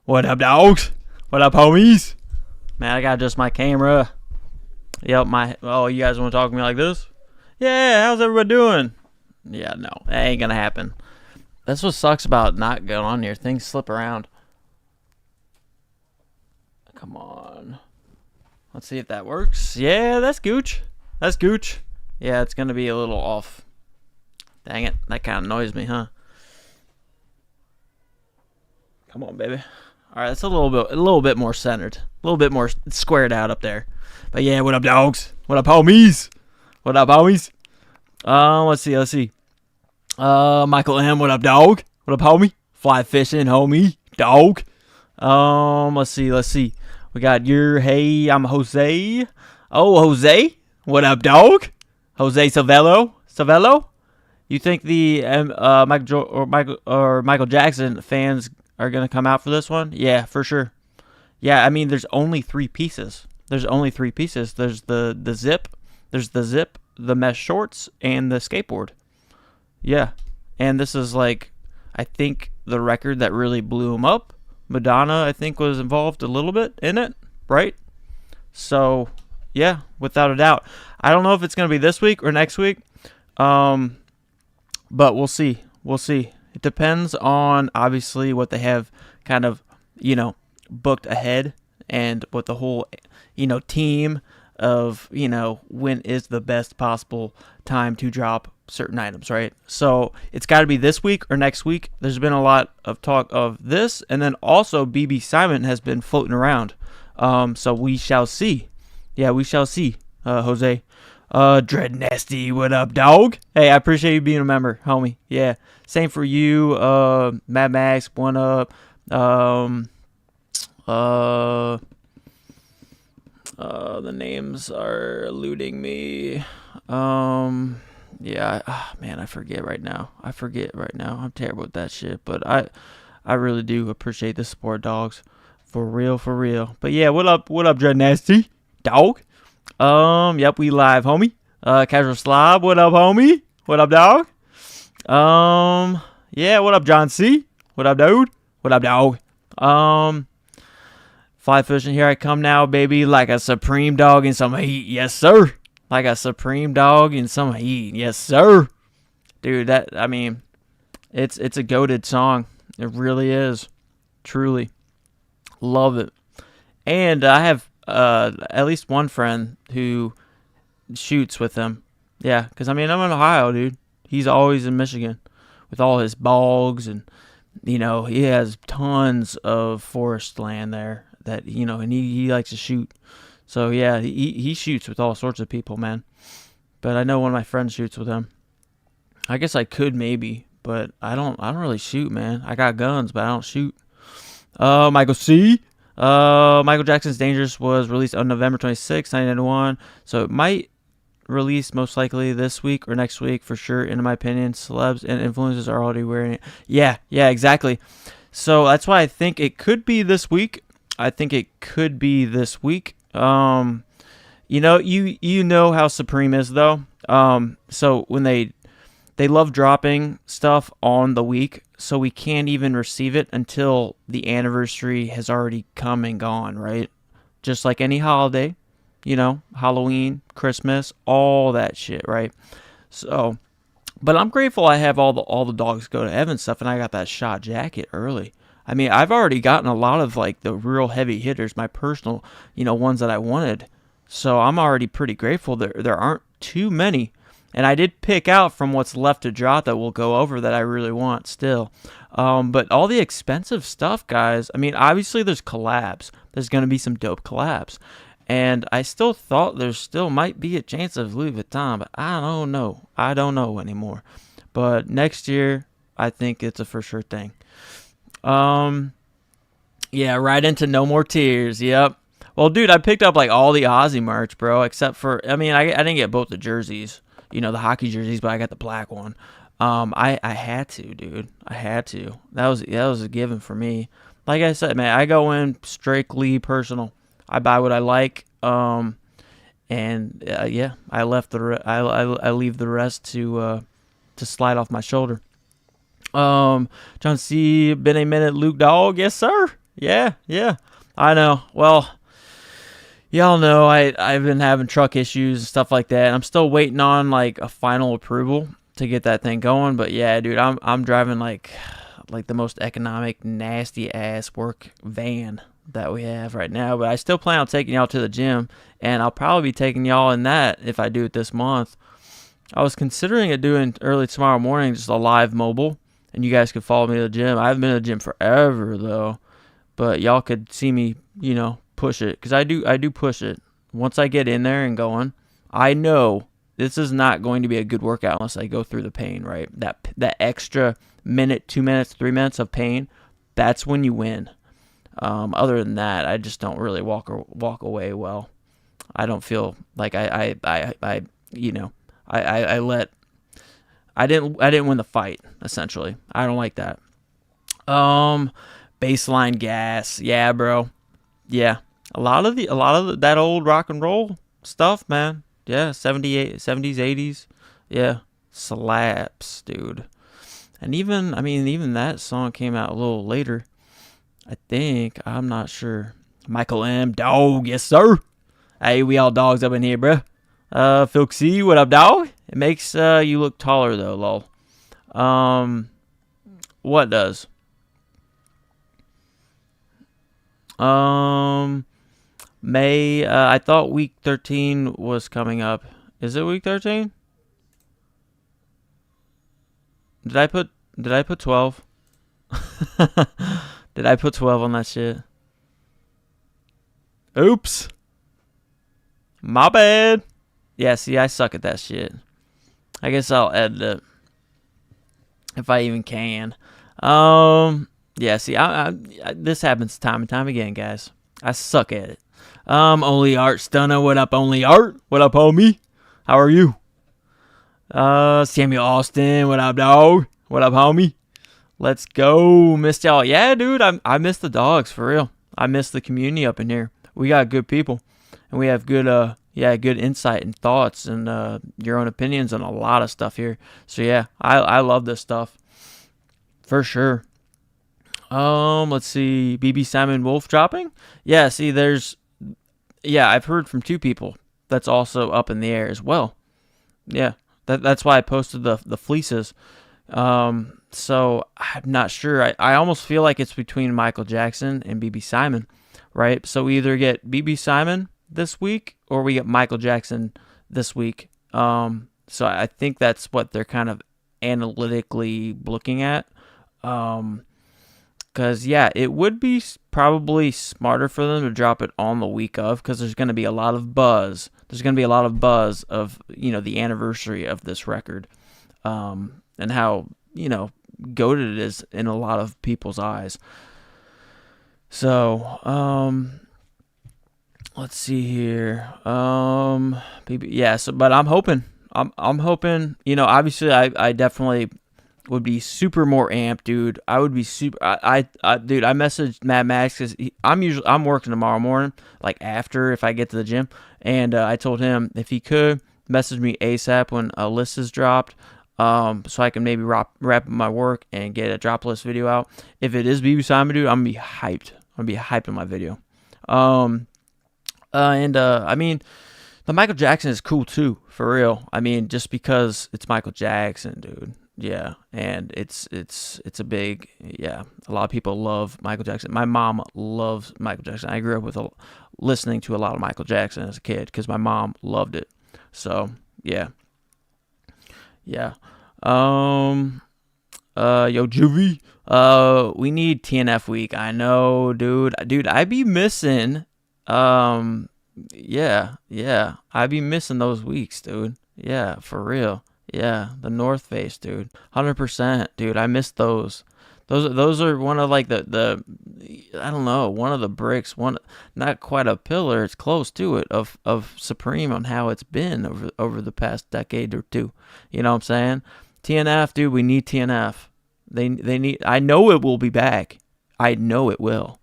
What up, dogs? What up, homies? Man, I got adjust my camera. Yep, you guys want to talk to me like this? Yeah, how's everybody doing? Yeah, no, that ain't gonna happen. That's what sucks about not going on here. Things slip around. Come on. Let's see if that works. Yeah, that's gooch. That's gooch. Yeah, it's gonna be a little off. Dang it, that kind of annoys me, huh? Come on, baby. All right, that's a little bit more centered, a little bit more squared out up there. But yeah, what up, dogs? What up, homies? What up, homies? Let's see. Michael M, what up, dog? What up, homie? Fly fishing, homie, dog. Let's see. We got hey, I'm Jose. Oh, Jose, what up, dog? Jose Savello. You think the Michael Jackson fans are gonna come out for this one? Yeah, for sure. Yeah, I mean, there's only three pieces. There's the zip, the mesh shorts, and the skateboard. Yeah, and this is like, I think the record that really blew him up. Madonna, I think, was involved a little bit in it, right? So, yeah, without a doubt. I don't know if it's gonna be this week or next week, but we'll see. It depends on, obviously, what they have kind of, booked ahead, and what the whole, team of, when is the best possible time to drop certain items, right? So it's got to be this week or next week. There's been a lot of talk of this, and then also BB Simon has been floating around. So we shall see. Yeah, we shall see, Jose. Dread Nasty, what up, dog? Hey, I appreciate you being a member, homie. Yeah, same for you. Mad Max, one up. The names are eluding me. Yeah, man, I forget right now. I'm terrible with that shit, but I really do appreciate the support, dogs. For real. But yeah, what up, Dread Nasty, dog? Yep, we live, homie. Casual Slob, what up, homie? What up, dog? Yeah, what up, John C? What up, dude? What up, dog? Fly fishing, here I come now, baby, like a supreme dog in some heat, yes, sir. Like a supreme dog in some heat, yes, sir. Dude, it's a goated song. It really is. Truly. Love it. And I have at least one friend who shoots with him. Yeah, because, I'm in Ohio, dude. He's always in Michigan with all his bogs, and, he has tons of forest land there that, and he likes to shoot. So, yeah, he shoots with all sorts of people, man. But I know one of my friends shoots with him. I guess I could maybe, but I don't really shoot, man. I got guns, but I don't shoot. Michael C. Michael Jackson's Dangerous was released on November 26, 1991. So it might release most likely this week or next week for sure, in my opinion. Celebs and influencers are already wearing it. Yeah, exactly. So that's why I think it could be this week. You know how Supreme is, though. So when they love dropping stuff on the week, so we can't even receive it until the anniversary has already come and gone, right? Just like any holiday, Halloween, Christmas, all that shit, right? So, but I'm grateful I have all the dogs go to heaven stuff, and I got that shot jacket early. I mean, I've already gotten a lot of like the real heavy hitters, my personal, ones that I wanted. So I'm already pretty grateful. There aren't too many. And I did pick out from what's left to drop that we'll go over that I really want still. But all the expensive stuff, guys, I mean, obviously there's collabs. There's going to be some dope collabs. And I still thought there still might be a chance of Louis Vuitton, but I don't know. I don't know anymore. But next year, I think it's a for sure thing. Yeah, right into No More Tears. Yep. Well, dude, I picked up like all the Ozzy merch, bro, except for, I didn't get both the jerseys, the hockey jerseys, but I got the black one. I had to, dude. I had to. That was a given for me. Like I said, man, I go in strictly personal. I buy what I like. Yeah, I leave the rest to slide off my shoulder. John C. Been a minute, Luke Dog. Yes, sir. Yeah, yeah. I know. Well, y'all know I've been having truck issues and stuff like that. I'm still waiting on like a final approval to get that thing going. But yeah, dude, I'm driving like the most economic, nasty ass work van that we have right now. But I still plan on taking y'all to the gym, and I'll probably be taking y'all in that if I do it this month. I was considering it doing early tomorrow morning, just a live mobile, and you guys could follow me to the gym. I haven't been to the gym forever though, but y'all could see me, push it, because I do push it. Once I get in there and going, I know this is not going to be a good workout unless I go through the pain, right? That extra minute, 2 minutes, 3 minutes of pain, that's when you win. Other than that, I just don't really walk away well. I don't feel like you know, I let I didn't win the fight, essentially. I don't like that. Baseline gas, yeah, bro. Yeah, a lot of that old rock and roll stuff, man. Yeah, 78, 70s, 80s. Yeah, slaps, dude. And even that song came out a little later. I think. I'm not sure. Michael M. Dog, yes sir. Hey, we all dogs up in here, bro. Phil C, what up, dog? It makes you look taller though, lol. What does? Um, May. I thought week 13 was coming up. Is it week 13? Did I put? Did I put 12? Did I put 12 on that shit? Oops. My bad. Yeah, see, I suck at that shit. I guess I'll edit it if I even can. Yeah, see, this happens time and time again, guys. I suck at it. Only Art Stunner, what up, Only Art? What up, homie? How are you? Samuel Austin, what up, dog? What up, homie? Let's go, missed y'all. Yeah, dude, I miss the dogs for real. I miss the community up in here. We got good people, and we have good insight and thoughts and your own opinions on a lot of stuff here. So yeah, I love this stuff for sure. Let's see, BB Simon Wolf dropping. Yeah, see, I've heard from two people that's also up in the air as well. Yeah, that's why I posted the fleeces. So I'm not sure. I almost feel like it's between Michael Jackson and BB Simon, right? So we either get BB Simon this week or we get Michael Jackson this week. So I think that's what they're kind of analytically looking at. Because yeah, it would be probably smarter for them to drop it on the week of, because there's going to be a lot of buzz. There's going to be a lot of buzz of the anniversary of this record, and how goated it is in a lot of people's eyes. So let's see here. Yeah. So, but I'm hoping. I'm hoping. Obviously, I definitely would be super more amped, dude. I would be super. Dude, I messaged Mad Max because I'm working tomorrow morning, like after if I get to the gym, and I told him if he could message me ASAP when a list is dropped, so I can maybe wrap up my work and get a drop list video out. If it is BB Simon, dude, I'm gonna be hyped. I'm gonna be hyped in my video. I mean, the Michael Jackson is cool too, for real. I mean, just because it's Michael Jackson, dude. Yeah, and it's a big, yeah. A lot of people love Michael Jackson. My mom loves Michael Jackson. I grew up with listening to a lot of Michael Jackson as a kid because my mom loved it. So yeah. Yo, Juvie. We need TNF week. I know, dude. I be missing. Yeah. I be missing those weeks, dude. Yeah, for real. Yeah, the North Face, dude. 100%, dude. I miss those. Those are one of like the I don't know, one of the bricks, one not quite a pillar, it's close to it of Supreme on how it's been over the past decade or two. You know what I'm saying? TNF, dude, we need TNF. They need. I know it will be back. I know it will.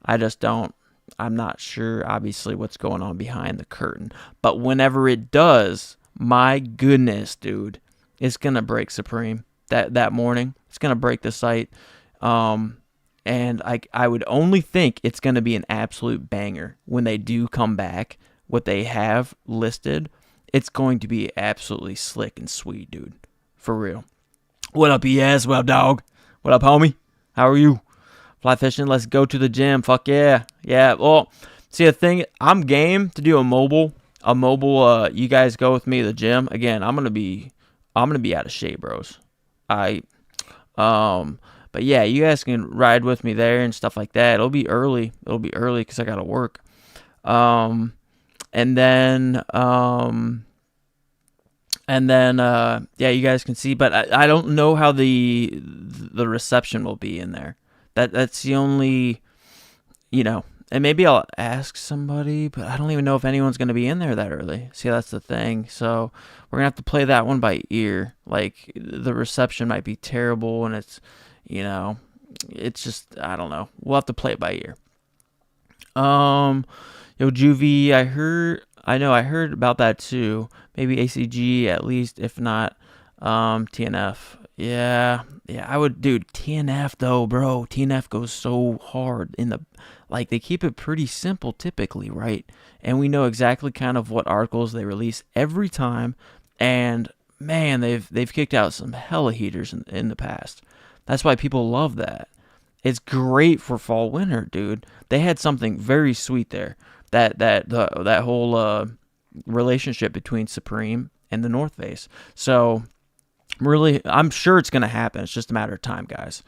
I just don't. I'm not sure, obviously, what's going on behind the curtain. But whenever it does, my goodness, dude, it's gonna break Supreme that morning. It's gonna break the site. And I would only think it's going to be an absolute banger when they do come back. What they have listed, it's going to be absolutely slick and sweet, dude. For real. What up, ES? What up, dog? What up, homie? How are you? Fly fishing, let's go to the gym. Fuck yeah. Yeah, well, see, the thing, I'm game to do a mobile, you guys go with me to the gym. Again, I'm going to be out of shape, bros. But yeah, you guys can ride with me there and stuff like that. It'll be early because I got to work. And then, yeah, you guys can see, but I don't know how the reception will be in there. That's the only, and maybe I'll ask somebody, but I don't even know if anyone's going to be in there that early. See, that's the thing. So we're going to have to play that one by ear. Like, the reception might be terrible, and it's just, I don't know. We'll have to play it by ear. Juvie, I heard about that too. Maybe ACG at least, if not, TNF. Yeah, I would, dude, TNF though, bro. TNF goes so hard they keep it pretty simple typically, right? And we know exactly kind of what articles they release every time. And man, they've kicked out some hella heaters in the past. That's why people love that. It's great for fall winter, dude. They had something very sweet there. That whole relationship between Supreme and the North Face. So really, I'm sure it's gonna happen. It's just a matter of time, guys.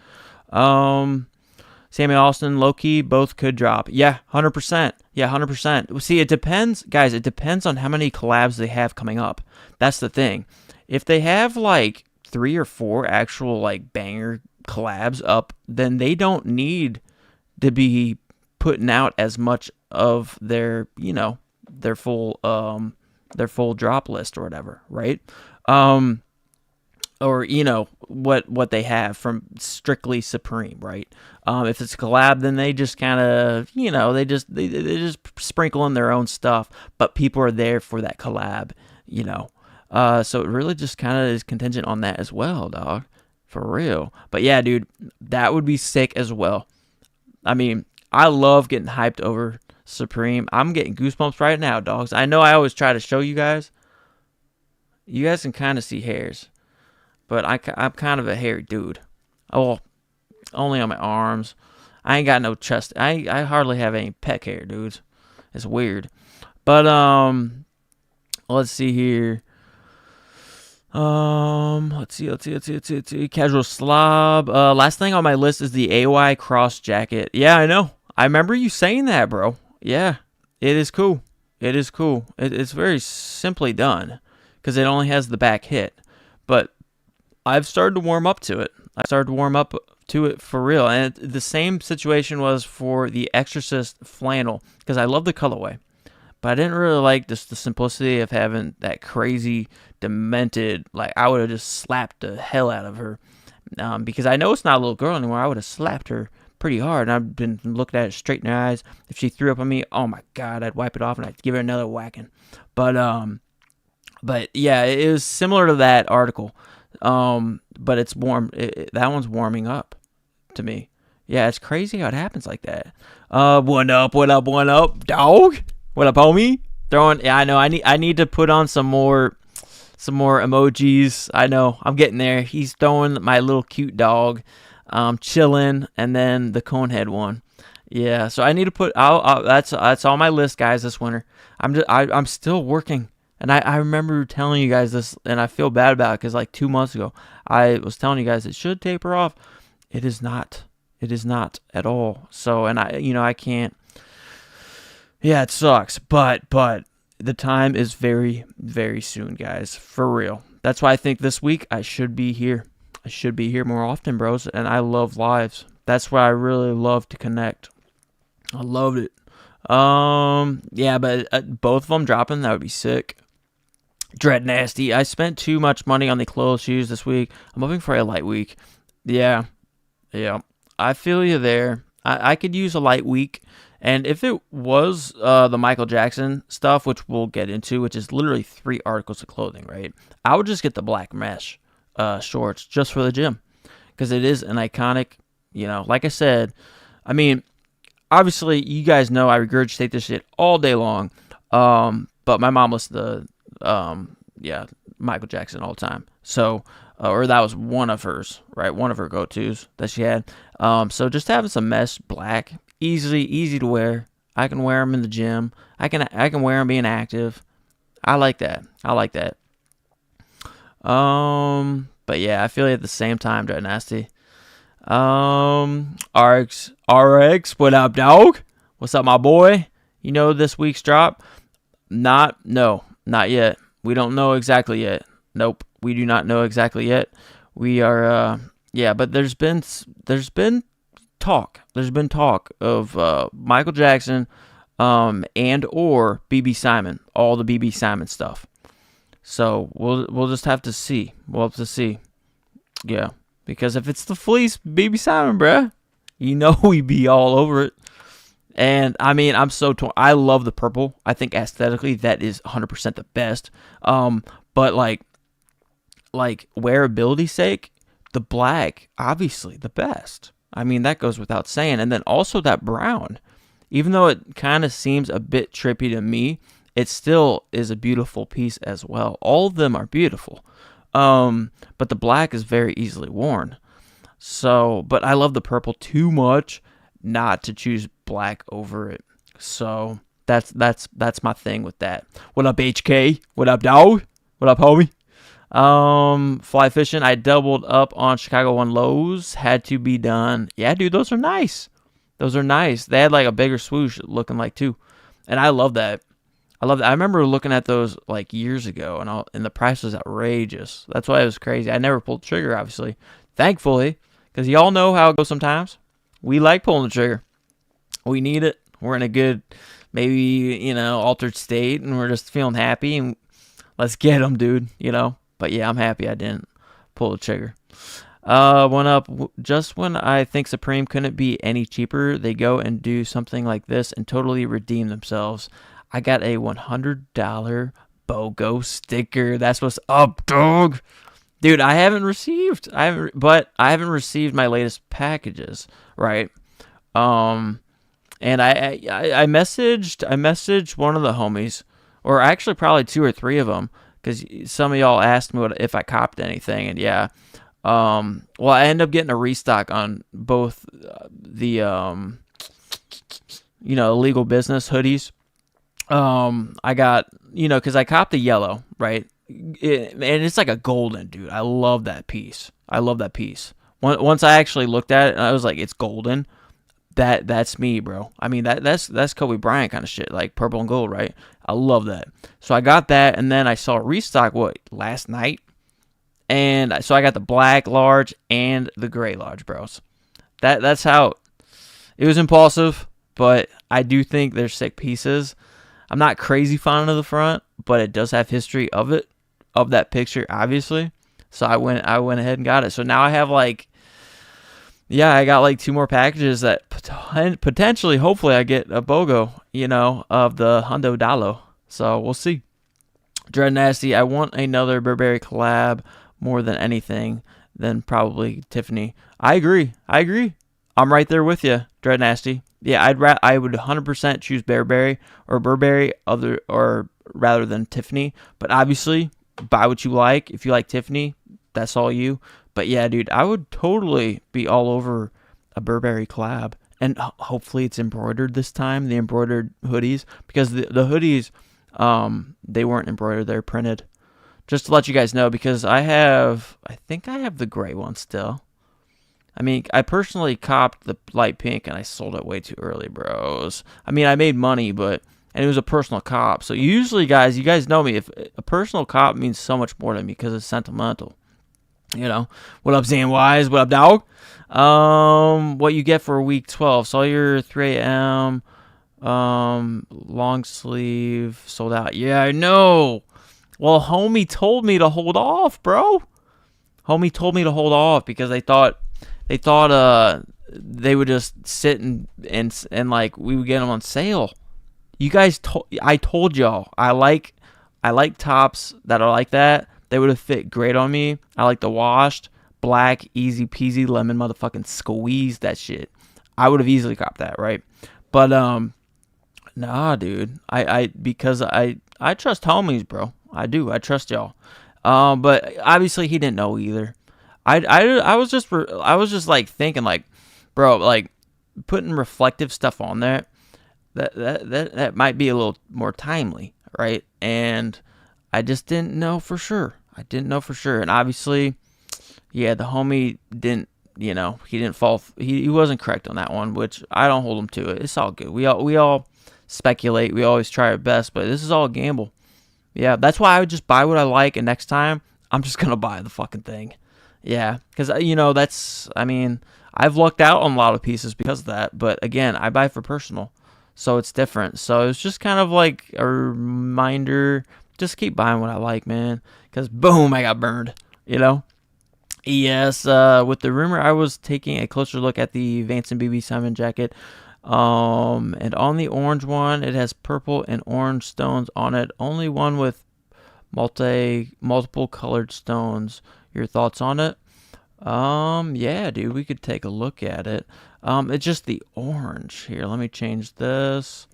Sammy Austin, Loki, both could drop. Yeah, 100%. Yeah, 100%. See, it depends, guys. It depends on how many collabs they have coming up. That's the thing. If they have like 3 or 4 actual like banger collabs up, then they don't need to be putting out as much of their full drop list or whatever, right? Or what they have from strictly Supreme, right? If it's a collab, then they just kind of they just sprinkle in their own stuff, but people are there for that collab, so it really just kind of is contingent on that as well, dog, for real. But yeah, dude, that would be sick as well. I mean, I love getting hyped over Supreme. I'm getting goosebumps right now, dogs. I know I always try to show you guys. You guys can kind of see hairs, but I'm kind of a hairy dude. Oh, only on my arms. I ain't got no chest. I hardly have any pec hair, dudes. It's weird. But let's see here. Let's see. Casual slob. Last thing on my list is the AY cross jacket. Yeah, I know. I remember you saying that, bro. Yeah, it is cool. It's very simply done because it only has the back hit. But I've started to warm up to it. For real. And the same situation was for the Exorcist flannel because I love the colorway. But I didn't really like just the simplicity of having that crazy, demented, like I would have just slapped the hell out of her. Because I know it's not a little girl anymore. I would have slapped her pretty hard. And I've been looking at it straight in her eyes. If she threw up on me, oh my God, I'd wipe it off and I'd give her another whacking. But yeah, it was similar to that article. But it's warm. That one's warming up to me. Yeah, it's crazy how it happens like that. What up, dog? What up, homie? Yeah, I know. I need to put on some more emojis. I know. I'm getting there. He's throwing my little cute dog, chilling, and then the conehead one. Yeah, so I need to put. That's on my list, guys. This winter, I'm still working, and I remember telling you guys this, and I feel bad about it because like 2 months ago, I was telling you guys it should taper off. It is not. It is not at all. So, and I can't. Yeah, it sucks, but the time is very, very soon, guys, for real. That's why I think this week I should be here. I should be here more often, bros, and I love lives. That's why I really love to connect. I loved it. Yeah, but both of them dropping, that would be sick. Dread Nasty. I spent too much money on the clothes shoes this week. I'm hoping for a light week. Yeah. I feel you there. I could use a light week. And if it was the Michael Jackson stuff, which we'll get into, which is literally 3 articles of clothing, right? I would just get the black mesh shorts just for the gym because it is an iconic Like I said, I mean, obviously, you guys know I regurgitate this shit all day long. But my mom listened to, Michael Jackson all the time. So, or that was one of hers, right? One of her go-tos that she had. So just having some mesh black, easy to wear. I can wear them in the gym. I can wear them being active. I like that. But yeah, I feel like at the same time, Dread Nasty. RX, what up, dog? What's up, my boy? You know this week's drop? Not yet. We don't know exactly yet. Nope, we do not know exactly yet. We are, but there's been talk. There's been talk of Michael Jackson, and or BB Simon, all the BB Simon stuff. So we'll just have to see. We'll have to see. Yeah, because if it's the fleece BB Simon, bruh, you know we be all over it. And I mean, I'm so torn. I love the purple. I think aesthetically that is 100% the best. But like wearability sake, the black obviously the best. I mean, that goes without saying. And then also that brown, even though it kind of seems a bit trippy to me, it still is a beautiful piece as well. All of them are beautiful. But the black is very easily worn. So, but I love the purple too much not to choose black over it. So that's my thing with that. What up, HK? What up, dog? What up, homie? Fly fishing. I doubled up on Chicago One lows. Had to be done. Yeah, dude, those are nice. They had like a bigger swoosh looking like too, and I love that. I remember looking at those like years ago, and the price was outrageous. That's why it was crazy. I never pulled the trigger, obviously, thankfully, because y'all know how it goes sometimes. We like pulling the trigger. We need it. We're in a good, maybe, altered state, and we're just feeling happy, and let's get them, dude, But yeah, I'm happy I didn't pull the trigger. One up, just when I think Supreme couldn't be any cheaper, they go and do something like this and totally redeem themselves. I got a $100 BOGO sticker. That's what's up, dog. Dude, I haven't received my latest packages, right? And I messaged one of the homies, or actually probably two or three of them, because some of y'all asked me if I copped anything, and yeah. Well, I ended up getting a restock on both the illegal business hoodies. I got, because I copped the yellow, right? And it's like a golden, dude. I love that piece. Once I actually looked at it, and I was like, it's golden. That's me, bro. I mean, that's Kobe Bryant kind of shit, like purple and gold, right? I love that. So I got that, and then I saw a restock, last night? And so I got the black large and the gray large, bros. That's how it was impulsive, but I do think they're sick pieces. I'm not crazy fond of the front, but it does have history of that picture, obviously. So I went ahead and got it. So now I have I got two more packages that potentially, hopefully, I get a BOGO, of the Hundo Dalo. So we'll see. Dread Nasty, I want another Burberry collab more than anything, than probably Tiffany. I agree. I'm right there with you, Dread Nasty. Yeah, I would 100% choose Burberry rather than Tiffany. But obviously, buy what you like. If you like Tiffany, that's all you. But yeah, dude, I would totally be all over a Burberry collab. And hopefully it's embroidered this time, the embroidered hoodies. Because the hoodies, they weren't embroidered, they're printed. Just to let you guys know, because I think I have the gray one still. I mean, I personally copped the light pink, and I sold it way too early, bros. I mean, I made money, and it was a personal cop. So usually, guys, you guys know me. If a personal cop means so much more to me because it's sentimental. What up, Zan Wise? What up, dog? What you get for week 12? Saw your 3 a.m. Long sleeve sold out. Yeah, I know. Well, homie told me to hold off, bro. Homie told me to hold off because they thought they would just sit and we would get them on sale. You guys, I told y'all I like tops that are like that. They would have fit great on me. I like the washed, black, easy peasy lemon motherfucking squeeze that shit. I would have easily copped that, right? But nah, dude. Because I trust homies, bro. I do. I trust y'all. But obviously he didn't know either. I was just like thinking like, bro, like putting reflective stuff on there, that might be a little more timely, right? And I just didn't know for sure. I didn't know for sure. And obviously, yeah, the homie didn't, he didn't fall. He wasn't correct on that one, which I don't hold him to it. It's all good. We all speculate. We always try our best, but this is all a gamble. Yeah, that's why I would just buy what I like, and next time I'm just gonna buy the fucking thing. Yeah, because I've lucked out on a lot of pieces because of that. But again, I buy for personal, so it's different. So it's just kind of like a reminder. Just keep buying what I like, man. Because boom, I got burned. Yes, with the rumor, I was taking a closer look at the Vance and BB Simon jacket. And on the orange one, it has purple and orange stones on it. Only one with multiple colored stones. Your thoughts on it? Yeah, dude, we could take a look at it. It's just the orange here. Let me change this.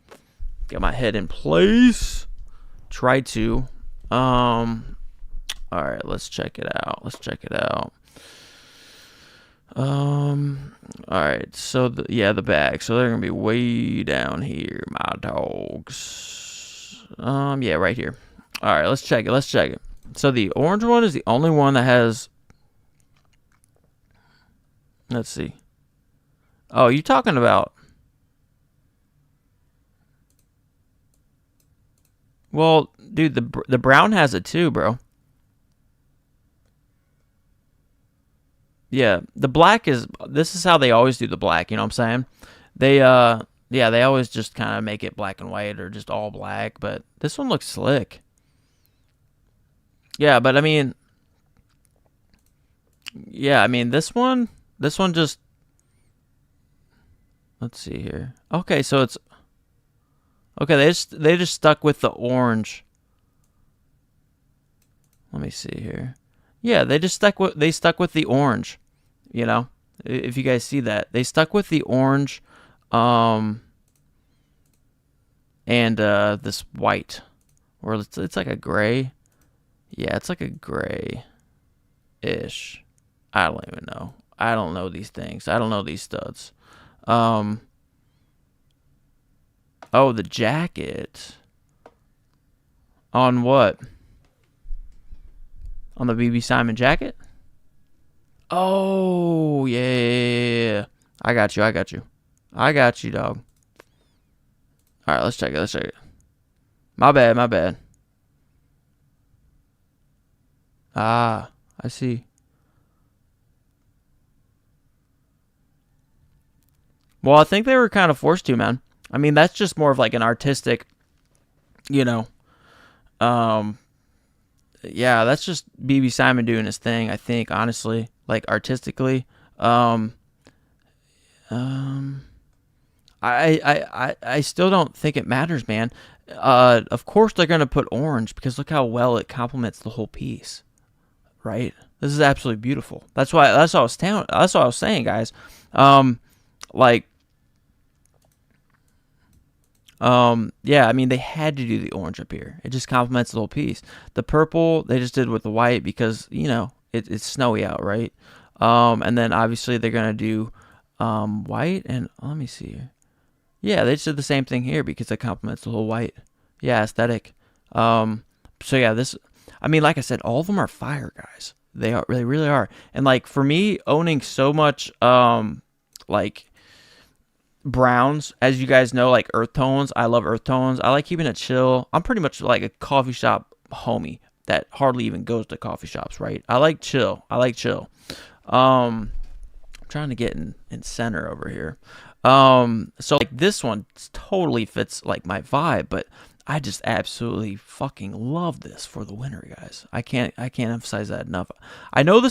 Get my head in place. Try to. All right, let's check it out. All right, so the bag. So they're gonna be way down here, my dogs. Yeah, right here. All right, let's check it. So the orange one is the only one that has. Let's see. Oh, you talking about? Well, dude, the brown has it too, bro. Yeah, the black is. This is how they always do the black. You know what I'm saying? Yeah, they always just kind of make it black and white or just all black. But this one looks slick. Yeah, but this one just. Let's see here. Okay, so it's. Okay, they just stuck with the orange. Let me see here. Yeah, they stuck with the orange. If you guys see that, they stuck with the orange, and this white, or it's like a gray. Yeah, it's like a gray ish. I don't even know. I don't know these things. I don't know these studs. Oh, the jacket. On what? On the BB Simon jacket? Oh, yeah. I got you, dog. All right, let's check it. My bad. Ah, I see. Well, I think they were kind of forced to, man. That's just more of like an artistic, you know, um, yeah, that's just BB Simon doing his thing. I think, honestly, like artistically, um, um, I still don't think it matters, man. Of course they're gonna put orange because look how well it complements the whole piece, right? This is absolutely beautiful. That's what I was saying, guys. Um, like yeah, they had to do the orange up here. It just complements the whole piece. The purple, they just did with the white because, it's snowy out, right? And then obviously they're going to do white and let me see here. Yeah, they just did the same thing here because it complements the whole white. Yeah, aesthetic. So yeah, like I said, all of them are fire, guys. They really are. And like for me, owning so much, like browns, as you guys know, like earth tones. I love earth tones. I like keeping it chill. I'm pretty much like a coffee shop homie that hardly even goes to coffee shops, right? I like chill. I'm trying to get in center over here. So like this one totally fits like my vibe, but I just absolutely fucking love this for the winter, guys. I can't emphasize that enough. I know a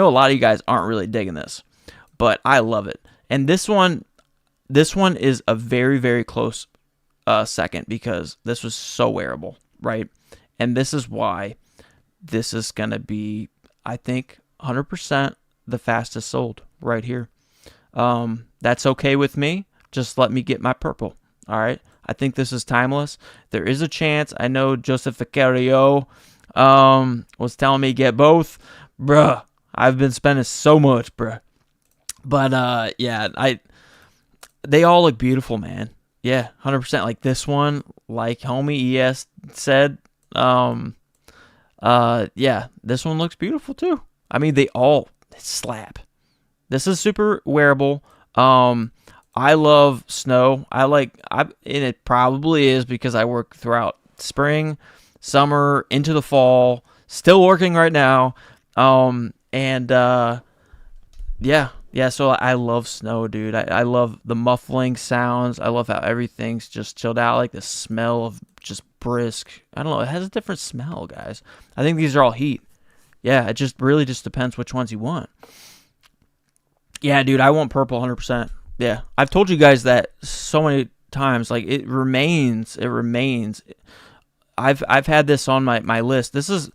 lot of you guys aren't really digging this, but I love it. And this one is a very, very close second because this was so wearable, right? And this is why this is going to be, I think, 100% the fastest sold right here. That's okay with me. Just let me get my purple. All right. I think this is timeless. There is a chance. I know Joseph Vicario was telling me get both. Bruh, I've been spending so much, bruh. But yeah, they all look beautiful, man. Yeah, 100%. Like this one, like homie ES said, yeah, this one looks beautiful too. I mean, they all slap. This is super wearable. I love snow. And it probably is because I work throughout spring, summer, into the fall. Still working right now. And yeah. So I love snow, dude. I love the muffling sounds. I love how everything's just chilled out. Like the smell of just brisk. I don't know. It has a different smell, guys. I think these are all heat. Yeah, it just really just depends which ones you want. Yeah, dude, I want purple 100%. Yeah, I've told you guys that so many times. Like it remains. I've had this on my list. This is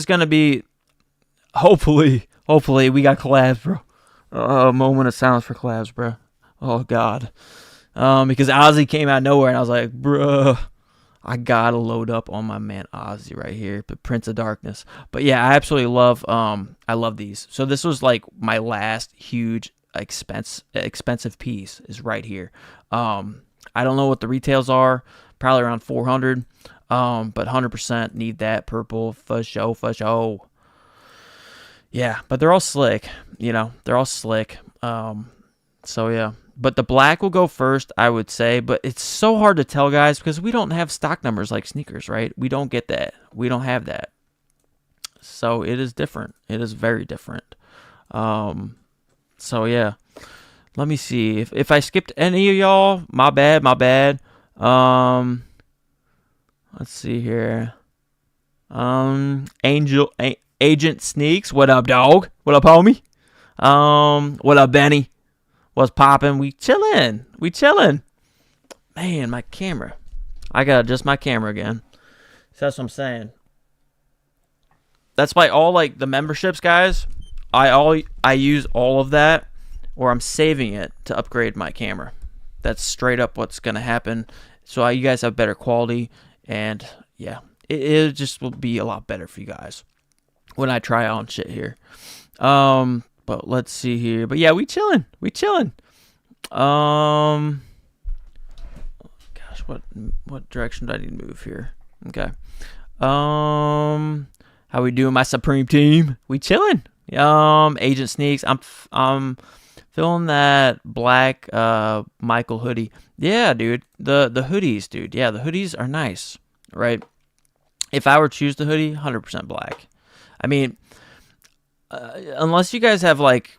gonna be hopefully we got collabs, bro. A moment of silence for collabs, bro. Oh God, because Ozzy came out of nowhere, and I was like, bro, I gotta load up on my man Ozzy right here, the Prince of Darkness. But yeah, I absolutely love I love these. So this was like my last huge expensive piece is right here. I don't know what the retails are, probably around 400. But 100% need that purple for show. Yeah, but they're all slick, they're all slick. So yeah. But the black will go first, I would say. But it's so hard to tell, guys, because we don't have stock numbers like sneakers, right? We don't get that. We don't have that. So it is different. It is very different. So yeah. Let me see. If I skipped any of y'all, my bad. Let's see here. Agent Sneaks, what up, dog? What up, homie? What up, Benny? What's poppin'? We chillin'. Man, my camera. I gotta adjust my camera again. So that's what I'm saying. That's why all like the memberships, guys. I use all of that, or I'm saving it to upgrade my camera. That's straight up what's gonna happen. So you guys have better quality, and yeah, it just will be a lot better for you guys when I try on shit here. But let's see here. But yeah, we chilling. Gosh, what direction do I need to move here? Okay. How we doing, my supreme team? We chilling. Agent Sneaks. I'm feeling that black Michael hoodie. Yeah, dude. The hoodies, dude. Yeah, the hoodies are nice, right? If I were to choose the hoodie, 100% black. I mean, unless you guys have like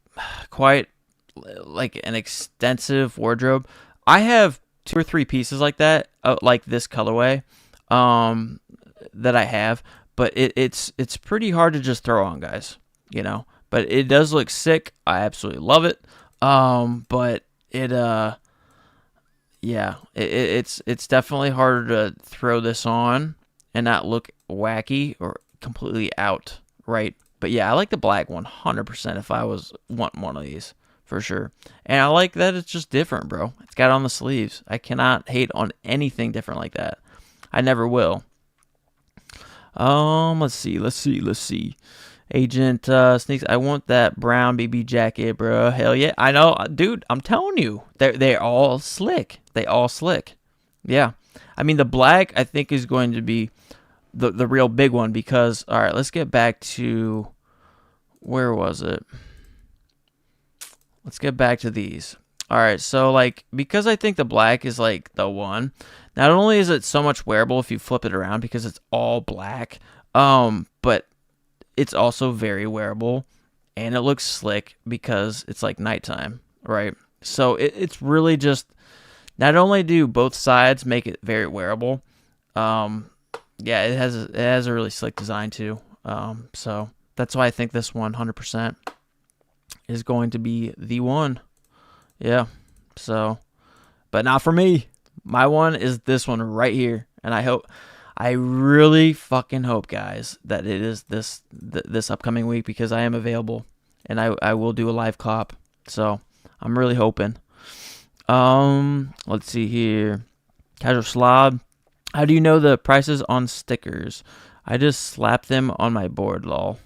quite like an extensive wardrobe, I have 2 or 3 pieces like that, like this colorway, that I have. But it's pretty hard to just throw on, guys. But it does look sick. I absolutely love it. But it's definitely harder to throw this on and not look wacky or completely out, right? But yeah, I like the black 100% if I want one of these, for sure. And I like that it's just different, bro. It's got on the sleeves. I cannot hate on anything different like that. I never will. Let's see. Agent Sneaks, I want that brown BB jacket, bro. Hell yeah. I know, dude, I'm telling you. They're all slick. Yeah. I mean, the black, I think, is going to be the real big one because, all right, let's get back to, where was it? Let's get back to these. All right, so, like, because I think the black is, like, the one, not only is it so much wearable if you flip it around because it's all black, but it's also very wearable, and it looks slick because it's, like, nighttime, right? So it's really just, not only do both sides make it very wearable, yeah, it has a really slick design, too. So that's why I think this 100% is going to be the one. Yeah, so, but not for me. My one is this one right here, and I I really fucking hope, guys, that it is this upcoming week because I am available and I will do a live cop. So I'm really hoping. Let's see here. Casual Slob. How do you know the prices on stickers? I just slap them on my board, lol.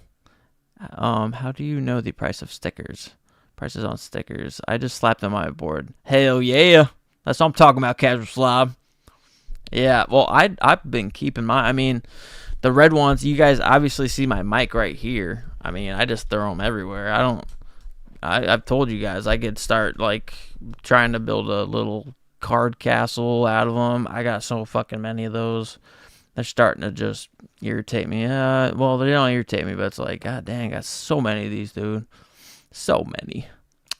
How do you know the price of stickers? Prices on stickers. I just slap them on my board. Hell yeah. That's what I'm talking about, Casual Slob. Yeah, well, I've been keeping I mean, the red ones, you guys obviously see my mic right here. I mean, I just throw them everywhere. I've told you guys I could start, like, trying to build a little card castle out of them. I got so fucking many of those. They're starting to just irritate me. Well, they don't irritate me, but it's like, god dang, I got so many of these, dude. So many.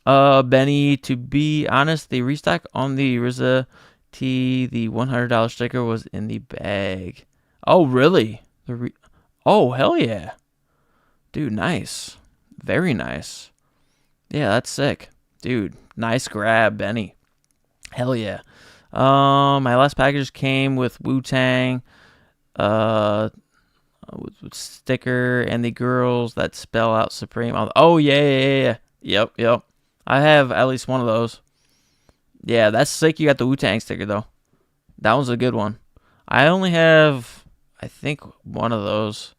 Benny, to be honest, the restock on the RZA the $100 sticker was in the bag. Oh, really? Oh, hell yeah. Dude, nice. Very nice. Yeah, that's sick. Dude, nice grab, Benny. Hell yeah. My last package came with Wu-Tang, with sticker and the girls that spell out Supreme. Oh, yeah. Yep. I have at least one of those. Yeah, that's sick. You got the Wu-Tang sticker, though. That was a good one. I only have, I think, one of those.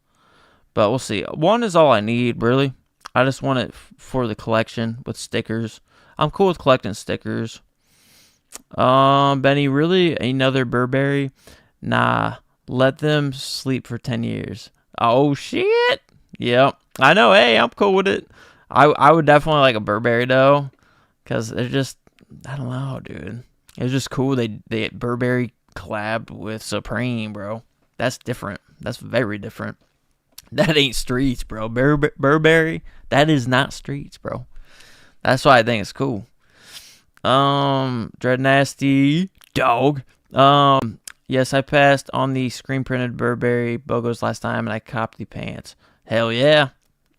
But we'll see. One is all I need, really. I just want it for the collection with stickers. I'm cool with collecting stickers. Benny, really? Another Burberry? Nah. Let them sleep for 10 years. Oh, shit. Yep. I know. Hey, I'm cool with it. I would definitely like a Burberry, though. Because they're just, I don't know, dude. It was just cool. They Burberry collabed with Supreme, bro. That's different. That's very different. That ain't streets, bro. Burberry, that is not streets, bro. That's why I think it's cool. Dread Nasty Dog. Yes, I passed on the screen printed Burberry Bogos last time, and I copped the pants. Hell yeah,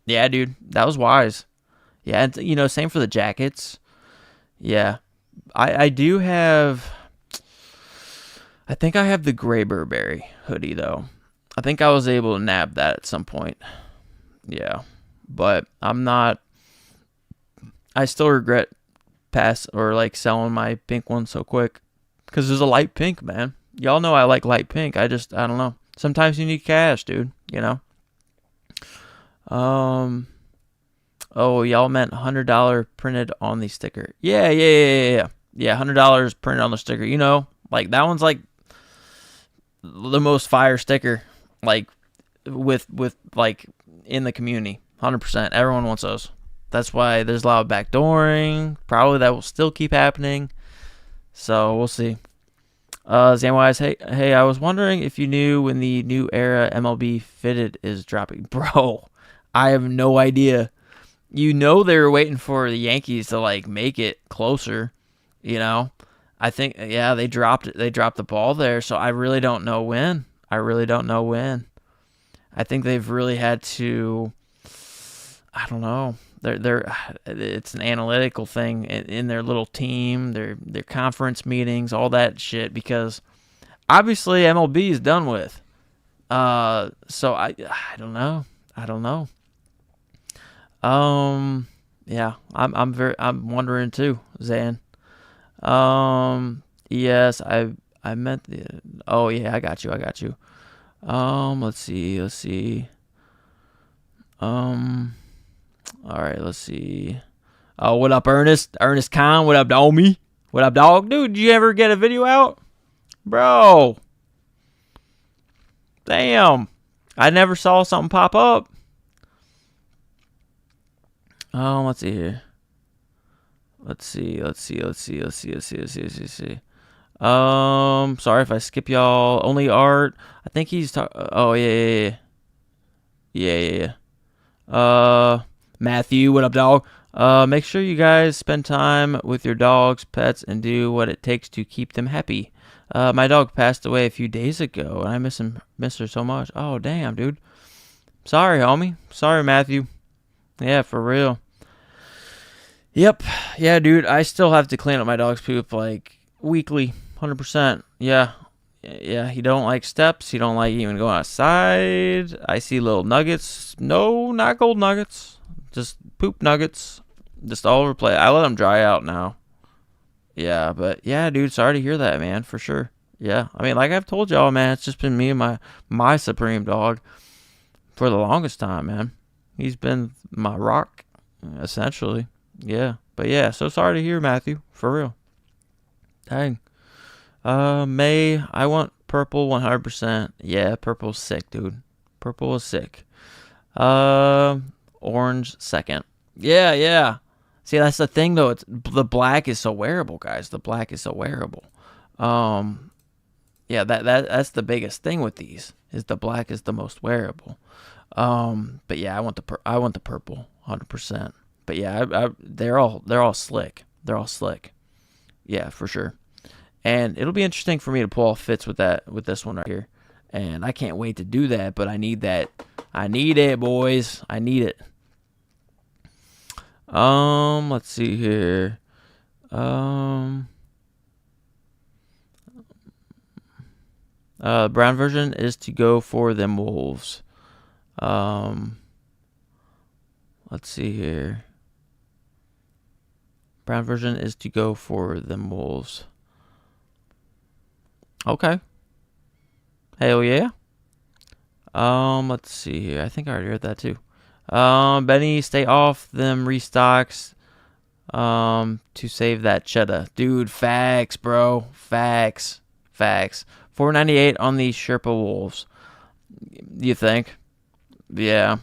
yeah, dude. That was wise. Yeah, and same for the jackets. Yeah, I do have. I think I have the gray Burberry hoodie though. I think I was able to nab that at some point. Yeah, but I'm not. I still regret selling my pink one so quick because there's a light pink, man. Y'all know I like light pink. I don't know. Sometimes you need cash, dude. Oh, y'all meant $100 printed on the sticker. Yeah. Yeah, $100 printed on the sticker. Like that one's like the most fire sticker, like with like in the community. 100%. Everyone wants those. That's why there's a lot of backdooring. Probably that will still keep happening. So we'll see. Zamwise, hey, I was wondering if you knew when the new era MLB Fitted is dropping. Bro, I have no idea. They were waiting for the Yankees to like make it closer. I think they dropped it. They dropped the ball there, so I really don't know when. I think they've really had to. I don't know. It's an analytical thing in their little team, their conference meetings, all that shit. Because obviously MLB is done with. So I don't know. Yeah, I'm wondering too, Zan. Yes, I meant the. Oh yeah, I got you. Let's see. All right, let's see. Oh, what up, Ernest? Ernest Khan, what up, homie? What up, dog? Dude, did you ever get a video out? Bro. Damn. I never saw something pop up. Let's see here. Let's see. Sorry if I skip y'all. Only Art. I think he's oh, yeah. Matthew, what up, dog? Make sure you guys spend time with your dogs, pets, and do what it takes to keep them happy. My dog passed away a few days ago, and I miss her so much. Oh, damn, dude. Sorry, homie. Sorry, Matthew. Yeah, for real. Yep. Yeah, dude. I still have to clean up my dog's poop like weekly, 100%. Yeah. Yeah, he don't like steps. He don't like even going outside. I see little nuggets. No, not gold nuggets. Just poop nuggets. Just all over play. I let them dry out now. Yeah, but yeah, dude, sorry to hear that, man, for sure. Yeah, I mean, like I've told y'all, man, it's just been me and my supreme dog for the longest time, man. He's been my rock, essentially. Yeah, but yeah, so sorry to hear, Matthew, for real. Dang. May, I want purple 100%. Yeah, purple's sick, dude. Purple is sick. Orange second. Yeah, yeah. See, that's the thing though. It's the black is so wearable, guys. The black is so wearable. Um, yeah, that's the biggest thing with these is the black is the most wearable. But yeah, I want the purple 100%. But yeah, they're all slick. They're all slick. Yeah, for sure. And it'll be interesting for me to pull off fits with this one right here. And I can't wait to do that, but I need that. I need it, boys. I need it. Let's see here. Brown version is to go for them wolves. Let's see here. Brown version is to go for them wolves. Okay. Hell yeah. Let's see here. I think I already heard that too. Benny, stay off them restocks. To save that cheddar, dude. Facts, bro. Facts. 498 on these Sherpa wolves. You think? Yeah.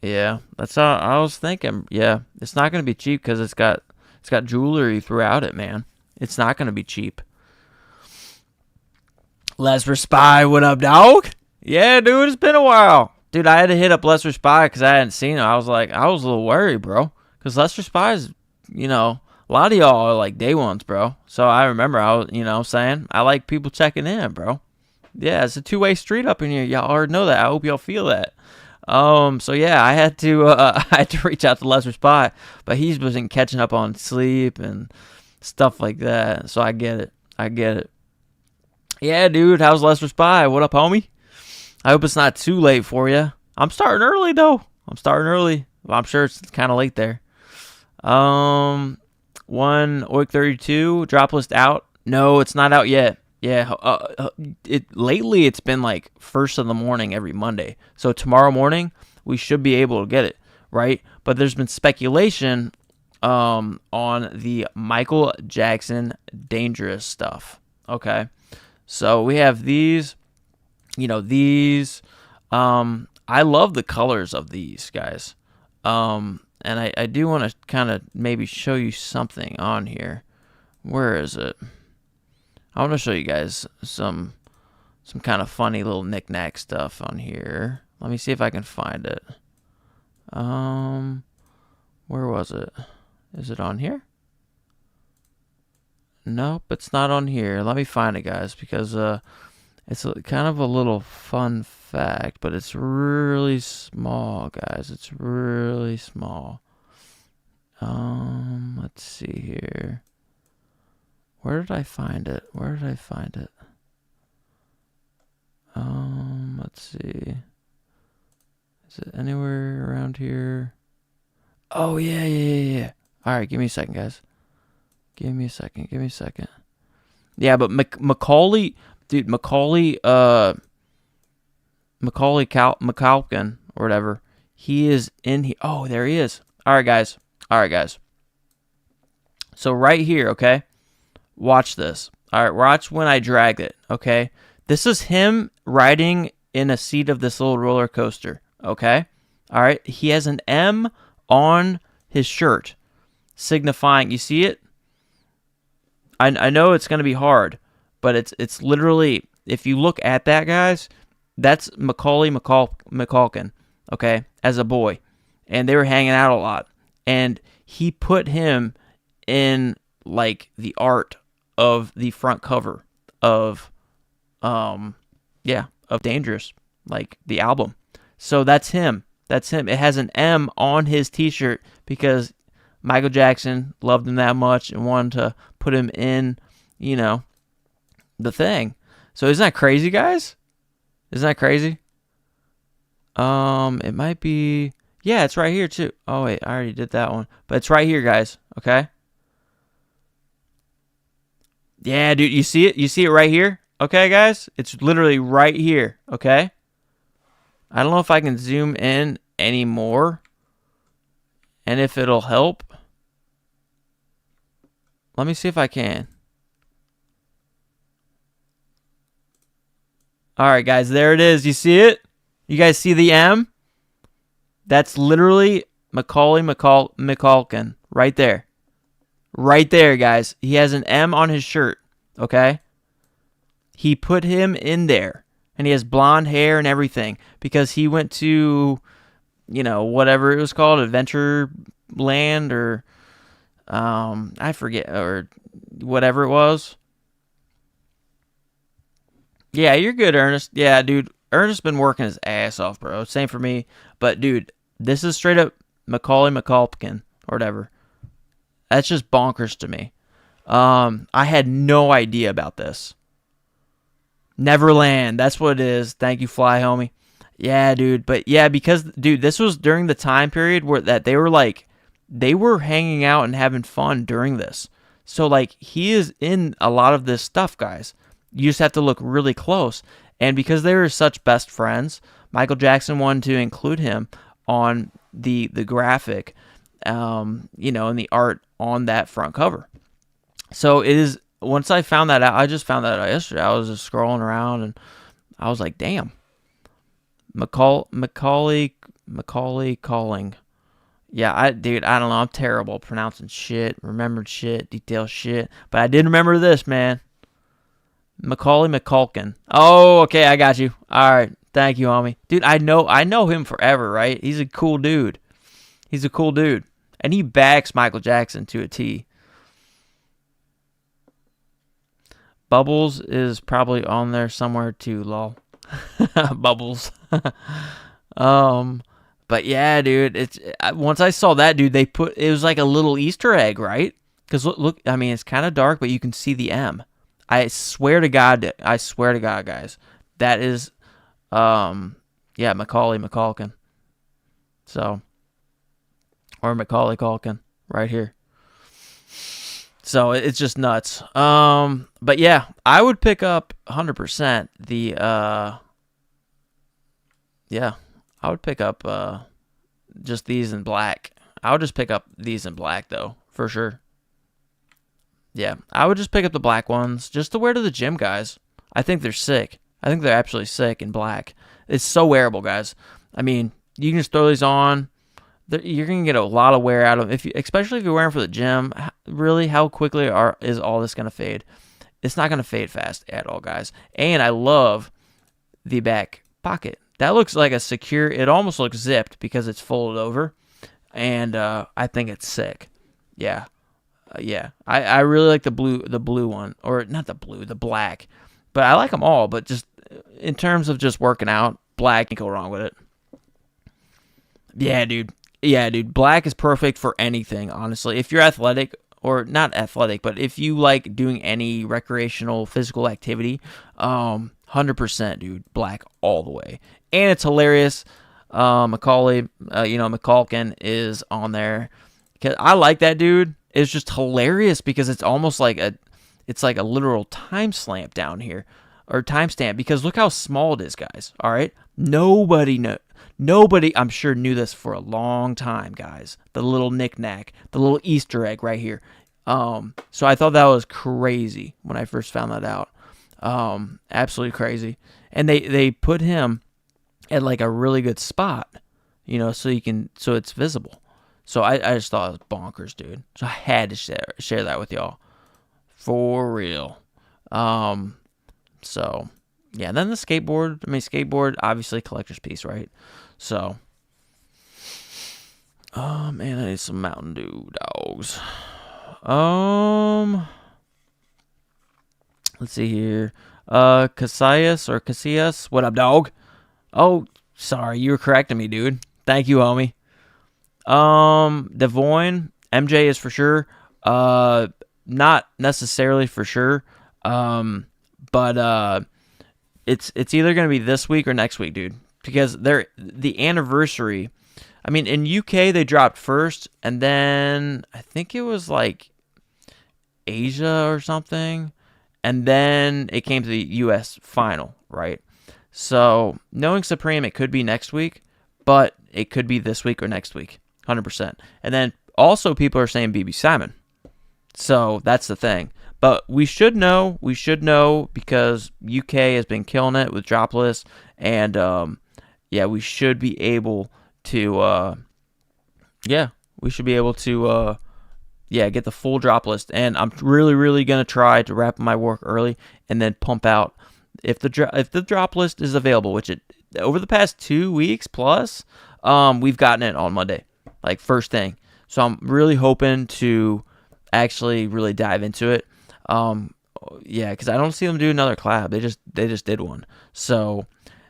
Yeah. That's how I was thinking. Yeah. It's not gonna be cheap because it's got jewelry throughout it, man. It's not gonna be cheap. Lesper Spy, what up, dog? Yeah, dude, it's been a while. Dude, I had to hit up Lester Spy because I hadn't seen him. I was a little worried, bro. Because Lester Spy's, a lot of y'all are like day ones, bro. So I remember saying, I like people checking in, bro. Yeah, it's a two-way street up in here. Y'all already know that. I hope y'all feel that. So yeah, I had to reach out to Lester Spy, but he's been catching up on sleep and stuff like that. So I get it. Yeah, dude, how's Lester Spy? What up, homie? I hope it's not too late for you. I'm starting early, though. Well, I'm sure it's kind of late there. One Oik 32 drop list out. No, it's not out yet. Yeah, lately it's been like first of the morning every Monday. So tomorrow morning we should be able to get it, right? But there's been speculation on the Michael Jackson Dangerous stuff. Okay. So we have these, I love the colors of these guys. And I do want to kind of maybe show you something on here. Where is it? I want to show you guys some kind of funny little knick-knack stuff on here. Let me see if I can find it. Where was it? Is it on here? Nope, it's not on here. Let me find it, guys, because it's kind of a little fun fact, but it's really small, guys. It's really small. Let's see here. Where did I find it? Let's see. Is it anywhere around here? Oh, yeah. All right, give me a second, guys. Give me a second. Yeah, but Macaulay Culkin or whatever, he is in here. Oh, there he is. All right, guys. So right here, okay? Watch this. All right, watch when I drag it, okay? This is him riding in a seat of this little roller coaster, okay? All right, he has an M on his shirt, signifying, you see it? I know it's going to be hard, but it's literally, if you look at that, guys, that's Macaulay Culkin, okay, as a boy. And they were hanging out a lot. And he put him in, like, the art of the front cover of, of Dangerous, like, the album. So that's him. It has an M on his t-shirt because Michael Jackson loved him that much and wanted to put him in, the thing. So isn't that crazy, guys? Isn't that crazy? It might be. Yeah, it's right here too. Oh wait, I already did that one, but it's right here, guys. Okay. Yeah, dude, you see it? You see it right here? Okay, guys, it's literally right here. Okay. I don't know if I can zoom in anymore, and if it'll help. Let me see if I can. All right, guys, there it is. You see it? You guys see the M? That's literally Macaulay McCulkin right there. Right there, guys. He has an M on his shirt, okay? He put him in there, and he has blonde hair and everything because he went to, whatever it was called, Adventure Land or I forget, or whatever it was. Yeah, you're good, Ernest. Yeah, dude. Ernest's been working his ass off, bro. Same for me. But, dude, this is straight up Macaulay McCulkin or whatever. That's just bonkers to me. I had no idea about this. Neverland. That's what it is. Thank you, Fly Homie. Yeah, dude. But, yeah, because, dude, this was during the time period where that they were hanging out and having fun during this. So, like, he is in a lot of this stuff, guys. You just have to look really close. And because they were such best friends, Michael Jackson wanted to include him on the graphic, and the art on that front cover. So it is, once I found that out, I just found that out yesterday. I was just scrolling around and I was like, damn. Macaulay Calling. Yeah, dude, I don't know. I'm terrible pronouncing shit, remembered shit, detailed shit. But I did remember this, man. Macaulay McCulkin. Oh, okay, I got you. All right, thank you, homie. Dude, I know him forever, right? He's a cool dude. And he backs Michael Jackson to a T. Bubbles is probably on there somewhere too, lol. Bubbles. But yeah, dude, once I saw that, dude, it was like a little Easter egg, right? Because look, I mean, it's kind of dark, but you can see the M. I swear to God, guys, that is, Macaulay McCulkin. So, or Macaulay Culkin, right here. So it's just nuts. But yeah, I would pick up 100% I would pick up just these in black. I would just pick up these in black though, for sure. Yeah, I would just pick up the black ones just to wear to the gym, guys. I think they're sick. I think they're absolutely sick in black. It's so wearable, guys. I mean, you can just throw these on. You're gonna get a lot of wear out of them, especially if you're wearing for the gym. Really, how quickly is all this gonna fade? It's not gonna fade fast at all, guys. And I love the back pocket. That looks like a secure. It almost looks zipped because it's folded over, and I think it's sick. Yeah. I really like the blue one, or not the blue, the black. But I like them all. But just in terms of just working out, black, can't go wrong with it. Yeah, dude. Black is perfect for anything, honestly. If you're athletic, or not athletic, but if you like doing any recreational physical activity, 100%, dude. Black all the way, and it's hilarious. Macaulay, McCulkin is on there because I like that dude. It's just hilarious because it's almost like a literal time stamp down here, or timestamp, because look how small it is, guys. All right, nobody, I'm sure, knew this for a long time, guys. The little knick-knack, the little Easter egg right here. So I thought that was crazy when I first found that out. Absolutely crazy, and they put him at like a really good spot, so it's visible. So I just thought it was bonkers, dude. So I had to share that with y'all. For real. So, yeah. And then the skateboard, obviously collector's piece, right? So, man, I need some Mountain Dew, dogs. Let's see here. Casillas, what up, dog? Oh, sorry, you were correcting me, dude. Thank you, homie. Devoyne, MJ is for sure. Not necessarily for sure. But it's either gonna be this week or next week, dude. Because the anniversary. I mean, in UK they dropped first, and then I think it was like Asia or something, and then it came to the US final, right? So knowing Supreme, it could be next week, but it could be this week or next week, 100%. And then also people are saying BB Simon. So that's the thing. But we should know because UK has been killing it with dropless, and yeah, we should be able to get the full drop list. And I'm really gonna try to wrap my work early and then pump out if the drop list is available, which it over the past 2 weeks plus, we've gotten it on Monday, like first thing. So I'm really hoping to actually really dive into it. Because I don't see them do another collab. They just did one. So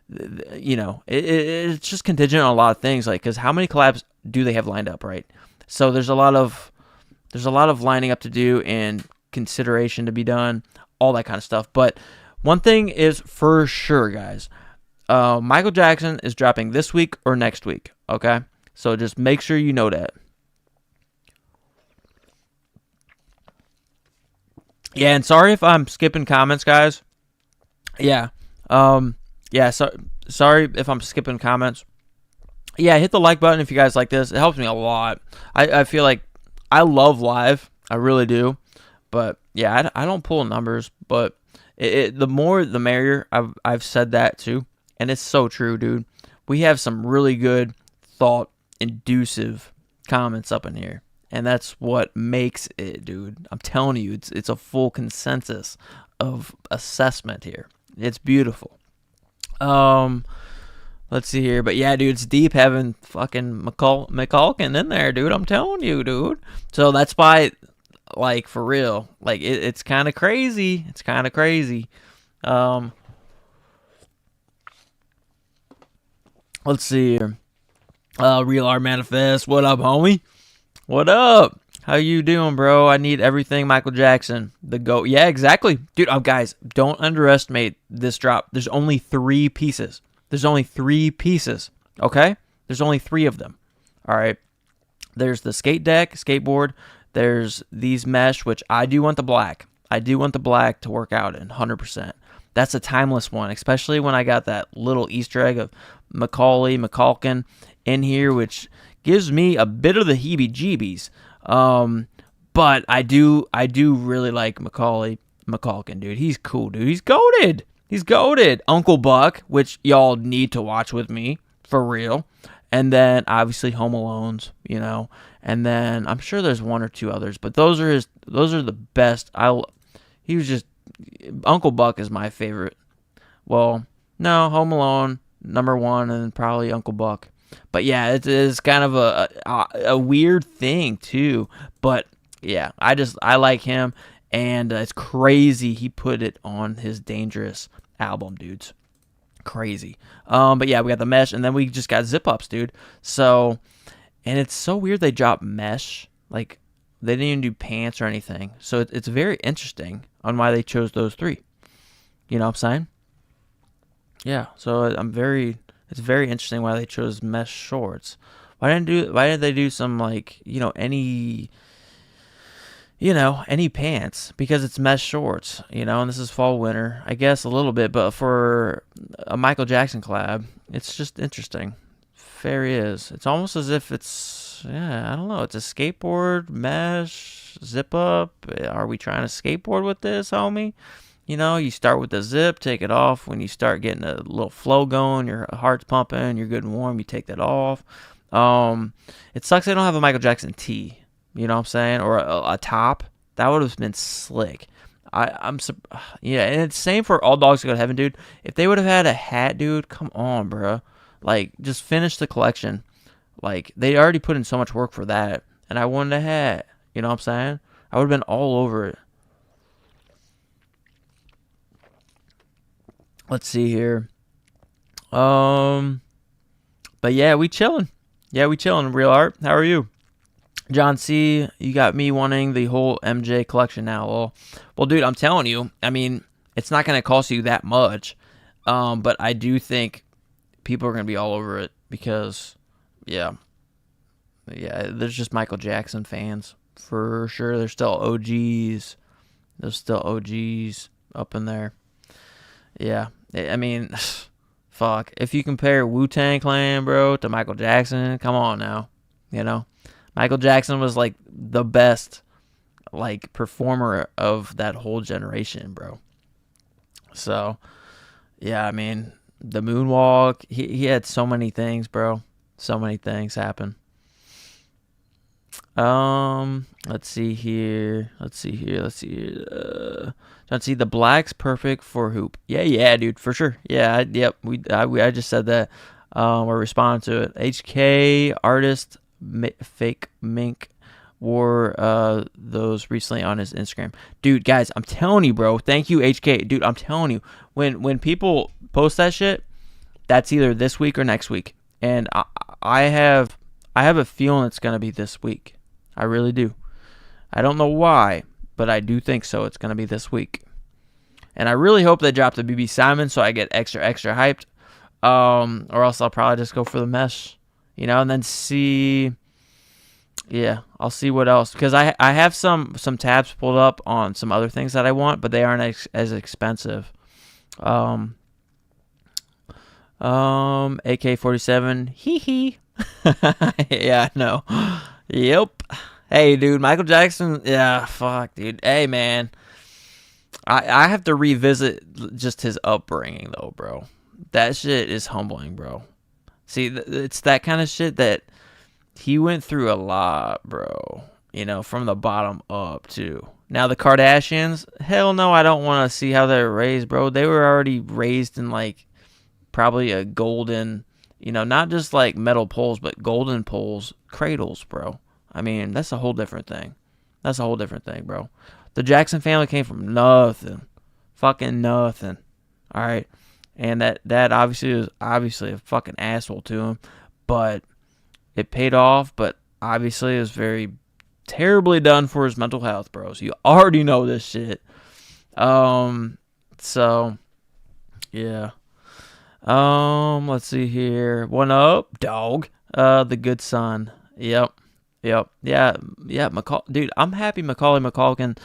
it's just contingent on a lot of things, like because how many collabs do they have lined up, right? So there's a lot of lining up to do and consideration to be done, all that kind of stuff. But one thing is for sure, guys, Michael Jackson is dropping this week or next week. Okay, so just make sure you know that. Yeah, and sorry if I'm skipping comments, guys. Yeah. Sorry if I'm skipping comments. Yeah, hit the like button if you guys like this. It helps me a lot. I feel like I love live. I really do. But yeah, I don't pull numbers, but the more the merrier. I've said that too, and it's so true, dude. We have some really good thought inducive comments up in here. And that's what makes it, dude. I'm telling you, it's a full consensus of assessment here. It's beautiful. Let's see here. But yeah, dude, it's deep having fucking McCulkin in there, dude. I'm telling you, dude. So that's why, like, for real, like, it's kind of crazy. It's kind of crazy. Let's see here. Real Art Manifest. What up, homie? What up? How you doing, bro? I need everything Michael Jackson. The GOAT. Yeah, exactly. Dude, guys, don't underestimate this drop. There's only 3 pieces. Okay? There's only 3 of them. All right? There's the skate deck, skateboard. There's these mesh, which I do want the black. I do want the black to work out in 100%. That's a timeless one, especially when I got that little Easter egg of McCulkin in here, which gives me a bit of the heebie-jeebies. But I do really like McCulkin, dude. He's cool, dude. He's goated. Uncle Buck, which y'all need to watch with me, for real. And then, obviously, Home Alones, And then, I'm sure there's 1 or 2 others, but those are the best. Uncle Buck is my favorite. Well, no, Home Alone, number 1, and then probably Uncle Buck. But yeah, it is kind of a weird thing too. But yeah, I like him, and it's crazy he put it on his Dangerous album, dudes. Crazy. But yeah, we got the mesh, and then we just got zip ups, dude. So, and it's so weird they dropped mesh. Like, they didn't even do pants or anything. So it's very interesting on why they chose those 3. You know what I'm saying? Yeah. So it's very interesting why they chose mesh shorts. Why didn't they do some, like, any pants? Because it's mesh shorts, and this is fall winter, I guess a little bit, but for a Michael Jackson collab, it's just interesting. Fair is. It's almost as if it's, I don't know, it's a skateboard, mesh, zip up. Are we trying to skateboard with this, homie? You start with the zip, take it off. When you start getting a little flow going, your heart's pumping, you're good and warm, you take that off. It sucks they don't have a Michael Jackson tee, you know what I'm saying? Or a top. That would have been slick. And it's same for All Dogs Go to Heaven, dude. If they would have had a hat, dude, come on, bro. Like, just finish the collection. Like, they already put in so much work for that, and I wanted a hat. You know what I'm saying? I would have been all over it. Let's see here. But yeah, we chilling. Real Art. How are you? John C., you got me wanting the whole MJ collection now. Well, dude, I'm telling you, I mean, it's not going to cost you that much. But I do think people are gonna be all over it because, yeah, yeah. There's just Michael Jackson fans for sure. There's still OGs. There's still OGs up in there. Yeah, I mean, fuck. If you compare Wu-Tang Clan, bro, to Michael Jackson, come on now. You know, Michael Jackson was like the best like performer of that whole generation, bro. So yeah, I mean the moonwalk. He had so many things, bro. So many things happen. Let's see here. Let's see. The black's perfect for hoop. Yeah, dude, for sure. Yeah, yep. I just said that. We're responding to it. HK artist fake mink wore those recently on his Instagram. Dude, guys, I'm telling you, bro. Thank you, HK. Dude, I'm telling you. When people post that shit, that's either this week or next week. And I have a feeling it's gonna be this week. I really do. I don't know why, but I do think so. It's gonna be this week. And I really hope they drop the BB Simon so I get extra hyped. Or else I'll probably just go for the mesh, and then see. Yeah, I'll see what else, because I have some tabs pulled up on some other things that I want, but they aren't as expensive. AK-47, hee hee. Yeah, no. Yep. Hey, dude, Michael Jackson. Yeah, fuck, dude. Hey, man. I have to revisit just his upbringing, though, bro. That shit is humbling, bro. See, it's that kind of shit that he went through a lot, bro. From the bottom up, too. Now, the Kardashians, hell no, I don't want to see how they're raised, bro. They were already raised in, like, probably a golden, not just, like, metal poles, but golden poles, cradles, bro. I mean, that's a whole different thing. That's a whole different thing, bro. The Jackson family came from nothing. Fucking nothing. All right? And that obviously was a fucking asshole to him. But it paid off, but obviously it was very terribly done for his mental health, bro. So you already know this shit. So yeah. Let's see here. One up, dog. The good son. Yep. Yeah. Dude, I'm happy Macaulay Culkin,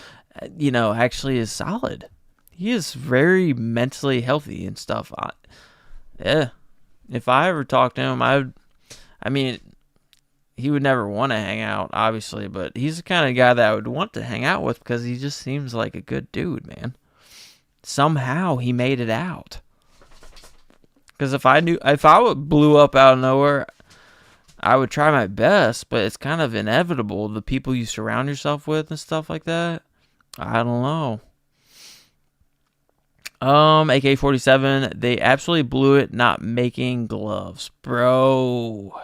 actually is solid. He is very mentally healthy and stuff. Yeah. If I ever talked to him, I mean, he would never want to hang out, obviously, but he's the kind of guy that I would want to hang out with because he just seems like a good dude, man. Somehow he made it out. Because if I blew up out of nowhere, I would try my best, but it's kind of inevitable. The people you surround yourself with and stuff like that. I don't know. AK-47, they absolutely blew it not making gloves, bro.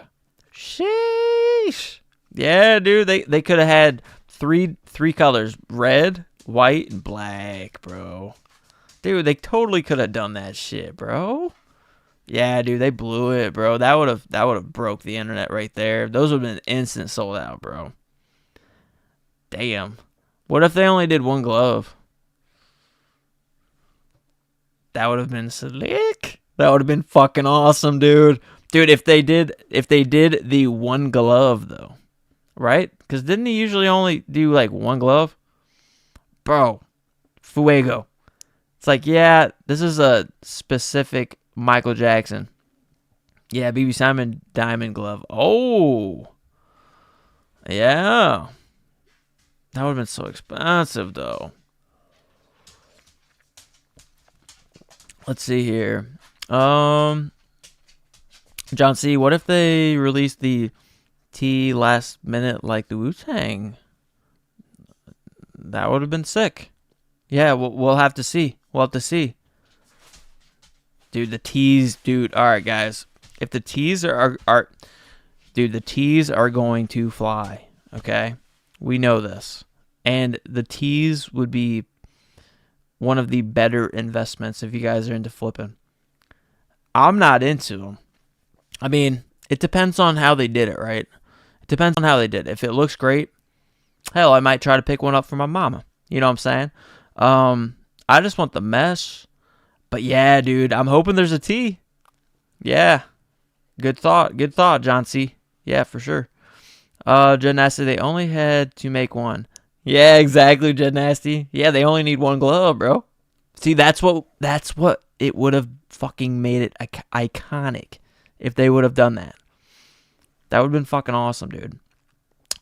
Sheesh. Yeah, dude, they could have had three colors: red, white, and black, bro. Dude, they totally could have done that shit, bro. Yeah, dude, they blew it, bro. That would have broke the internet right there. Those would have been instant sold out, bro. Damn. What if they only did one glove? That would have been slick. That would have been fucking awesome, dude. Dude, if they did the one glove though, right? Because didn't he usually only do like one glove? Bro, fuego. It's like, yeah, this is a specific Michael Jackson. Yeah, BB Simon diamond glove. Oh, yeah. That would have been so expensive though. Let's see here. John C., what if they released the T last minute like the Wu-Tang? That would have been sick. Yeah, we'll have to see. We'll have to see. Dude, the T's, dude. All right, guys. If the T's are dude, the T's are going to fly. Okay, we know this, and the T's would be one of the better investments if you guys are into flipping. I'm not into them. I mean, it depends on how they did it, right? It depends on how they did it. If it looks great, hell, I might try to pick one up for my mama. You know what I'm saying? I just want the mesh, But yeah, dude, I'm hoping there's a T. Yeah. Good thought. Good thought, John C. Yeah, for sure. Jed Nasty, they only had to make one. Yeah, exactly, Jed Nasty. Yeah, they only need one glove, bro. See, that's what it would have fucking made it iconic if they would have done that. That would have been fucking awesome, dude.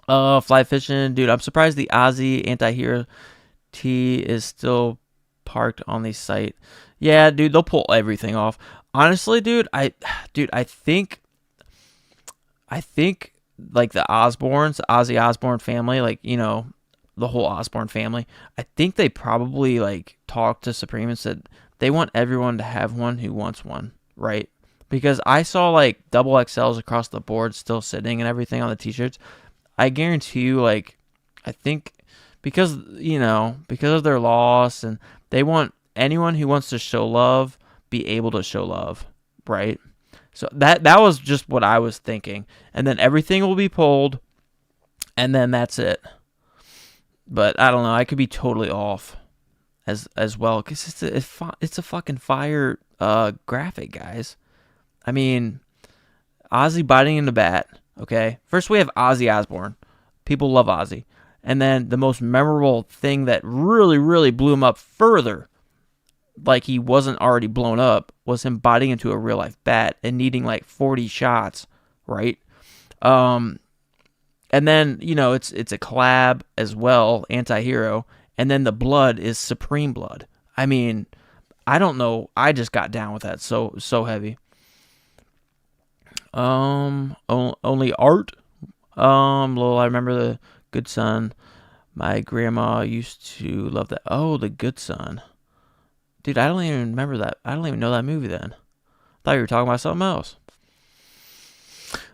Fly fishing, dude. I'm surprised the Ozzy anti-hero T is still parked on the site. Yeah, dude, they'll pull everything off. Honestly, dude, I think like the Osbournes, Ozzy Osbourne family, like, you know, the whole Osbourne family, I think they probably like talked to Supreme and said they want everyone to have one who wants one, right? Because I saw like double XLs across the board still sitting and everything on the t-shirts. I guarantee you, like, I think because, you know, because of their loss, and they want anyone who wants to show love be able to show love, right? So that was just what I was thinking. And then everything will be pulled, and then that's it. But I don't know. I could be totally off as well, because it's a fucking fire graphic, guys. I mean, Ozzy biting in the bat. Okay, first we have Ozzy Osbourne. People love Ozzy. And then the most memorable thing that really, really blew him up further, like he wasn't already blown up, was him biting into a real life bat and needing like 40 shots, right? And then, you know, it's a collab as well, anti-hero, and then the blood is Supreme blood. I mean, I don't know. I just got down with that so heavy. Only art. Lol, I remember the Good Son. My grandma used to love that. Oh, the Good Son. Dude, I don't even remember that. I don't even know that movie then. Thought you were talking about something else.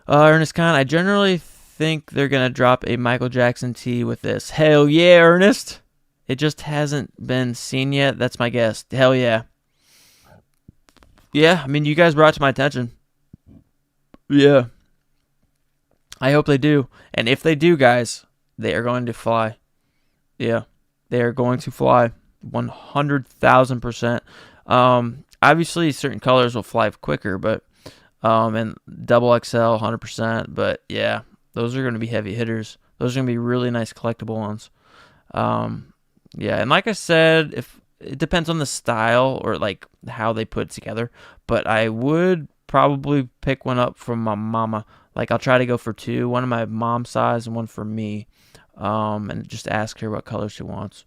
Ernest Khan, I generally think they're going to drop a Michael Jackson tee with this. Hell yeah, Ernest. It just hasn't been seen yet. That's my guess. Hell yeah. Yeah, I mean, you guys brought it to my attention. Yeah. I hope they do. And if they do, guys, they are going to fly. Yeah. They are going to fly 100,000%. Obviously, certain colors will fly quicker, but and double XL 100%. But yeah, those are going to be heavy hitters. Those are going to be really nice collectible ones. Yeah, and like I said, if it depends on the style or like how they put it together, but I would probably pick one up from my mama. Like, I'll try to go for two, one of my mom's size and one for me, and just ask her what color she wants.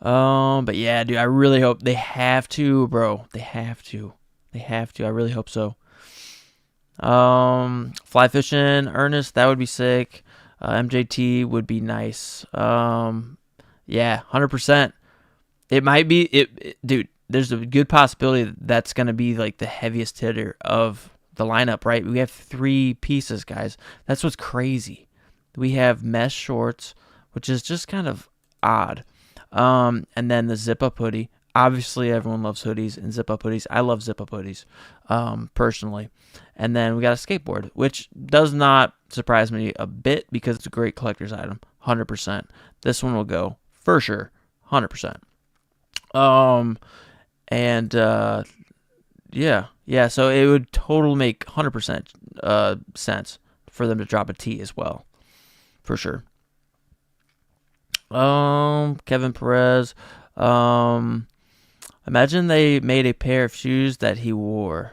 But yeah, dude, I really hope they have to, bro. They have to. I really hope so. Fly fishing, Ernest, that would be sick. MJT would be nice. Yeah, 100%. It might be dude. There's a good possibility that's gonna be like the heaviest hitter of the lineup, right? We have 3 pieces, guys. That's what's crazy. We have mesh shorts, which is just kind of odd. And then the zip up hoodie. Obviously, everyone loves hoodies and zip up hoodies. I love zip up hoodies, personally. And then we got a skateboard, which does not surprise me a bit because it's a great collector's item. 100%. This one will go for sure. 100%. And yeah. So it would totally make 100% sense for them to drop a T as well, for sure. Kevin Perez. Imagine they made a pair of shoes that he wore.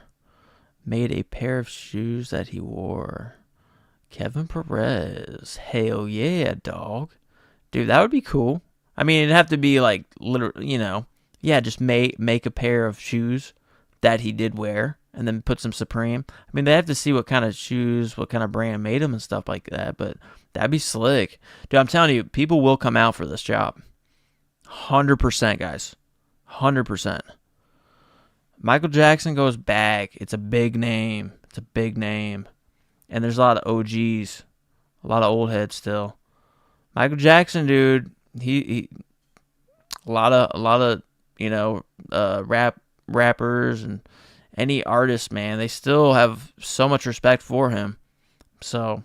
Kevin Perez. Hell yeah, dog. Dude, that would be cool. I mean, it'd have to be like literally, yeah, just make a pair of shoes that he did wear and then put some Supreme. I mean, they have to see what kind of shoes, what kind of brand made them and stuff like that, but that'd be slick. Dude, I'm telling you, people will come out for this job. 100%, guys. 100%. Michael Jackson goes back. It's a big name. And there's a lot of OGs. A lot of old heads still. Michael Jackson, dude, he a lot of rappers and any artist, man, they still have so much respect for him. So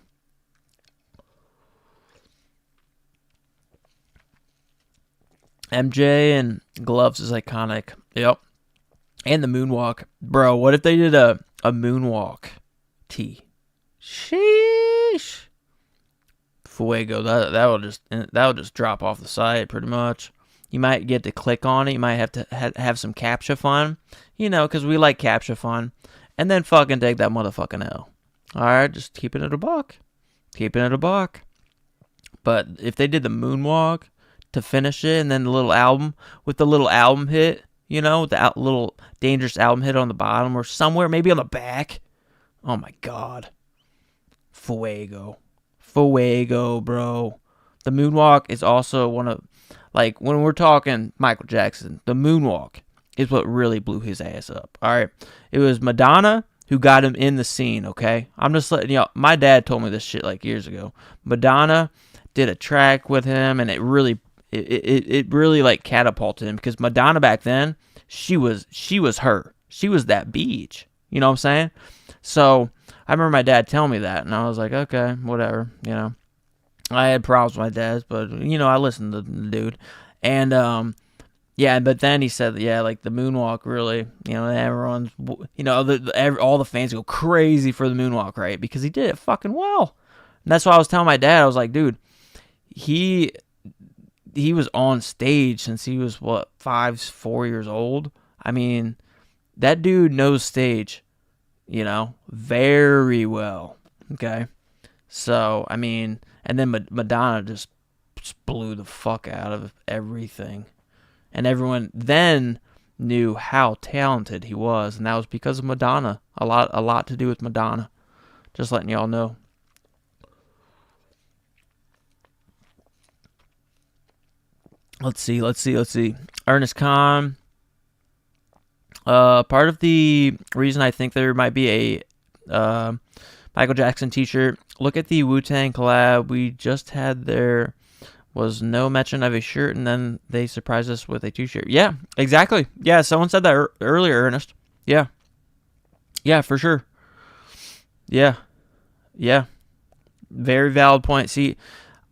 MJ and gloves is iconic. Yep. And the moonwalk. Bro, what if they did a moonwalk tee? Sheesh. Fuego. That'll just drop off the site pretty much. You might get to click on it. You might have to have some captcha fun. You know, because we like captcha fun. And then fucking take that motherfucking L. Alright, just keeping it a buck. Keeping it a buck. But if they did the moonwalk to finish it, and then the little album, with the little album hit, you know, the little dangerous album hit on the bottom or somewhere, maybe on the back. Oh my god. Fuego. Fuego, bro. The moonwalk is also one of, like, when we're talking Michael Jackson, the moonwalk is what really blew his ass up. Alright. It was Madonna who got him in the scene, okay? I'm just letting you know, my dad told me this shit like years ago. Madonna did a track with him, and it really like catapulted him, because Madonna back then, she was her. She was that beach. You know what I'm saying? So I remember my dad telling me that, and I was like, okay, whatever, you know. I had problems with my dad, but, you know, I listened to the dude. And, yeah, but then he said, yeah, like, the moonwalk really, you know, everyone's, you know, all the fans go crazy for the moonwalk, right? Because he did it fucking well. And that's why I was telling my dad, I was like, dude, he was on stage since he was, 4 years old. I mean, that dude knows stage, you know, very well, okay? So, I mean, and then Madonna just blew the fuck out of everything. And everyone then knew how talented he was, and that was because of Madonna. A lot to do with Madonna. Just letting y'all know. Let's see. Ernest Khan. Part of the reason I think there might be a Michael Jackson t-shirt. Look at the Wu-Tang collab we just had. There was no mention of a shirt, and then they surprised us with a t-shirt. Yeah, exactly. Yeah, someone said that earlier, Ernest. Yeah. Yeah, for sure. Yeah. Yeah. Very valid point. See,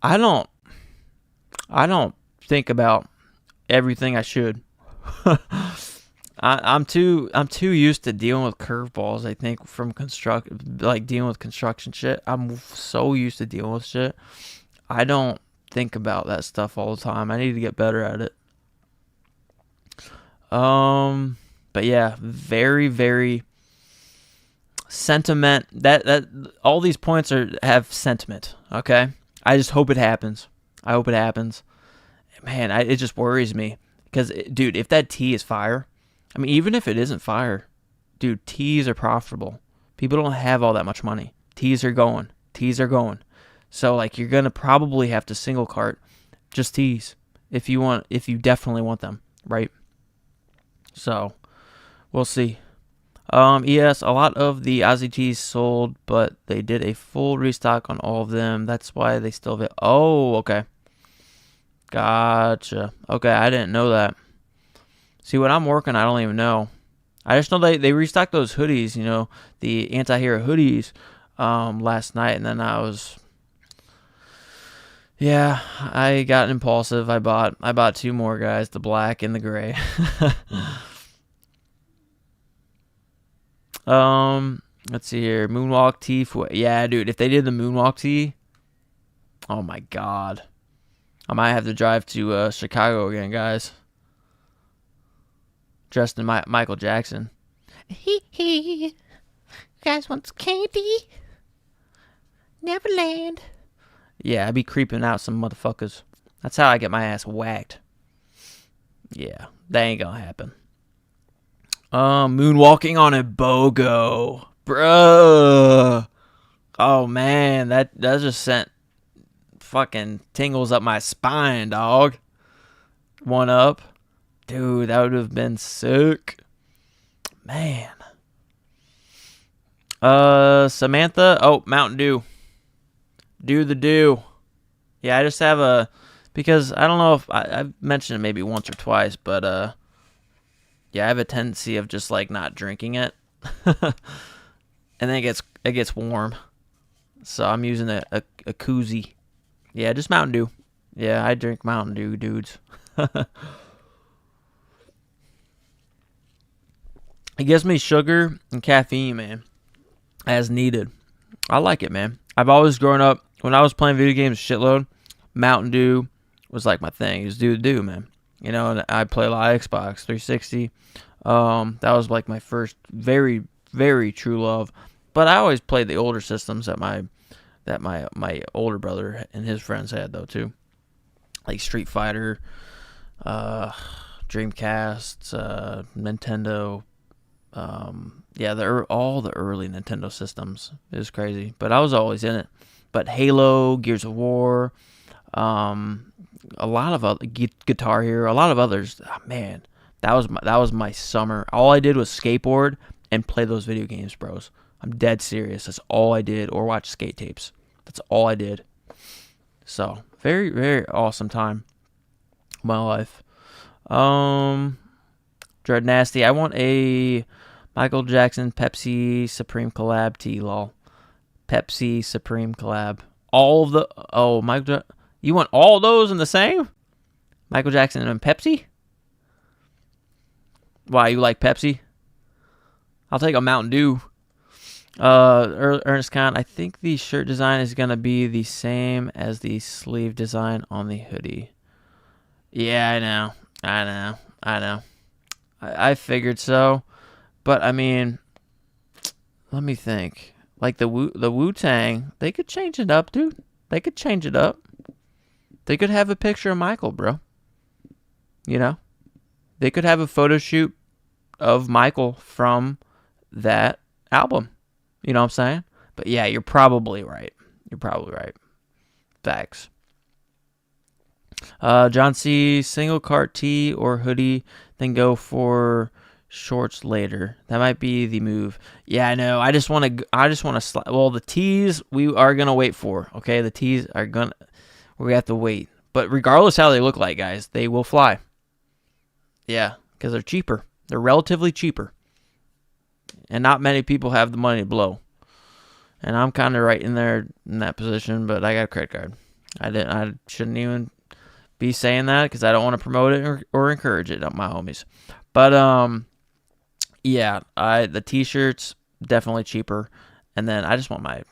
I don't think about everything I should. I'm too used to dealing with curveballs. I think from dealing with construction shit. I'm so used to dealing with shit. I don't think about that stuff all the time. I need to get better at it. But yeah, very, very sentiment. That all these points have sentiment. Okay, I just hope it happens. I hope it happens. Man, it just worries me because, dude, if that tea is fire, I mean, even if it isn't fire, dude, teas are profitable. People don't have all that much money. Teas are going. So, like, you're gonna probably have to single cart just teas if you definitely want them, right? So, we'll see. Yes, a lot of the Ozzy teas sold, but they did a full restock on all of them. That's why they still have it. Oh, okay. Gotcha. Okay, I didn't know that. See, when I'm working, I don't even know. I just know they restocked those hoodies, you know, the anti-hero hoodies, last night, and then yeah, I got impulsive. I bought two more, guys, the black and the gray. Let's see here. Moonwalk tee. Yeah, dude, if they did the moonwalk tee, oh my god. I might have to drive to Chicago again, guys. Dressed in Michael Jackson. You guys want some candy? Neverland. Yeah, I'd be creeping out some motherfuckers. That's how I get my ass whacked. Yeah, that ain't gonna happen. Moonwalking on a BOGO. Bruh. Oh, man, that just sent fucking tingles up my spine, dog. One up. Dude, that would have been sick. Man. Samantha. Oh, Mountain Dew. Do the do. Yeah, I just have because I don't know if I've mentioned it maybe once or twice, but yeah, I have a tendency of just like not drinking it. And then it gets warm. So I'm using a koozie. Yeah, just Mountain Dew. Yeah, I drink Mountain Dew, dudes. It gives me sugar and caffeine, man, as needed. I like it, man. I've always grown up, when I was playing video games shitload, Mountain Dew was like my thing. It was do, man. You know, and I play a lot of Xbox 360. That was like my first very, very true love. But I always played the older systems that my older brother and his friends had though too, like Street Fighter, Dreamcast, Nintendo. Yeah, all the early Nintendo systems. It was crazy, but I was always in it. But Halo, Gears of War, a lot of other Guitar Hero, a lot of others. Oh, man, that was my summer. All I did was skateboard and play those video games, bros. I'm dead serious. That's all I did, or watch skate tapes. That's all I did. So very, very awesome time of my life. Dread Nasty. I want a Michael Jackson Pepsi Supreme collab tee, lol. Pepsi Supreme collab. All of the Michael. You want all those in the same? Michael Jackson and Pepsi? Why, you like Pepsi? I'll take a Mountain Dew. Ernest Khan, I think the shirt design is gonna be the same as the sleeve design on the hoodie. Yeah, I know. I figured so, but I mean, let me think. Like the Wu-Tang, they could change it up, dude. They could change it up. They could have a picture of Michael, bro. You know, they could have a photo shoot of Michael from that album. You know what I'm saying? But yeah, you're probably right. Facts. John C. Single cart tee or hoodie, then go for shorts later. That might be the move. Yeah, I know. I just want to. Well, the tees we are gonna wait for. Okay, the tees are gonna. We have to wait. But regardless how they look like, guys, they will fly. Yeah, because they're cheaper. They're relatively cheaper, and not many people have the money to blow. And I'm kind of right in there in that position, but I got a credit card. I shouldn't even be saying that because I don't want to promote it or encourage it, my homies. But yeah, the t-shirts definitely cheaper, and then I just want my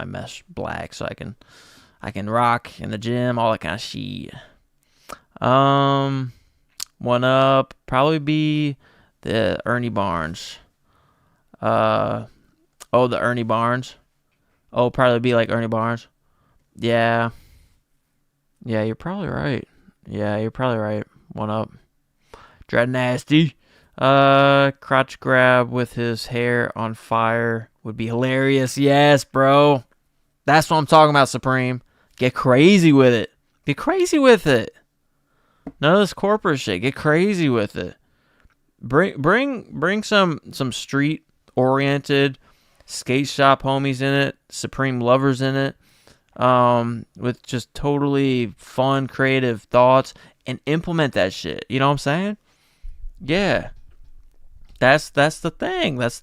mesh black so I can rock in the gym, all that kind of shit. One up probably be the Ernie Barnes. The Ernie Barnes. Oh, probably be like Ernie Barnes. Yeah. Yeah, you're probably right. One up. Dread Nasty. Crotch grab with his hair on fire would be hilarious. Yes, bro. That's what I'm talking about, Supreme. Get crazy with it. None of this corporate shit. Get crazy with it. Bring some street oriented skate shop homies in it, Supreme lovers in it, with just totally fun, creative thoughts, and implement that shit. You know what I'm saying? Yeah, that's the thing. That's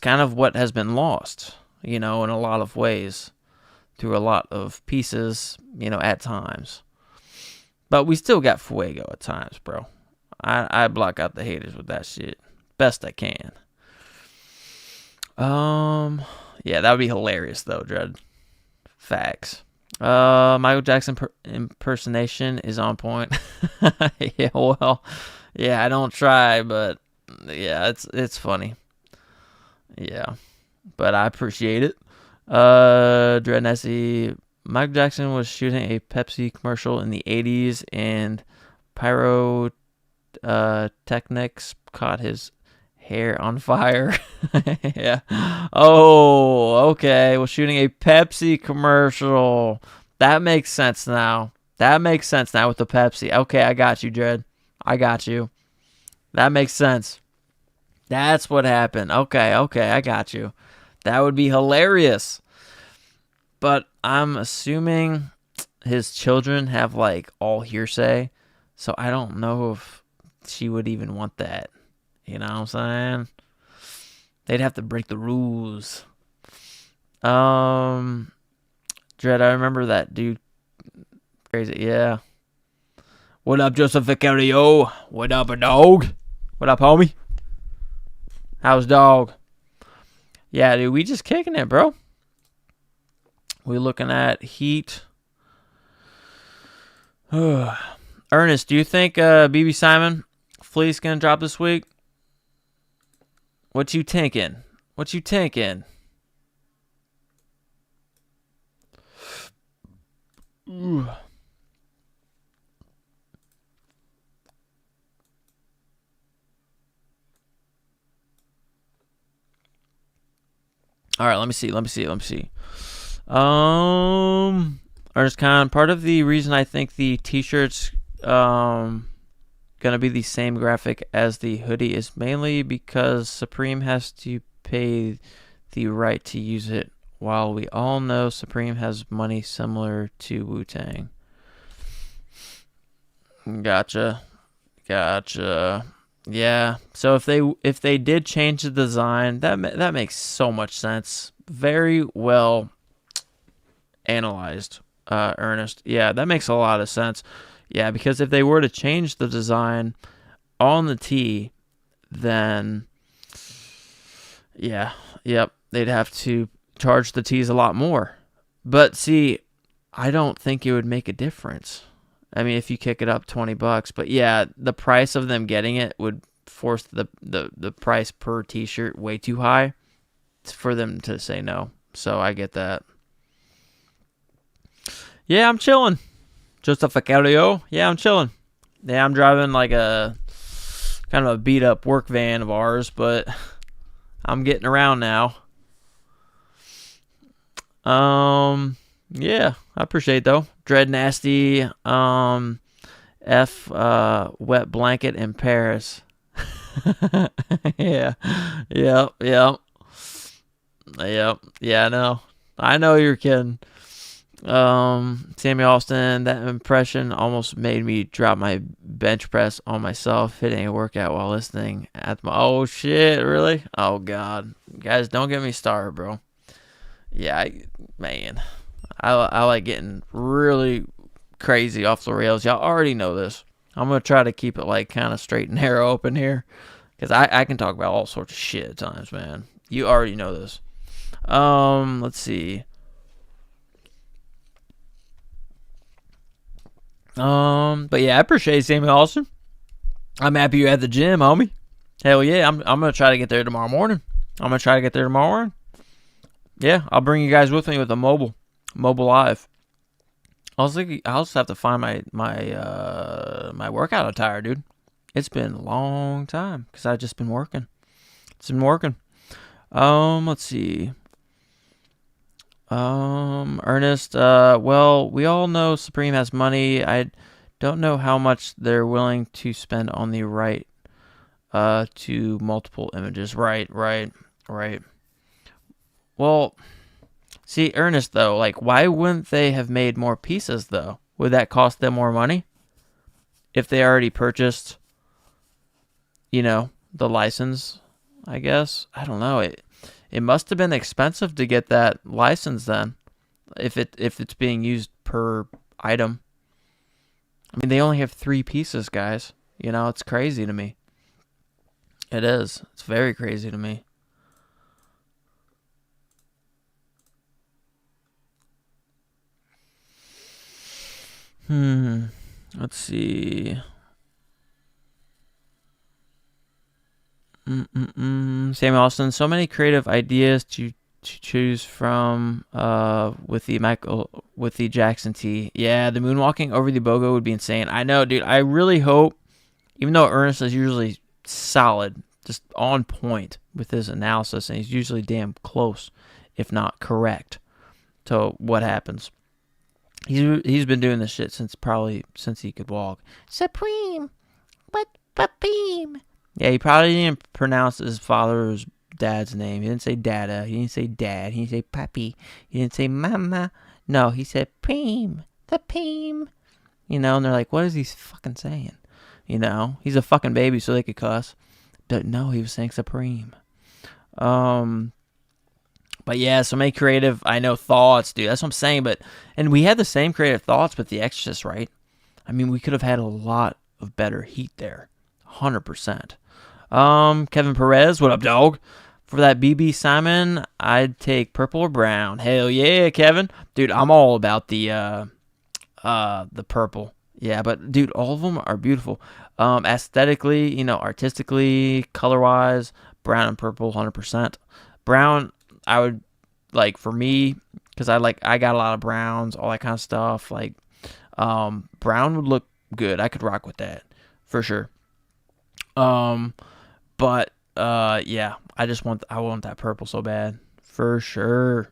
kind of what has been lost. You know, in a lot of ways, through a lot of pieces. You know, at times, but we still got Fuego at times, bro. I block out the haters with that shit best I can. Yeah, that would be hilarious though, Dread. Facts. Michael Jackson impersonation is on point. Yeah, well, yeah, I don't try, but yeah, it's funny. Yeah, but I appreciate it. Dread Nessie. Michael Jackson was shooting a Pepsi commercial in the 80s, and pyrotechnics caught his hair on fire. Yeah. Oh, okay. Well, shooting a Pepsi commercial. That makes sense now. With the Pepsi. Okay, I got you, Dread. I got you. That makes sense. That's what happened. Okay, I got you. That would be hilarious. But I'm assuming his children have like all hearsay, so I don't know if she would even want that. You know what I'm saying? They'd have to break the rules. Dread, I remember that dude. Crazy, yeah. What up, Joseph Vicario? What up, a dog? What up, homie? How's dog? Yeah, dude, we just kicking it, bro. We looking at Heat. Ernest, do you think BB Simon Fleece gonna drop this week? What you tinking? What you tinking? Ooh. All right, let me see. Ernest Khan, part of the reason I think the t-shirts gonna be the same graphic as the hoodie is mainly because Supreme has to pay the right to use it, while we all know Supreme has money similar to Wu-Tang. Gotcha. Yeah. So if they did change the design, that makes so much sense. Very well analyzed, Ernest. Yeah, that makes a lot of sense. Yeah, because if they were to change the design on the tee, then they'd have to charge the tees a lot more. But see, I don't think it would make a difference. I mean, if you kick it up $20, but yeah, the price of them getting it would force the price per t-shirt way too high for them to say no. So I get that. Yeah, I'm chilling. Joseph Vicario. Yeah, I'm chilling. Yeah, I'm driving like a kind of a beat up work van of ours, but I'm getting around now. Yeah, I appreciate though. Dread Nasty, Wet Blanket in Paris. Yeah, yep. I know you're kidding. Sammy Austin, that impression almost made me drop my bench press on myself, hitting a workout while listening at my. Oh shit, really? Oh god, guys, don't get me started, bro. Yeah, I like getting really crazy off the rails. Y'all already know this. I'm gonna try to keep it like kind of straight and narrow open here, because I can talk about all sorts of shit at times, man. You already know this. Let's see. But yeah, I appreciate Samuel Austin. I'm happy you're at the gym, homie. Hell yeah, I'm gonna try to get there tomorrow morning. Yeah, I'll bring you guys with me with a mobile live. I was thinking I also have to find my workout attire, dude. It's been a long time because I've just been working. Let's see. Ernest, well, we all know Supreme has money. I don't know how much they're willing to spend on the right to multiple images. Right. Well, see, Ernest, though, like, why wouldn't they have made more pieces, though? Would that cost them more money? If they already purchased, the license, I guess. I don't know. It must have been expensive to get that license then, if it's being used per item. I mean, they only have 3 pieces, guys. It's crazy to me. It is. It's very crazy to me. Let's see. Samuel Austin, so many creative ideas to choose from with the Jackson tee. Yeah, the moonwalking over the BOGO would be insane. I know, dude. I really hope, even though Ernest is usually solid, just on point with his analysis, and he's usually damn close, if not correct, to what happens. He's been doing this shit since he could walk. Supreme, what Supreme? Yeah, he probably didn't pronounce his father's dad's name. He didn't say dada. He didn't say dad. He didn't say papi. He didn't say mama. No, he said Preem. The Preem. And they're like, what is he fucking saying? He's a fucking baby, so they could cuss. But no, he was saying Supreme. But yeah, so many creative, thoughts, dude. That's what I'm saying. And we had the same creative thoughts with The Exorcist, right? I mean, we could have had a lot of better heat there. 100%. Kevin Perez, what up, dog? For that BB Simon, I'd take purple or brown. Hell yeah, Kevin. Dude, I'm all about the purple. Yeah, but dude, all of them are beautiful. Aesthetically, artistically, color-wise, brown and purple 100%. Brown, I would like for me cuz I got a lot of browns, all that kind of stuff. Like brown would look good. I could rock with that for sure. Um but yeah, I want that purple so bad. For sure.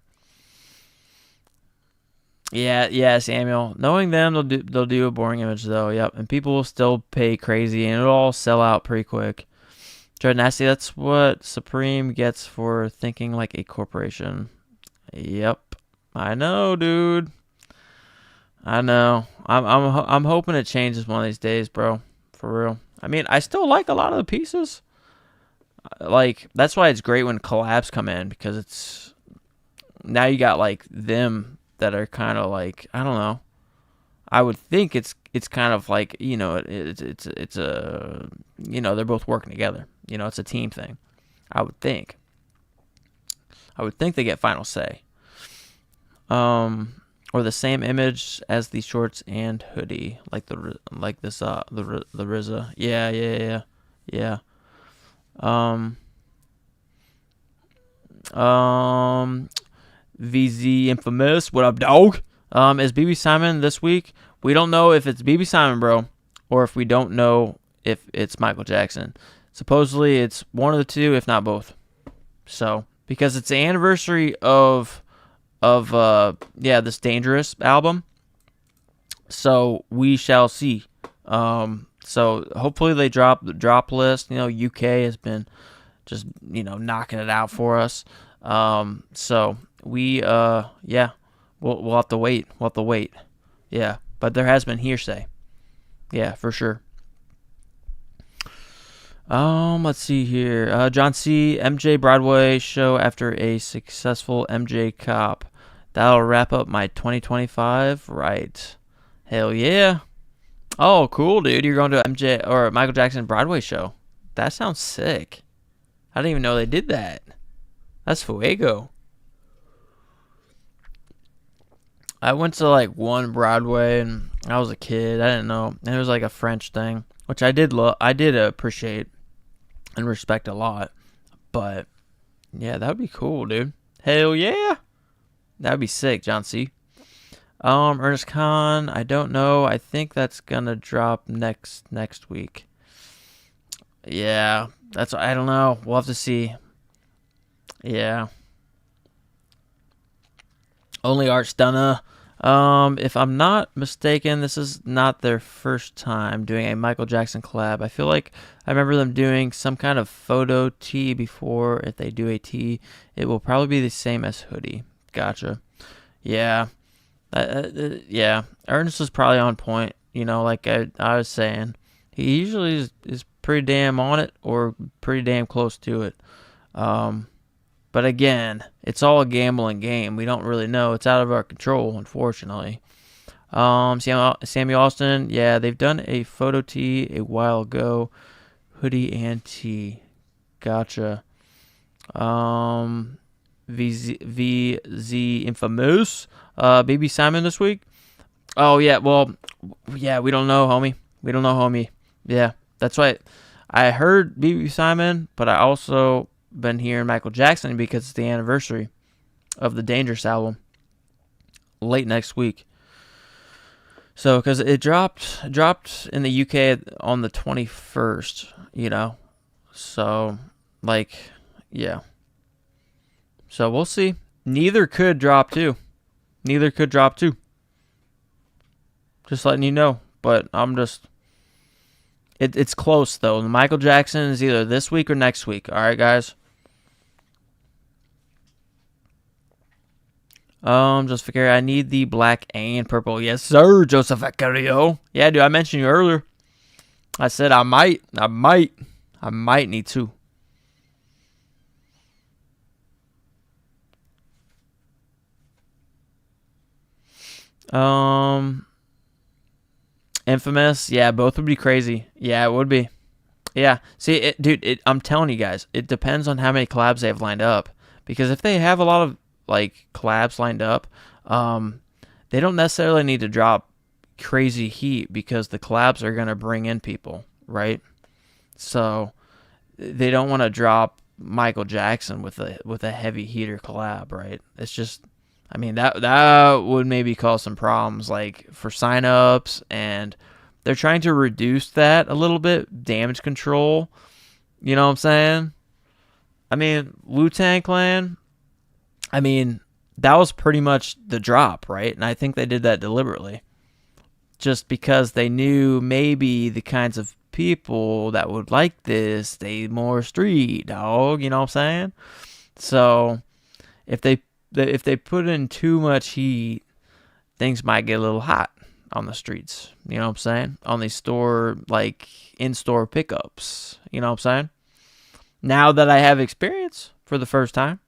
Yeah, yeah, Samuel. Knowing them, they'll do a boring image though. Yep, and people will still pay crazy, and it'll all sell out pretty quick. Dread Nasty. That's what Supreme gets for thinking like a corporation. Yep, I know, dude. I know. I'm hoping it changes one of these days, bro. For real. I mean, I still like a lot of the pieces. Like that's why it's great when collabs come in because it's now you got like them that are kind of like I don't know. I would think it's kind of like it's a they're both working together. It's a team thing. I would think. I would think they get final say. Or the same image as the shorts and hoodie, like this the RZA. Yeah, yeah, yeah, yeah. Um, VZ Infamous. What up, dog? Is BB Simon this week? We don't know if it's BB Simon, bro, or if we don't know if it's Michael Jackson. Supposedly, it's one of the two, if not both. So, because it's the anniversary of this Dangerous album. So we shall see. So hopefully they drop the drop list. UK has been just knocking it out for us. So we yeah, we'll have to wait. We'll have to wait. Yeah, but there has been hearsay. Yeah, for sure. Let's see here. John C. MJ Broadway show after a successful MJ Cop. That'll wrap up my 2025. Right. Hell yeah. Oh, cool, dude. You're going to a MJ or Michael Jackson Broadway show. That sounds sick. I didn't even know they did that. That's fuego. I went to like one Broadway and I was a kid. I didn't know. And it was like a French thing, which I did love. I did appreciate and respect a lot. But yeah, that would be cool, dude. Hell yeah. That would be sick, John C. Ernest Khan, I don't know. I think that's gonna drop next week. Yeah, I don't know. We'll have to see. Yeah. Only Art Stunner. If I'm not mistaken, this is not their first time doing a Michael Jackson collab. I feel like I remember them doing some kind of photo tee before. If they do a tee, it will probably be the same as hoodie. Gotcha. Yeah. Yeah. Ernest was probably on point. Like I was saying, he usually is pretty damn on it or pretty damn close to it. But again, it's all a gambling game. We don't really know. It's out of our control, unfortunately. Sammy Austin, yeah, they've done a photo tee a while ago. Hoodie and tee. Gotcha. VZ Infamous. Baby Simon this week. Oh, yeah, well, yeah, we don't know, homie. We don't know, homie. Yeah, that's right. I heard BB Simon, but I also been hearing Michael Jackson because it's the anniversary of the Dangerous album late next week. So, because it dropped in the UK on the 21st, So, like, yeah. So we'll see. Neither could drop too. Just letting you know. But I'm just... It's close, though. Michael Jackson is either this week or next week. All right, guys? Joseph Vicario, I need the black and purple. Yes, sir, Joseph Vicario. Yeah, dude, I mentioned you earlier. I said I might need to. Infamous. Yeah, both would be crazy. Yeah, it would be. Yeah. See, dude, I'm telling you guys, it depends on how many collabs they have lined up. Because if they have a lot of like collabs lined up, they don't necessarily need to drop crazy heat because the collabs are gonna bring in people, right? So they don't want to drop Michael Jackson with a heavy heater collab, right? It's just, I mean, that would maybe cause some problems like for signups, and they're trying to reduce that a little bit, damage control. You know what I'm saying? I mean, Wu-Tang Clan, I mean, that was pretty much the drop, right? And I think they did that deliberately. Just because they knew maybe the kinds of people that would like this, they more street, dog, you know what I'm saying? So, if they put in too much heat, things might get a little hot on the streets, you know what I'm saying? On these in-store pickups, you know what I'm saying? Now that I have experience for the first time.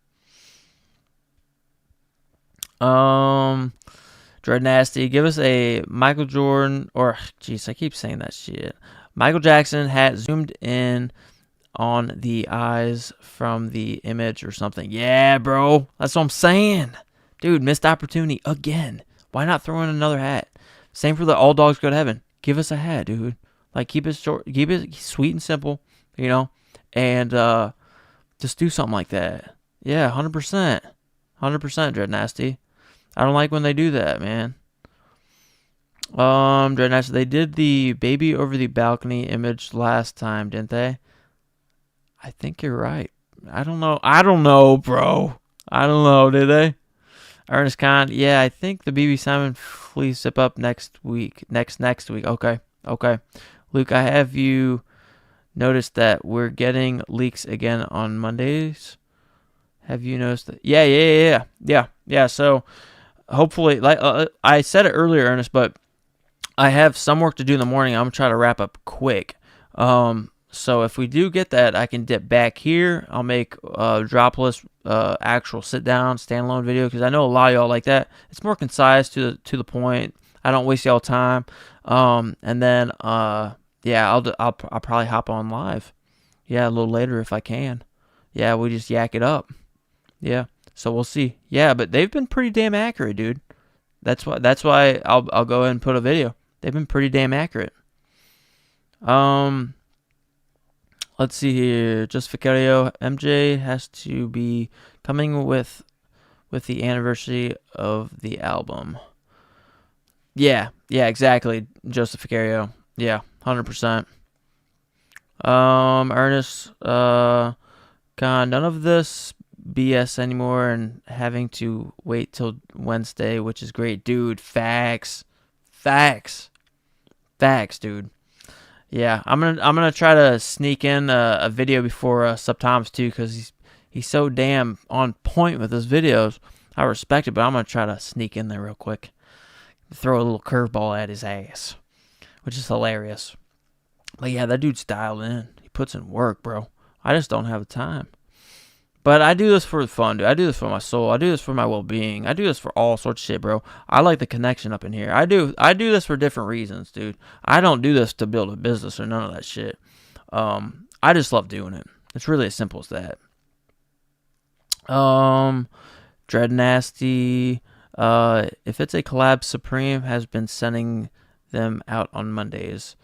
Dread Nasty, give us a Michael Jordan, or, jeez, I keep saying that shit. Michael Jackson hat zoomed in on the eyes from the image or something. Yeah, bro, that's what I'm saying. Dude, missed opportunity again. Why not throw in another hat? Same for the All Dogs Go to Heaven. Give us a hat, dude. Like, keep it short, keep it sweet and simple, you know? And just do something like that. Yeah, 100%. 100%, Dread Nasty. I don't like when they do that, man. Dread Nasty, they did the baby over the balcony image last time, didn't they? I think you're right. I don't know, bro. I don't know, did they? Ernest Khan, yeah, I think the BB Simon flea zip up next week. Next week. Okay. Luke, I have you noticed that we're getting leaks again on Mondays? Have you noticed that? Yeah. So hopefully, like I said it earlier, Ernest, but I have some work to do in the morning. I'm gonna try to wrap up quick. So if we do get that, I can dip back here. I'll make a dropless actual sit down standalone video because I know a lot of y'all like that. It's more concise to the point. I don't waste y'all time. And then yeah, I'll probably hop on live. Yeah, a little later if I can. Yeah, we just yak it up. Yeah, so we'll see. Yeah, but they've been pretty damn accurate, dude. That's why I'll go ahead and put a video. They've been pretty damn accurate. Let's see here. Just Vicario, MJ has to be coming with the anniversary of the album. Yeah, exactly. Joseph Vicario. Yeah, 100%. Ernest, God, none of this BS anymore and having to wait till Wednesday, which is great, dude. Facts, dude. Yeah, I'm gonna try to sneak in a video before Subtoms too, because he's so damn on point with his videos. I respect it, but I'm gonna try to sneak in there real quick, throw a little curveball at his ass, which is hilarious. But yeah, that dude's dialed in. He puts in work, bro. I just don't have the time. But I do this for fun, dude. I do this for my soul. I do this for my well-being. I do this for all sorts of shit, bro. I like the connection up in here. I do this for different reasons, dude. I don't do this to build a business or none of that shit. I just love doing it. It's really as simple as that. Dread Nasty. If it's a collab, Supreme has been sending them out on Mondays.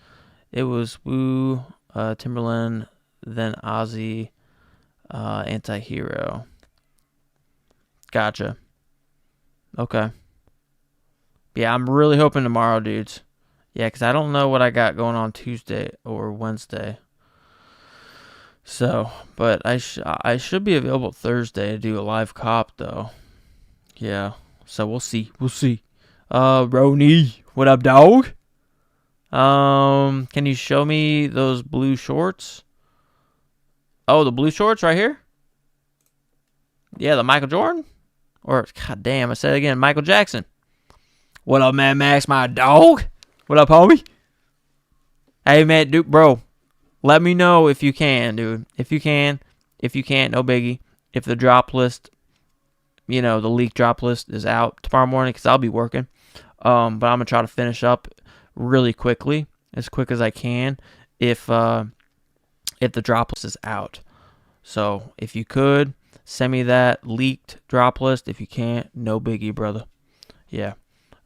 It was Wu, Timberland, then Ozzy, Anti-Hero. Gotcha. Okay. Yeah, I'm really hoping tomorrow, dudes. Yeah, because I don't know what I got going on Tuesday or Wednesday. So, but I should be available Thursday to do a live cop, though. Yeah. So we'll see. Roni, what up, dog? Can you show me those blue shorts? Oh, the blue shorts right here? Yeah, the Michael Jordan? Or, god damn, I said it again, Michael Jackson. What up, Mad Max, my dog? What up, homie? Hey, man, dude, bro. Let me know if you can, dude. If you can. If you can't, no biggie. If the drop list, the leak drop list is out tomorrow morning, because I'll be working. But I'm going to try to finish up really quickly, as quick as I can, if the drop list is out. So if you could send me that leaked drop list. If you can't, no biggie, brother. Yeah,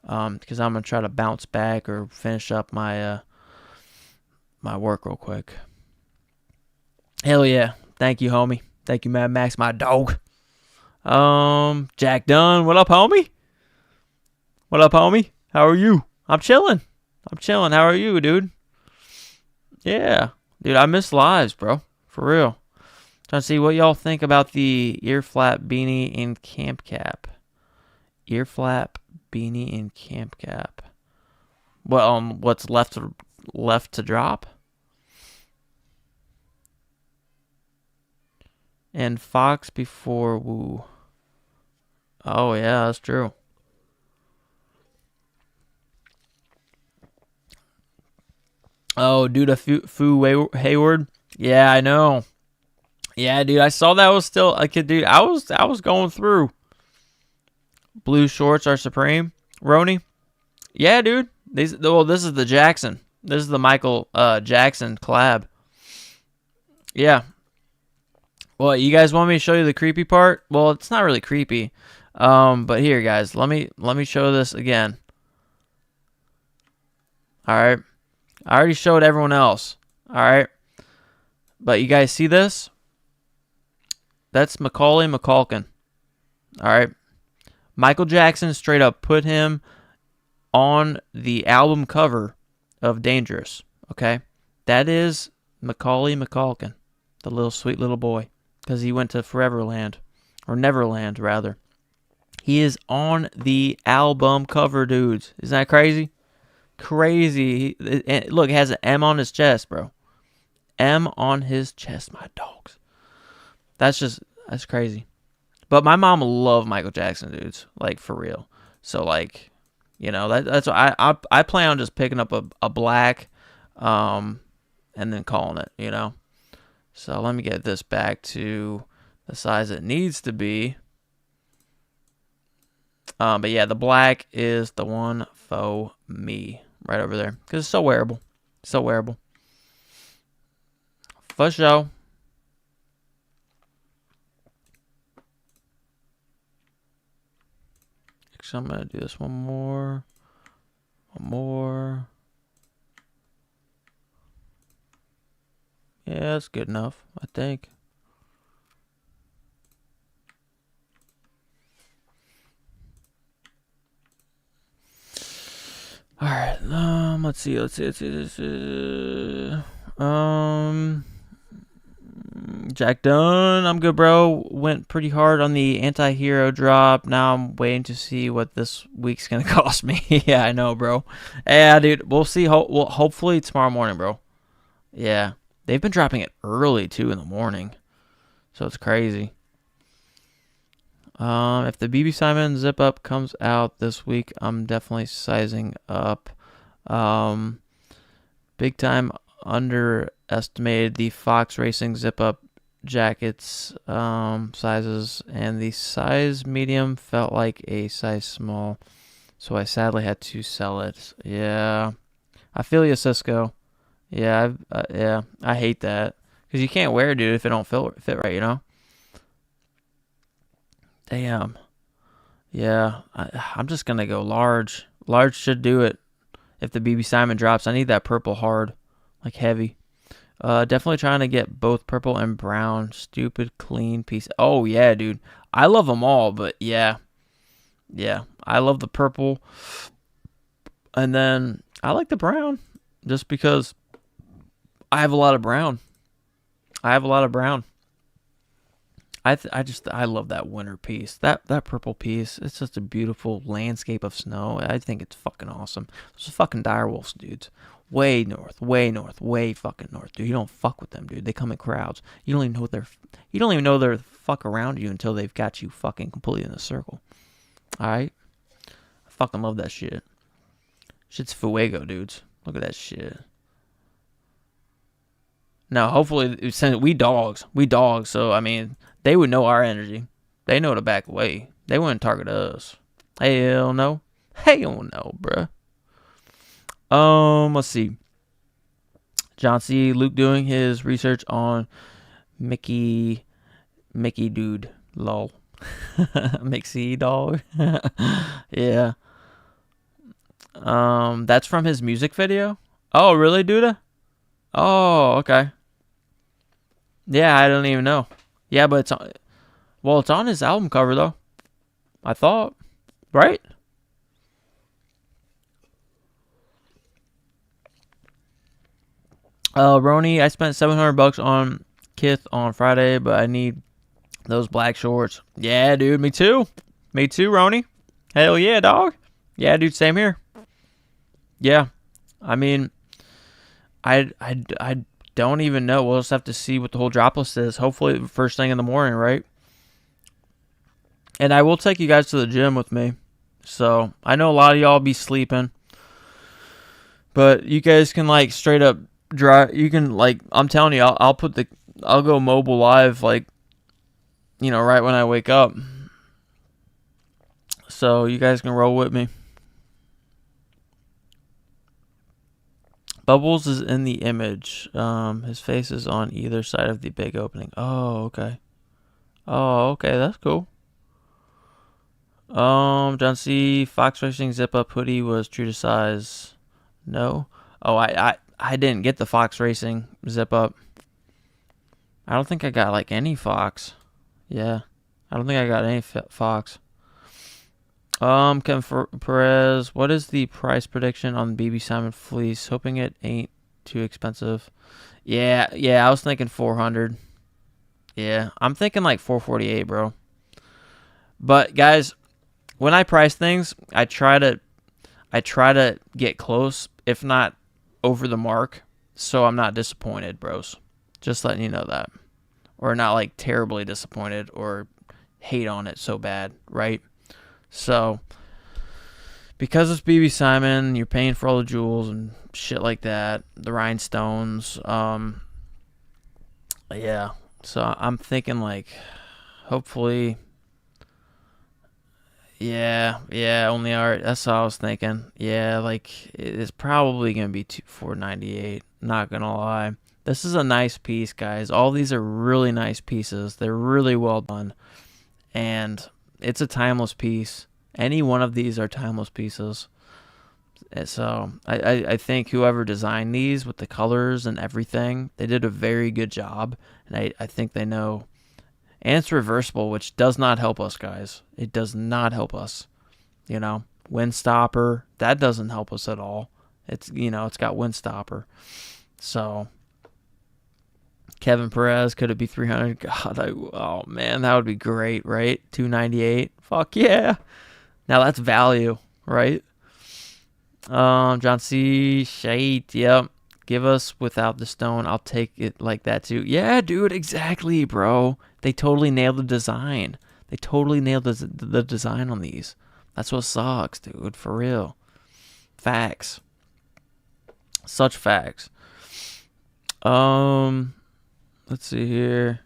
because I'm gonna try to bounce back or finish up my my work real quick. Hell yeah! Thank you, homie. Thank you, Mad Max, my dog. Jack Dunn, what up, homie? What up, homie? How are you? I'm chilling. How are you, dude? Yeah, dude, I miss lives, bro. For real. Trying to see what y'all think about the ear flap beanie and camp cap. Ear flap beanie and camp cap. Well, what's left to drop? And Fox before Woo. Oh yeah, that's true. Oh, dude, a Fu Hayward. Yeah, I know. Yeah, dude, I saw that was still a kid, dude. I was going through. Blue shorts are supreme. Roni. Yeah, dude. This is the Jackson. This is the Michael Jackson collab. Yeah. Well, you guys want me to show you the creepy part? Well, it's not really creepy. But here, guys, let me show this again. All right. I already showed everyone else. All right. But you guys see this? That's Macaulay Culkin. All right. Michael Jackson straight up put him on the album cover of Dangerous. Okay. That is Macaulay Culkin, the little sweet little boy, because he went to Foreverland, or Neverland rather. He is on the album cover, dudes. Isn't that crazy? Crazy. Look, it has an M on his chest, bro. M on his chest, my dogs. That's crazy. But my mom loved Michael Jackson, dudes. Like, for real. So, like, you know, that's what I plan on just picking up a black, and then calling it, you know. So let me get this back to the size it needs to be. But yeah, the black is the one for me right over there, because it's so wearable. So wearable. For sure. So I'm going to do this one more. One more. Yeah, that's good enough, I think. All right. Let's see. Jack Dunn, I'm good, bro. Went pretty hard on the anti-hero drop. Now I'm waiting to see what this week's gonna cost me. Yeah, I know, bro. Yeah, dude. We'll see. Hopefully tomorrow morning, bro. Yeah, they've been dropping it early too in the morning, so it's crazy. If the BB Simon zip up comes out this week, I'm definitely sizing up. Big time underestimated the Fox Racing zip up jackets sizes, and the size medium felt like a size small, so I sadly had to sell it. Yeah, I feel you, Cisco. Yeah, I hate that, because you can't wear it, dude, if it don't fit right, you know. Damn. Yeah, I'm just gonna go large. Large should do it. If the BB Simon drops, I need that purple hard, like heavy. Definitely trying to get both purple and brown. Stupid clean piece. Oh yeah, dude. I love them all, but yeah, I love the purple, and then I like the brown, just because I have a lot of brown. I love that winter piece. That purple piece. It's just a beautiful landscape of snow. I think it's fucking awesome. Those are fucking direwolves, dudes. Way north, way fucking north, dude. You don't fuck with them, dude. They come in crowds. You don't even know they're fuck around you until they've got you fucking completely in a circle. All right. I fucking love that shit. Shit's fuego, dudes. Look at that shit. Now, hopefully, since we dogs, so, I mean, they would know our energy. They know to back away. They wouldn't target us. Hell no. Hell no, bruh. Let's see. John C. Luke doing his research on Mickey dude. Lol. Mixie dog. Yeah. That's from his music video. Oh, really, Duda? Oh, okay. Yeah, I don't even know. Yeah, but it's on his album cover though. I thought, right? Roni, I spent $700 on Kith on Friday, but I need those black shorts. Yeah, dude, me too. Me too, Roni. Hell yeah, dog. Yeah, dude, same here. Yeah, I mean, I don't even know. We'll just have to see what the whole drop list is. Hopefully, first thing in the morning, right? And I will take you guys to the gym with me. So I know a lot of y'all be sleeping, but you guys can like straight up drive. You can like, I'm telling you, I'll go mobile live like, right when I wake up. So you guys can roll with me. Bubbles is in the image. His face is on either side of the big opening. Oh, okay. Oh, okay. That's cool. John C. Fox Racing zip up hoodie was true to size. No. Oh, I didn't get the Fox Racing zip up. I don't think I got like any Fox. Yeah. I don't think I got any Fox. Kevin Perez, what is the price prediction on BB Simon fleece? Hoping it ain't too expensive. Yeah, I was thinking 400. Yeah, I'm thinking like 448, bro. But guys, when I price things, I try to get close, if not over the mark, so I'm not disappointed, bros. Just letting you know that. Or not like terribly disappointed or hate on it so bad, right? So, because it's BB Simon, you're paying for all the jewels and shit like that, the rhinestones. Yeah. So I'm thinking like, hopefully, yeah, only art. That's what I was thinking. Yeah, like it's probably gonna be $498. Not gonna lie. This is a nice piece, guys. All these are really nice pieces. They're really well done, and it's a timeless piece. Any one of these are timeless pieces. So I think whoever designed these with the colors and everything, they did a very good job. And I think they know. And it's reversible, which does not help us, guys. It does not help us. Wind stopper, that doesn't help us at all. It's got wind stopper. So Kevin Perez, could it be 300? God, oh man, that would be great, right? 298. Fuck yeah. Now that's value, right? John C. Shade, yep. Give us without the stone. I'll take it like that too. Yeah, dude, exactly, bro. They totally nailed the design. They totally nailed the design on these. That's what sucks, dude, for real. Facts. Such facts. Let's see here.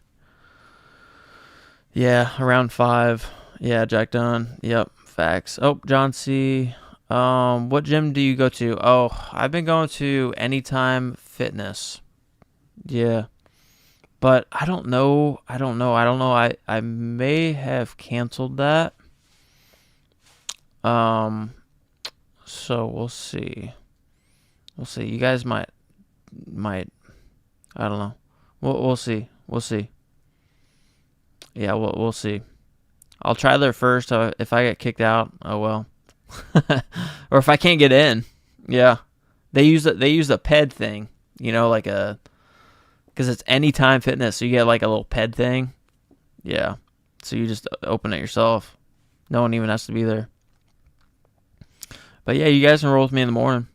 Yeah, around 5. Yeah, Jack Dunn. Yep, facts. Oh, John C. What gym do you go to? Oh, I've been going to Anytime Fitness. Yeah. But I don't know. I may have canceled that. So we'll see. You guys might I don't know. We'll see. Yeah, we'll see. I'll try there first. If I get kicked out, oh well. Or if I can't get in, yeah. They use a ped thing, like because it's Anytime Fitness, so you get like a little ped thing. Yeah. So you just open it yourself. No one even has to be there. But yeah, you guys can roll with me in the morning.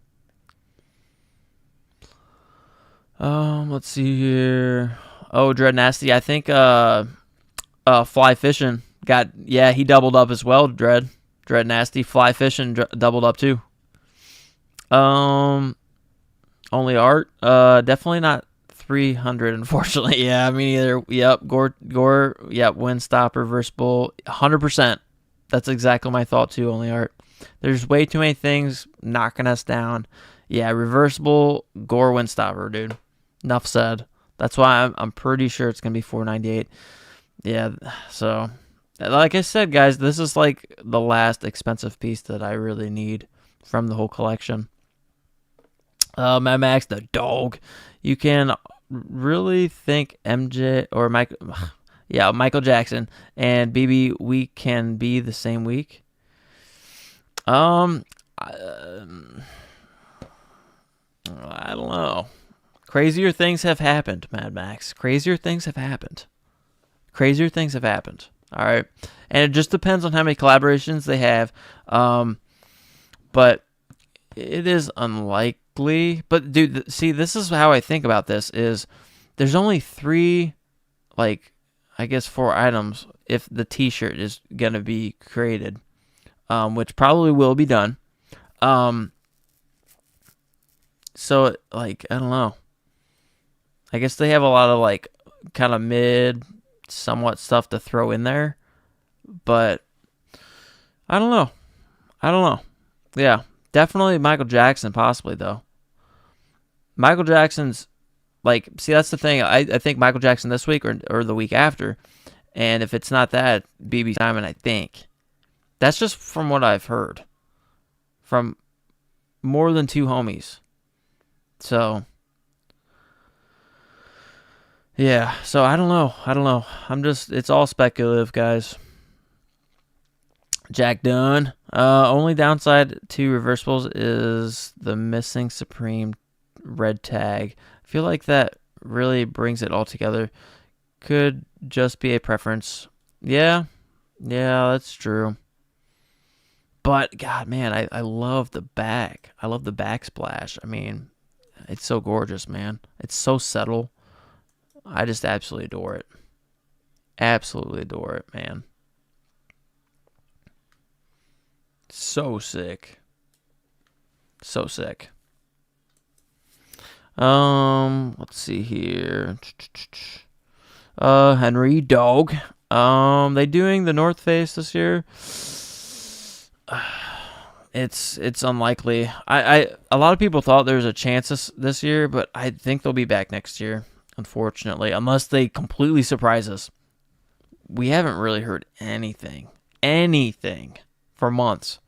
Let's see here. Oh, Dread Nasty. I think Fly Fishing he doubled up as well. Dread Nasty. Fly Fishing doubled up too. Only art. Definitely not 300. Unfortunately, yeah, me neither. Yep, Gore. Yep, Windstop reversible. 100%. That's exactly my thought too. Only art. There's way too many things knocking us down. Yeah, reversible Gore Windstopper, dude. Enough said. That's why I'm pretty sure it's gonna be $498. Yeah, so like I said, guys, this is like the last expensive piece that I really need from the whole collection. Mad Max, the dog. You can really think MJ or Mike, yeah, Michael Jackson and BB week can be the same week. I don't know. Crazier things have happened, Mad Max. Crazier things have happened. Crazier things have happened. All right, and it just depends on how many collaborations they have. But it is unlikely. But dude, see, this is how I think about this: is there's only 3, like, I guess 4 items if the T-shirt is gonna be created, which probably will be done. So like I don't know. I guess they have a lot of like kind of mid, somewhat stuff to throw in there, but I don't know. Yeah, definitely Michael Jackson, possibly though. Michael Jackson's like, see, that's the thing. I think Michael Jackson this week or the week after, and if it's not that, BB Simon, I think. That's just from what I've heard from more than 2 homies. So, yeah. So I don't know. It's all speculative, guys. Jack Dunn. Only downside to reversibles is the missing Supreme red tag. I feel like that really brings it all together. Could just be a preference. Yeah, that's true. But God, man, I love the back. I love the backsplash. I mean, it's so gorgeous, man. It's so subtle. I just absolutely adore it. Absolutely adore it, man. So sick. So sick. Let's see here. Henry Dog. They doing the North Face this year? It's unlikely. A lot of people thought there was a chance this year, but I think they'll be back next year, unfortunately, unless they completely surprise us. We haven't really heard anything for months.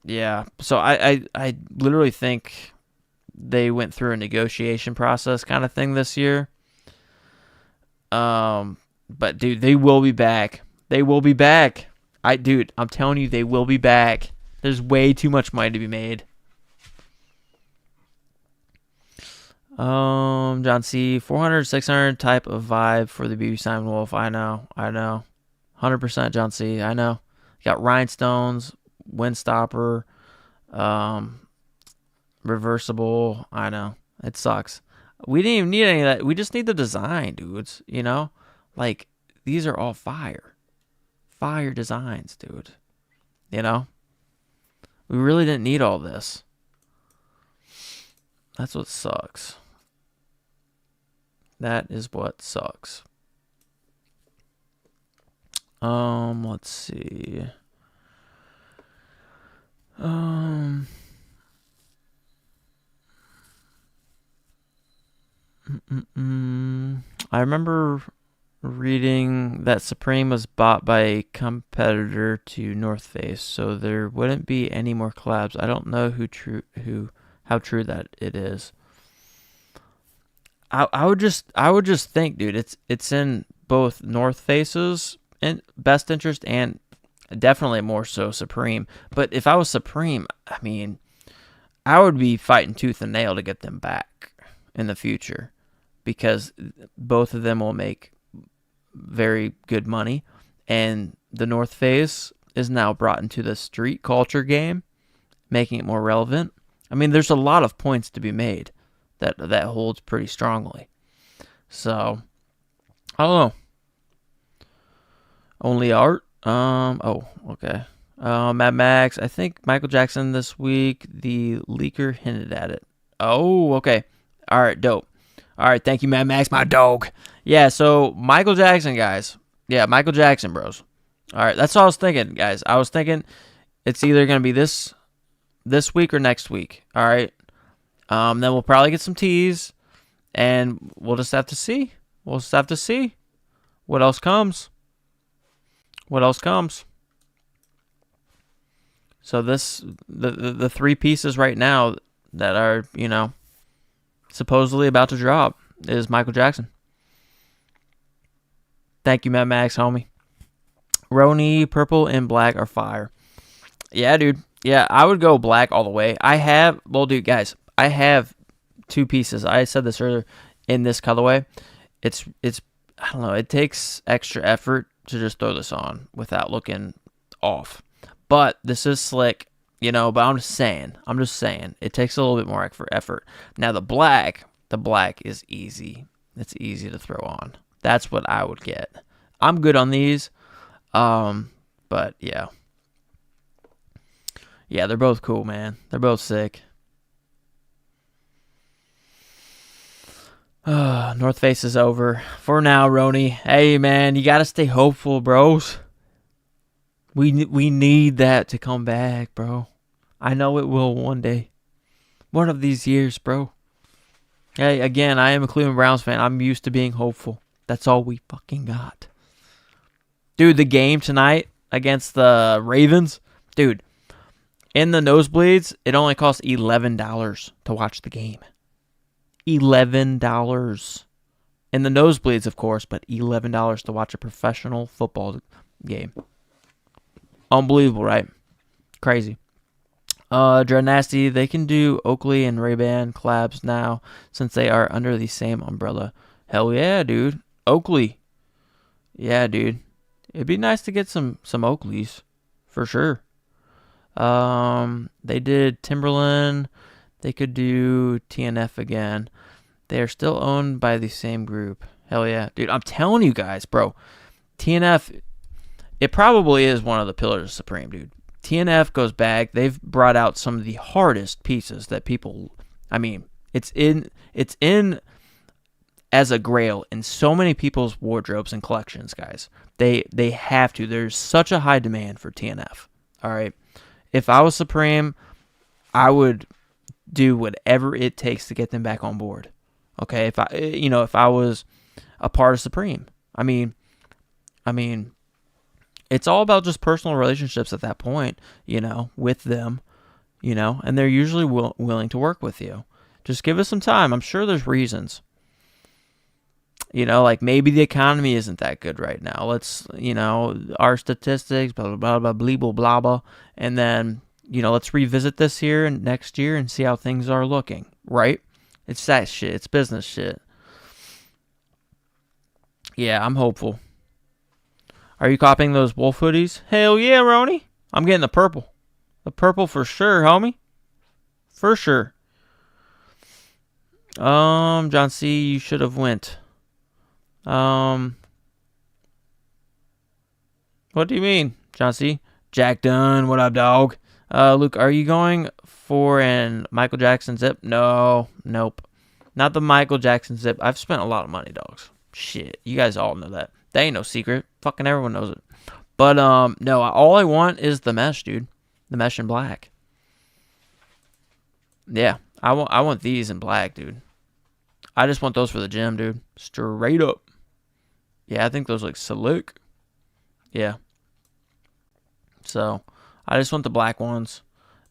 Yeah, so I literally think they went through a negotiation process kind of thing this year. But dude, they will be back. I'm telling you, they will be back. There's way too much money to be made. John C. 400, 600 type of vibe for the BB Simon Wolf. I know. 100% John C. I know. You got rhinestones, windstopper, reversible. I know. It sucks. We didn't even need any of that. We just need the design, dudes. You know? Like, these are all fire. Fire designs, dude. You know? We really didn't need all this. That's what sucks. That is what sucks. Let's see. I remember reading that Supreme was bought by a competitor to North Face, so there wouldn't be any more collabs. I don't know how true that it is. I would just think, dude, it's in both North Face's best interest and definitely more so Supreme. But if I was Supreme, I mean, I would be fighting tooth and nail to get them back in the future, because both of them will make very good money, and the North Face is now brought into the street culture game, making it more relevant. I mean, there's a lot of points to be made that holds pretty strongly. So, I don't know. Only art. Okay. Mad Max. I think Michael Jackson this week. The leaker hinted at it. Oh, okay. All right, dope. All right, thank you, Mad Max, my dog. Yeah, so Michael Jackson, guys. Yeah, Michael Jackson, bros. All right, that's what I was thinking, guys. I was thinking it's either going to be this this week or next week. All right. Then we'll probably get some teas, and we'll just have to see. We'll just have to see what else comes. What else comes? So the three pieces right now that are, supposedly about to drop is Michael Jackson. Thank you, Mad Max, homie. Roni, purple and black are fire. Yeah, dude. Yeah, I would go black all the way. Guys, I have two pieces. I said this earlier in this colorway. It's I don't know, it takes extra effort to just throw this on without looking off. But this is slick, but I'm just saying, it takes a little bit more effort. Now the black is easy. It's easy to throw on. That's what I would get. I'm good on these. But yeah. Yeah, they're both cool, man. They're both sick. North Face is over for now, Roni. Hey, man, you gotta stay hopeful, bros. We need that to come back, bro. I know it will one day. One of these years, bro. Hey, again, I am a Cleveland Browns fan. I'm used to being hopeful. That's all we fucking got. Dude, the game tonight against the Ravens, dude, in the nosebleeds, it only costs $11 to watch the game. $11. In the nosebleeds, of course, but $11 to watch a professional football game. Unbelievable, right? Crazy. Dread Nasty, they can do Oakley and Ray-Ban collabs now since they are under the same umbrella. Hell yeah, dude. Oakley. Yeah, dude. It'd be nice to get some Oakleys, for sure. They did Timberland. They could do TNF again. They are still owned by the same group. Hell yeah. Dude, I'm telling you guys, bro. TNF, it probably is one of the pillars of Supreme, dude. TNF goes back. They've brought out some of the hardest pieces that people, it's in as a grail in so many people's wardrobes and collections, guys. They have to. There's such a high demand for TNF. All right. If I was Supreme, I would do whatever it takes to get them back on board. Okay, if I was a part of Supreme. I mean, it's all about just personal relationships at that point, with them, and they're usually willing to work with you. Just give us some time. I'm sure there's reasons. Like maybe the economy isn't that good right now. Let's, our statistics, blah, blah, blah, blah, blah, blah, blah. And then, let's revisit this here and next year and see how things are looking, right? It's that shit. It's business shit. Yeah, I'm hopeful. Are you copying those Wolf hoodies? Hell yeah, Roni. I'm getting the purple. The purple for sure, homie. For sure. John C., you should have went. What do you mean, John C.? Jack Dunn, what up, dog? Luke, are you going for an Michael Jackson zip? No, nope. Not the Michael Jackson zip. I've spent a lot of money, dogs. Shit, you guys all know that. That ain't no secret. Fucking everyone knows it. But, no, all I want is the mesh, dude. The mesh in black. Yeah, I want these in black, dude. I just want those for the gym, dude. Straight up. Yeah, I think those look slick. Yeah. So, I just want the black ones.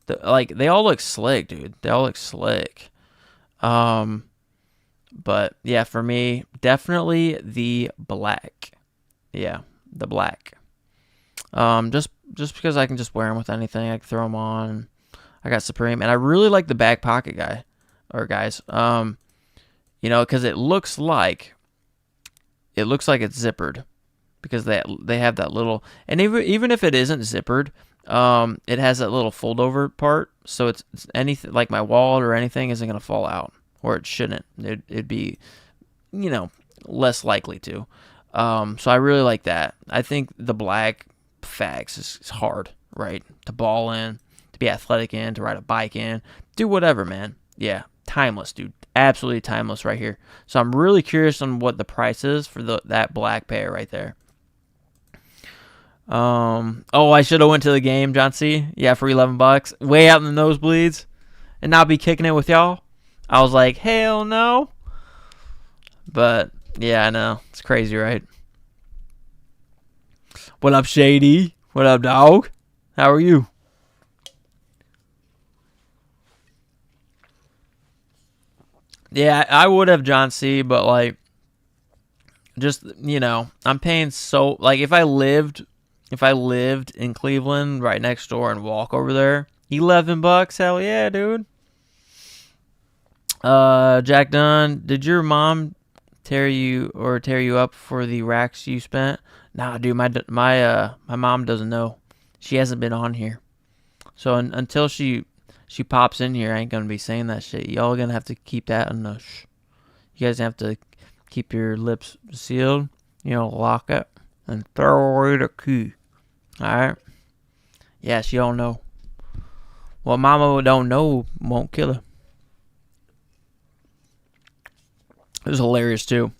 They all look slick, dude. They all look slick. But, yeah, for me, definitely the black. Yeah, the black. Just because I can just wear them with anything. I can throw them on. I got Supreme. And I really like the back pocket guys. Because it looks like it's zippered, because they have that little, and even if it isn't zippered, it has that little fold over part, so it's anything like my wallet or anything isn't gonna fall out, or it shouldn't. It'd be, less likely to. So I really like that. I think the black fags is hard, right? To ball in, to be athletic in, to ride a bike in, do whatever, man. Yeah, timeless, dude. Absolutely timeless right here. So I'm really curious on what the price is for that black pair right there. Oh, I should have went to the game, John C. Yeah, for $11, way out in the nosebleeds, and not be kicking it with y'all. I was like, hell no. But yeah, I know it's crazy, right? What up, Shady? What up, dog? How are you? Yeah, I would have John C, but like, just I'm paying so like if I lived in Cleveland right next door and walk over there, $11, hell yeah, dude. Jack Dunn, did your mom tear you up for the racks you spent? Nah, dude, my mom doesn't know. She hasn't been on here, so until she pops in here, I ain't gonna be saying that shit. Y'all gonna have to keep that on the You guys have to keep your lips sealed. Lock it and throw away the key. All right. Yeah, she don't know. What mama don't know won't kill her. It was hilarious too.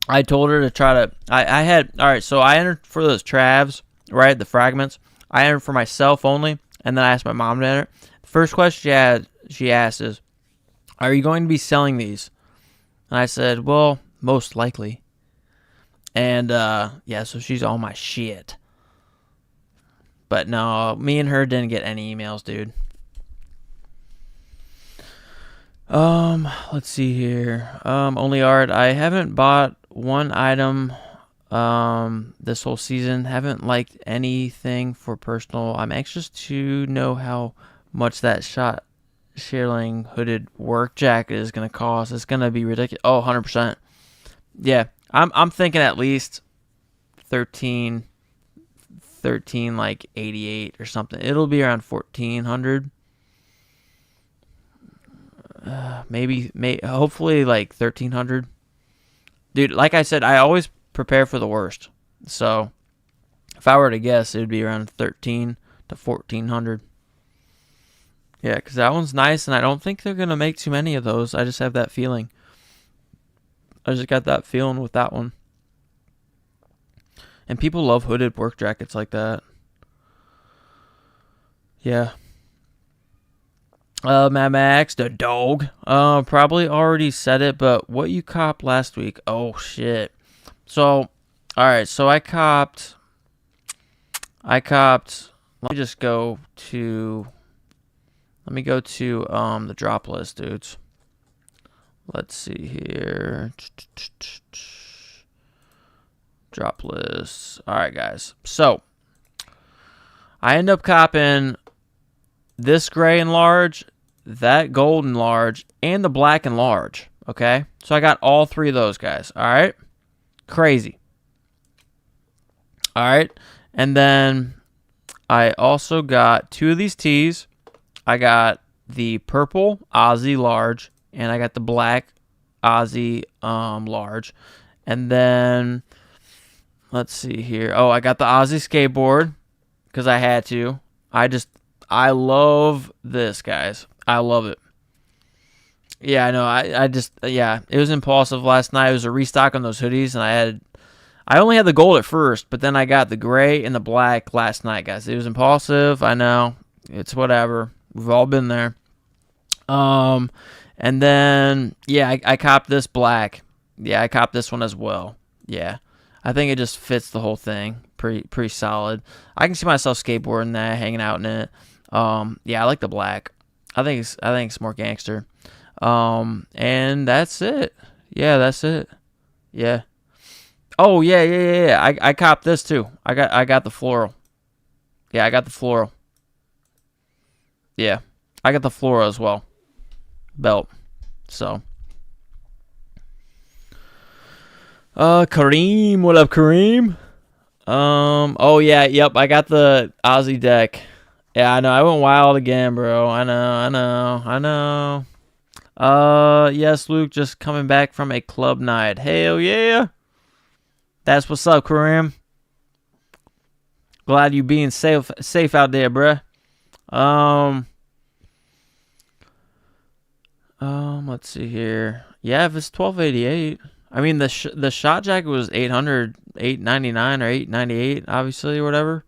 I told her to try to. I had all right. So I entered for those Travs, right? The fragments. I entered for myself only, and then I asked my mom to enter. The first question she asked is, "Are you going to be selling these?" And I said, "Well, most likely." And yeah, so she's on my shit. But no, me and her didn't get any emails, dude. Let's see here. Only art. I haven't bought one item this whole season. Haven't liked anything for personal. I'm anxious to know how much that shearling hooded work jacket is gonna cost. It's gonna be ridiculous. Oh, 100%. Yeah. I'm thinking at least 13 like 88 or something. It'll be around 1400. Maybe hopefully like 1300. Dude, like I said, I always prepare for the worst. So if I were to guess, it would be around 13 to 1400. Yeah, because that one's nice, and I don't think they're going to make too many of those. I just have that feeling. I just got that feeling with that one. And people love hooded work jackets like that. Yeah. Mad Max, the dog. Probably already said it, but what you copped last week? Oh shit. So, all right. So I copped. Let me just go to. Let me go to the drop list, dudes. Let's see here. Drop list. All right, guys. So I end up copping this gray and large, that gold and large, and the black and large. Okay? So I got all three of those guys. All right? Crazy. All right? And then I also got two of these tees. I got the purple Aussie large, and I got the black Aussie large. And then, let's see here. Oh, I got the Aussie skateboard because I had to. I love this, guys. I love it. Yeah, I know. It was impulsive last night. It was a restock on those hoodies, and I only had the gold at first, but then I got the gray and the black last night, guys. It was impulsive. I know. It's whatever. We've all been there. And then, yeah, I copped this black. Yeah, I copped this one as well. Yeah. I think it just fits the whole thing. Pretty solid. I can see myself skateboarding that, hanging out in it. Yeah, I like the black. I think it's more gangster. And that's it. Yeah, that's it. Yeah. Oh yeah. I copped this too. I got the floral. Yeah, I got the floral. Yeah, I got the floral as well. Belt. So. Kareem, what up, Kareem? Oh yeah, yep. I got the Aussie deck. Yeah, I know. I went wild again, bro. I know. Yes, Luke, just coming back from a club night. Hell yeah. That's what's up, Kareem. Glad you being safe out there, bruh. Let's see here. Yeah, if it's 1288, I mean, the shot jacket was 800, 899 or 898, obviously, or whatever.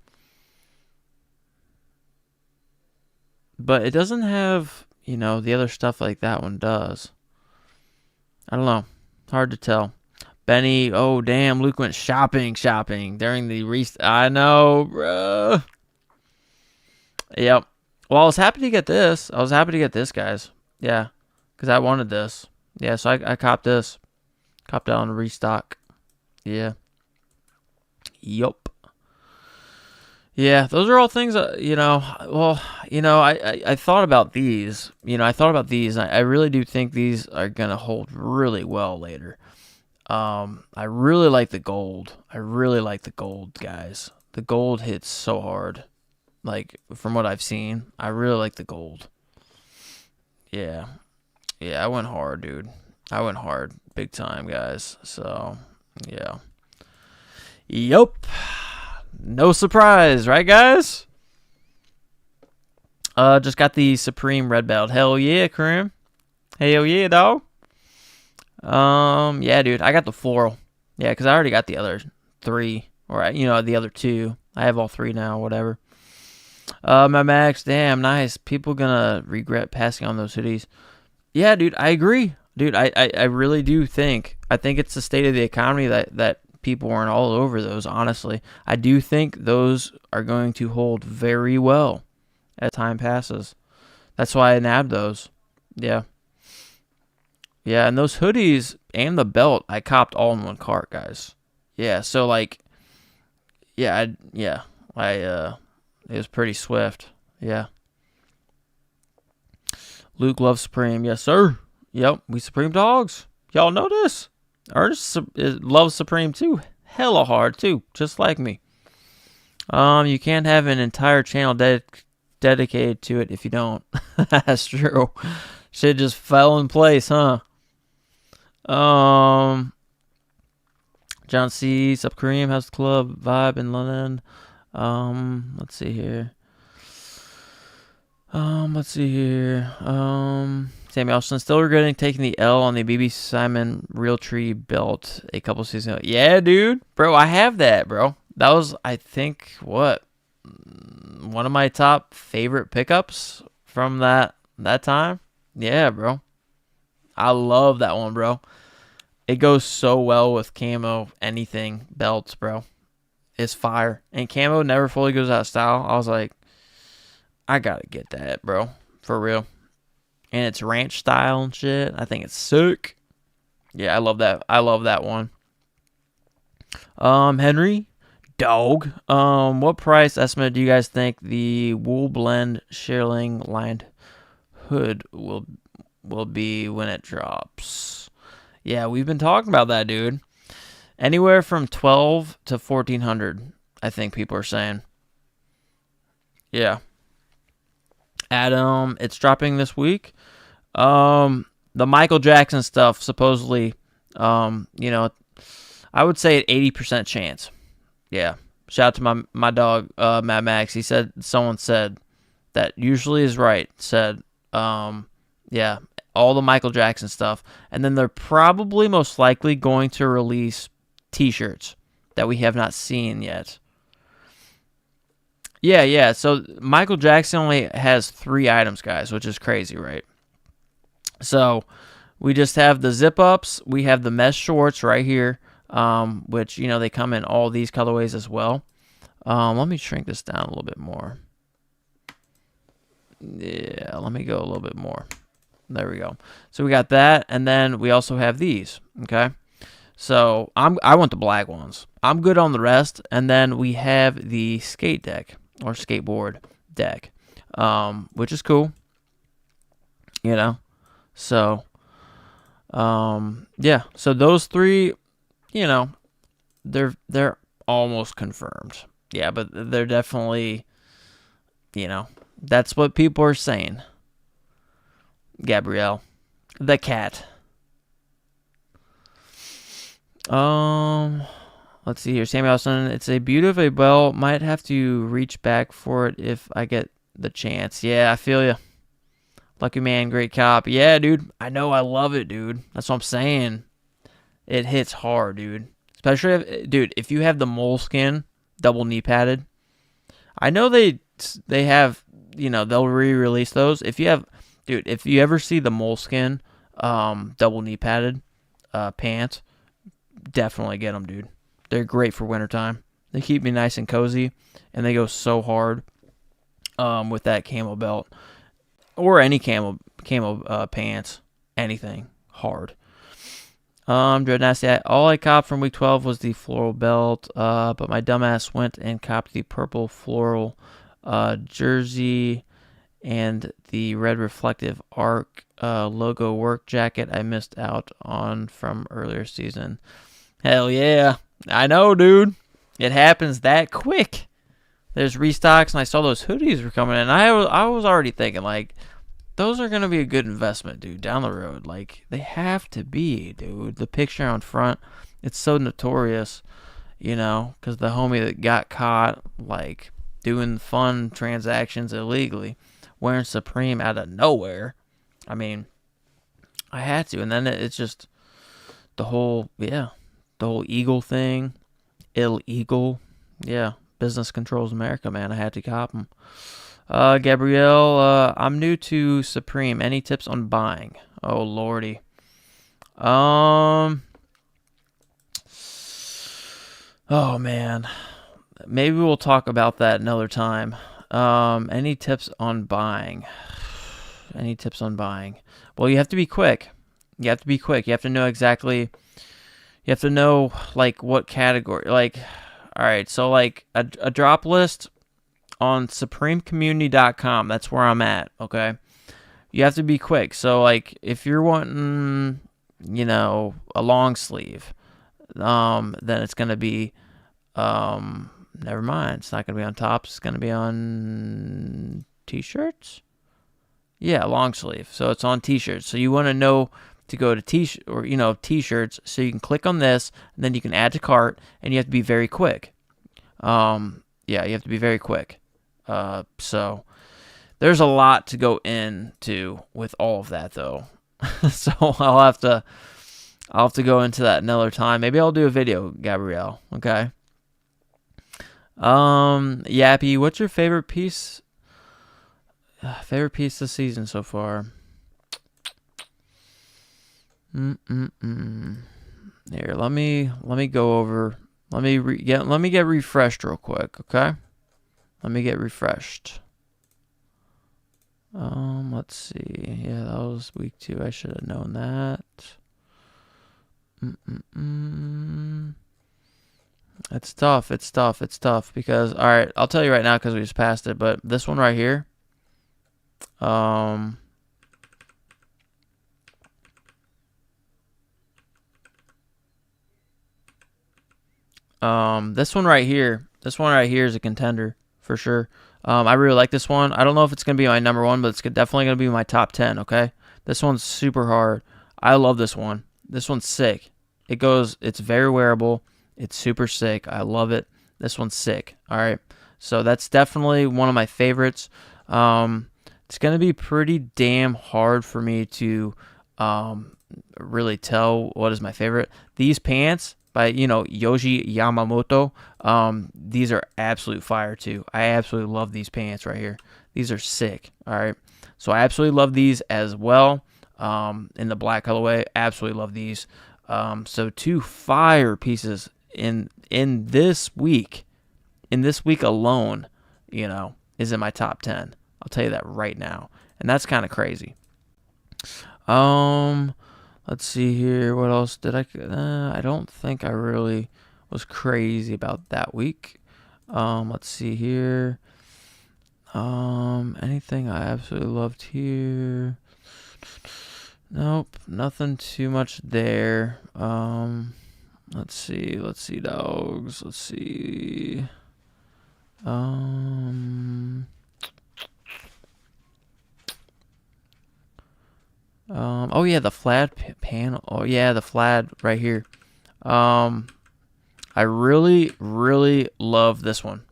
But it doesn't have, the other stuff like that one does. I don't know. Hard to tell. Benny, oh damn, Luke went shopping during the I know, bro. Yep. Well, I was happy to get this. Guys. Yeah, because I wanted this. Yeah, so I copped this. Copped out on a restock. Yeah. Yup. Yeah, those are all things, well, I thought about these. I really do think these are going to hold really well later. I really like the gold. Guys. The gold hits so hard. Like, from what I've seen, I really like the gold. Yeah. Yeah, I went hard, dude. I went hard. Big time, guys. So, yeah. Yup. No surprise, right, guys? Just got the Supreme Red Belt. Hell yeah, Kareem. Hell yeah, dog. Yeah, dude. I got the floral. Yeah, because I already got the other 3. Or, the other 2. I have all 3 now, whatever. My Max, damn, nice. People gonna regret passing on those hoodies. Yeah, dude, I agree. Dude, I really do think. I think it's the state of the economy that people weren't all over those, honestly. I do think those are going to hold very well as time passes. That's why I nabbed those. Yeah. Yeah, and those hoodies and the belt, I copped all in one cart, guys. Yeah, so like, it was pretty swift. Yeah. Luke loves Supreme. Yes, sir. Yep, we Supreme dogs. Y'all know this. Ernest loves Supreme too. Hella hard too, just like me. You can't have an entire channel dedicated to it if you don't. That's true. Shit just fell in place, huh? John C. Sup Kareem, how's the club vibe in London? Let's see here. Sammy Austin still regretting taking the L on the BB Simon Realtree belt a couple seasons ago. Yeah, dude. Bro, I have that, bro. That was, I think, one of my top favorite pickups from that time. Yeah, bro. I love that one, bro. It goes so well with camo anything belts, bro. It's fire. And camo never fully goes out of style. I was like, I gotta get that, bro. For real. And it's ranch style and shit. I think it's sick. Yeah, I love that. I love that one. Henry, dog. What price estimate do you guys think the wool blend shearling lined hood will be when it drops? Yeah, we've been talking about that, dude. Anywhere from 12 to 1400, I think people are saying. Yeah. Adam, it's dropping this week. The Michael Jackson stuff, supposedly, I would say an 80% chance. Yeah. Shout out to my dog, Mad Max. He said, someone said that usually is right. Said, yeah, all the Michael Jackson stuff. And then they're probably most likely going to release t-shirts that we have not seen yet. Yeah. So Michael Jackson only has 3 items, guys, which is crazy, right? So we just have the zip-ups. We have the mesh shorts right here, which, they come in all these colorways as well. Let me shrink this down a little bit more. Yeah, let me go a little bit more. There we go. So we got that, and then we also have these, okay? So I want the black ones. I'm good on the rest, and then we have the skate deck or skateboard deck, which is cool. So, yeah. So those 3, they're almost confirmed. Yeah, but they're definitely, that's what people are saying. Gabrielle, the cat. Let's see here. Sammy Austin, it's a beauty of a belt. Might have to reach back for it if I get the chance. Yeah, I feel you. Lucky man, great cop. Yeah, dude. I know. I love it, dude. That's what I'm saying. It hits hard, dude. Especially, if you have the moleskin double knee padded. I know they have, they'll re-release those. If you ever see the moleskin double knee padded pants, definitely get them, dude. They're great for wintertime. They keep me nice and cozy, and they go so hard with that camo belt or any camo pants, anything hard. Dread Nasty. All I copped from week 12 was the floral belt, but my dumbass went and copped the purple floral jersey and the red reflective arc logo work jacket I missed out on from earlier season. Hell yeah. I know, dude. It happens that quick. There's restocks, and I saw those hoodies were coming in. I was already thinking, like, those are going to be a good investment, dude, down the road. Like, they have to be, dude. The picture on front, it's so notorious, because the homie that got caught, like, doing fun transactions illegally, wearing Supreme out of nowhere. I mean, I had to. And then it's just the whole Eagle thing. Illegal. Yeah, business controls America, man. I had to cop them. Gabrielle, I'm new to Supreme. Any tips on buying? Oh, lordy. Oh, man. Maybe we'll talk about that another time. Any tips on buying? Any tips on buying? Well, you have to be quick. You have to know exactly. You have to know, like, what category. Like, all right, so, like, a drop list on supremecommunity.com. That's where I'm at, okay? You have to be quick. So, like, if you're wanting, a long sleeve, then it's going to be, never mind. It's not going to be on tops. It's going to be on t-shirts? Yeah, long sleeve. So it's on t-shirts. So you want to know to go to t-shirts, so you can click on this, and then you can add to cart, and you have to be very quick. You have to be very quick. So there's a lot to go into with all of that, though. So I'll have to go into that another time. Maybe I'll do a video, Gabrielle. Okay. Yappy, what's your favorite piece? Favorite piece this season so far? Here, let me go over. Let me get refreshed real quick, okay? Let me get refreshed. Let's see. Yeah, that was week 2. I should have known that. It's tough because, all right, I'll tell you right now because we just passed it, but this one right here, this one right here is a contender for sure. I really like this one. I don't know if it's going to be my number 1, but it's definitely going to be my top 10, okay? This one's super hard. I love this one. This one's sick. It's very wearable. It's super sick. I love it. This one's sick. All right. So that's definitely one of my favorites. It's going to be pretty damn hard for me to really tell what is my favorite. These pants by, Yoji Yamamoto, these are absolute fire too. I absolutely love these pants right here. These are sick. All right. So I absolutely love these as well. In the black colorway, absolutely love these. So 2 fire pieces in this week alone, is in my top 10. I'll tell you that right now. And that's kind of crazy. Let's see here. What else did I don't think I really was crazy about that week. Let's see here. Anything I absolutely loved here? Nope, nothing too much there. Let's see, dogs. Let's see. Oh yeah, the Flad panel. Oh yeah, the Flad right here. I really, really love this one.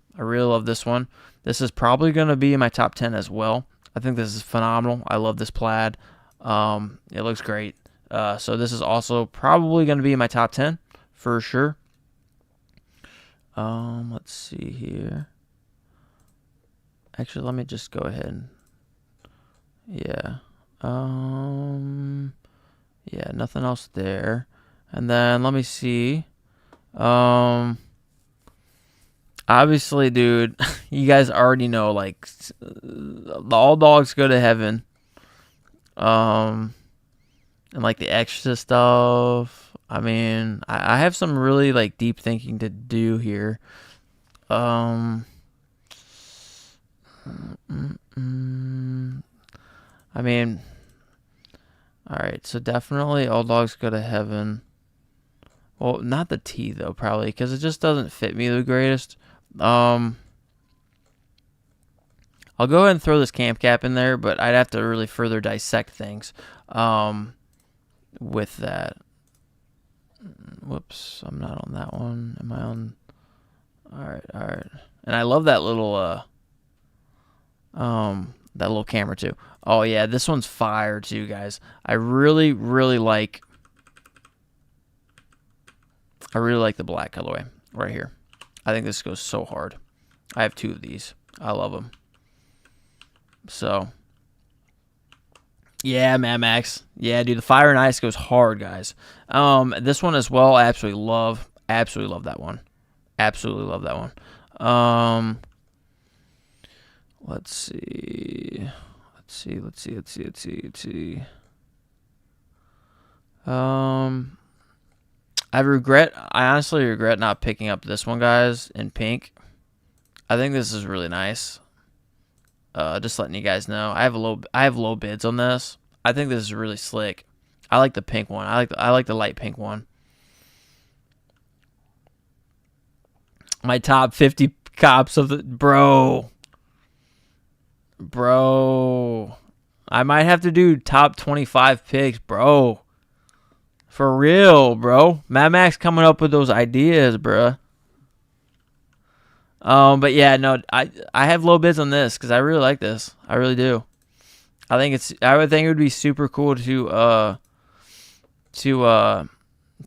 This is probably going to be in my top 10 as well. I think this is phenomenal. I love this plaid. It looks great. So this is also probably going to be in my top 10 for sure. Let's see here. Actually, let me just go ahead and yeah. Yeah, nothing else there. And then let me see. Obviously, dude, you guys already know, like, all dogs go to heaven. And like the extra stuff. I mean, I have some really like deep thinking to do here. I mean, all right, so definitely all dogs go to heaven. Well, not the T though, probably because it just doesn't fit me the greatest. I'll go ahead and throw this Camp Cap in there, but I'd have to really further dissect things with that. Whoops, I'm not on that one. Am I on? All right. And I love that little camera too. Oh yeah, this one's fire too, guys. I really like the black colorway right here. I think this goes so hard. I have 2 of these. I love them. So, yeah, Mad Max. Yeah, dude, the Fire and Ice goes hard, guys. This one as well, I absolutely love that one. Absolutely love that one. Let's see. I honestly regret not picking up this one, guys, in pink. I think this is really nice. Just letting you guys know, I have low bids on this. I think this is really slick. I like the pink one. I like the light pink one. My top 50 cops of the bro. I might have to do top 25 picks, bro. For real, bro. Mad Max coming up with those ideas, bruh. But yeah, no, I have low bids on this because I really like this. I really do. I would think it would be super cool to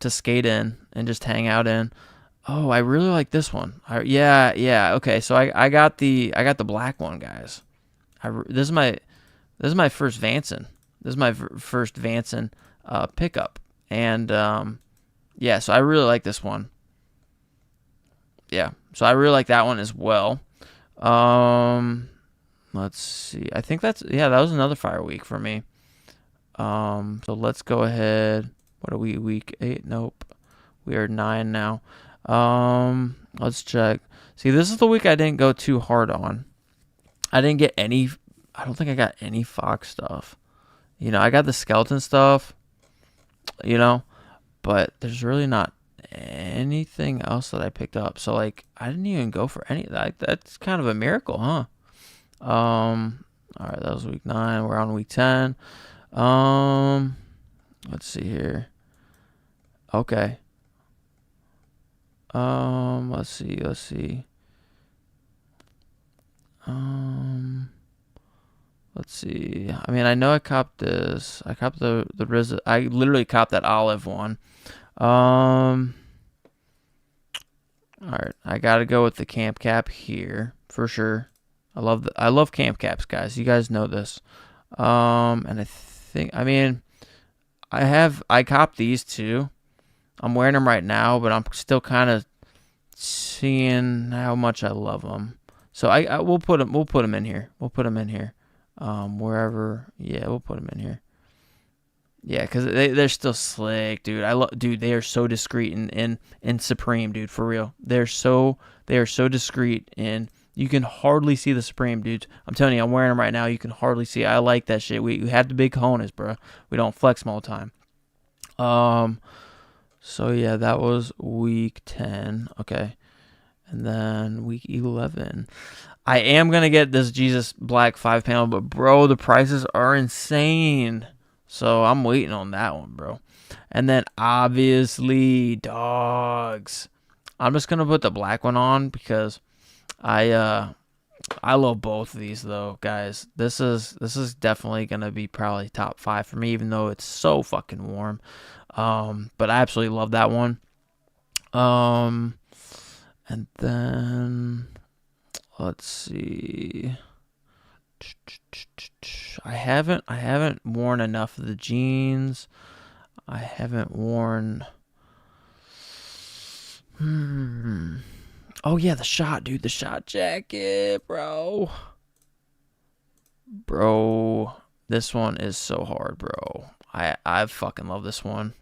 skate in and just hang out in. Oh, I really like this one. Yeah. Okay, so I got the black one, guys. This is my first Vanson. This is my first Vanson pickup, and yeah, so I really like this one. Yeah, so I really like that one as well. Let's see. I think that was another fire week for me. So let's go ahead. What are we, week 8? Nope. We are 9 now. Let's check. See, this is the week I didn't go too hard on. I don't think I got any Fox stuff. I got the skeleton stuff, but there's really not anything else that I picked up. So like I didn't even go for any of that. That's kind of a miracle, huh? All right, that was week 9. We're on week 10. Let's see here. Okay. Let's see. Let's see. I mean, I know I copped this. I copped the RZA. I literally copped that olive one. All right, I gotta go with the Camp Cap here for sure. I love Camp Caps, guys. You guys know this. And I copped these two. I'm wearing them right now, but I'm still kind of seeing how much I love them. So we'll put them in here. We'll put them in here. Wherever, yeah, we'll put them in here. Yeah, because they're still slick, dude. Dude, they are so discreet in Supreme, dude, for real. They are so discreet, and you can hardly see the Supreme, dude. I'm telling you, I'm wearing them right now. You can hardly see. I like that shit. We have the big cojones, bro. We don't flex them all the time. So yeah, that was week 10. Okay, and then week 11. I am gonna get this Jesus Black 5-panel, but bro, the prices are insane. So I'm waiting on that one, bro. And then obviously dogs. I'm just gonna put the black one on because I I love both of these though, guys. This is definitely gonna be probably top 5 for me, even though it's so fucking warm. But I absolutely love that one. Um, and then let's see. I haven't worn enough of the jeans. I haven't worn. Oh yeah, the shot, dude. The shot jacket, bro. Bro, this one is so hard, bro. I fucking love this one.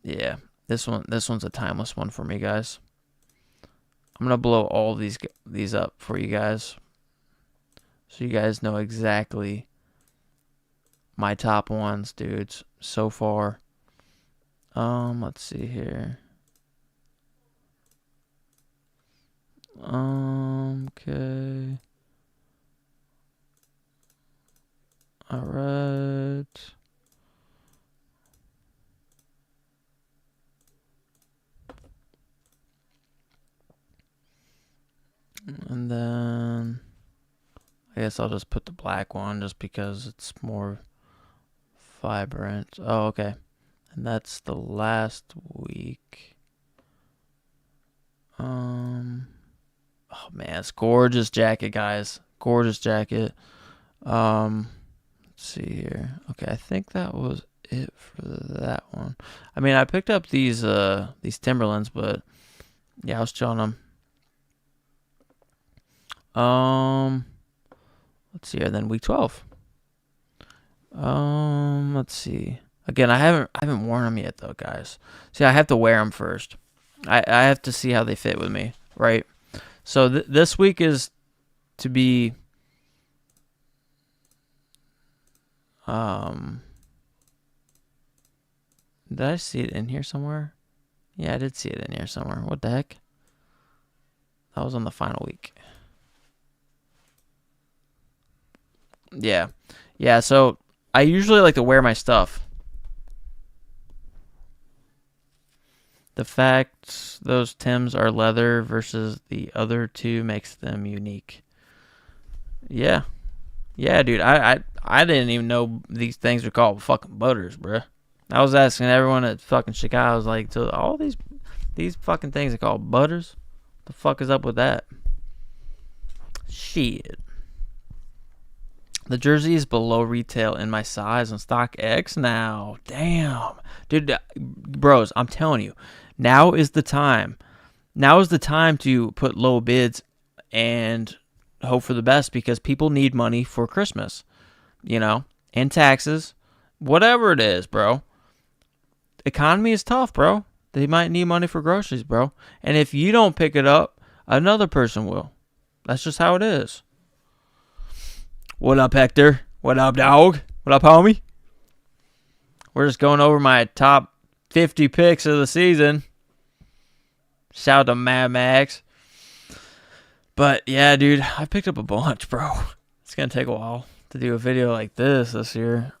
Yeah, this one's a timeless one for me, guys. I'm gonna blow all these up for you guys, so you guys know exactly my top ones, dudes, so far. Let's see here. Okay. All right. And then I guess I'll just put the black one just because it's more vibrant. Oh, okay. And that's the last week. Oh man, it's gorgeous jacket, guys. Gorgeous jacket. Let's see here. Okay, I think that was it for that one. I mean, I picked up these Timberlands, but yeah, I was chilling them. Let's see here. Then week 12. Let's see. Again, I haven't worn them yet though, guys. See, I have to wear them first. I have to see how they fit with me, right? So this week is to be did I see it in here somewhere? Yeah, I did see it in here somewhere. What the heck? That was on the final week. Yeah. Yeah, so I usually like to wear my stuff. The fact those Tims are leather versus the other two makes them unique. Yeah. Yeah, dude. I didn't even know these things were called fucking butters, bruh. I was asking everyone at fucking Chicago, I was like, so all these fucking things are called butters? The fuck is up with that? Shit. The jersey is below retail in my size on StockX now. Damn. Dude, bros, I'm telling you, now is the time. Now is the time to put low bids and hope for the best because people need money for Christmas, and taxes, whatever it is, bro. Economy is tough, bro. They might need money for groceries, bro. And if you don't pick it up, another person will. That's just how it is. What up, Hector? What up, dog? What up, homie? We're just going over my top 50 picks of the season. Shout out to Mad Max. But yeah, dude, I picked up a bunch, bro. It's going to take a while to do a video like this year.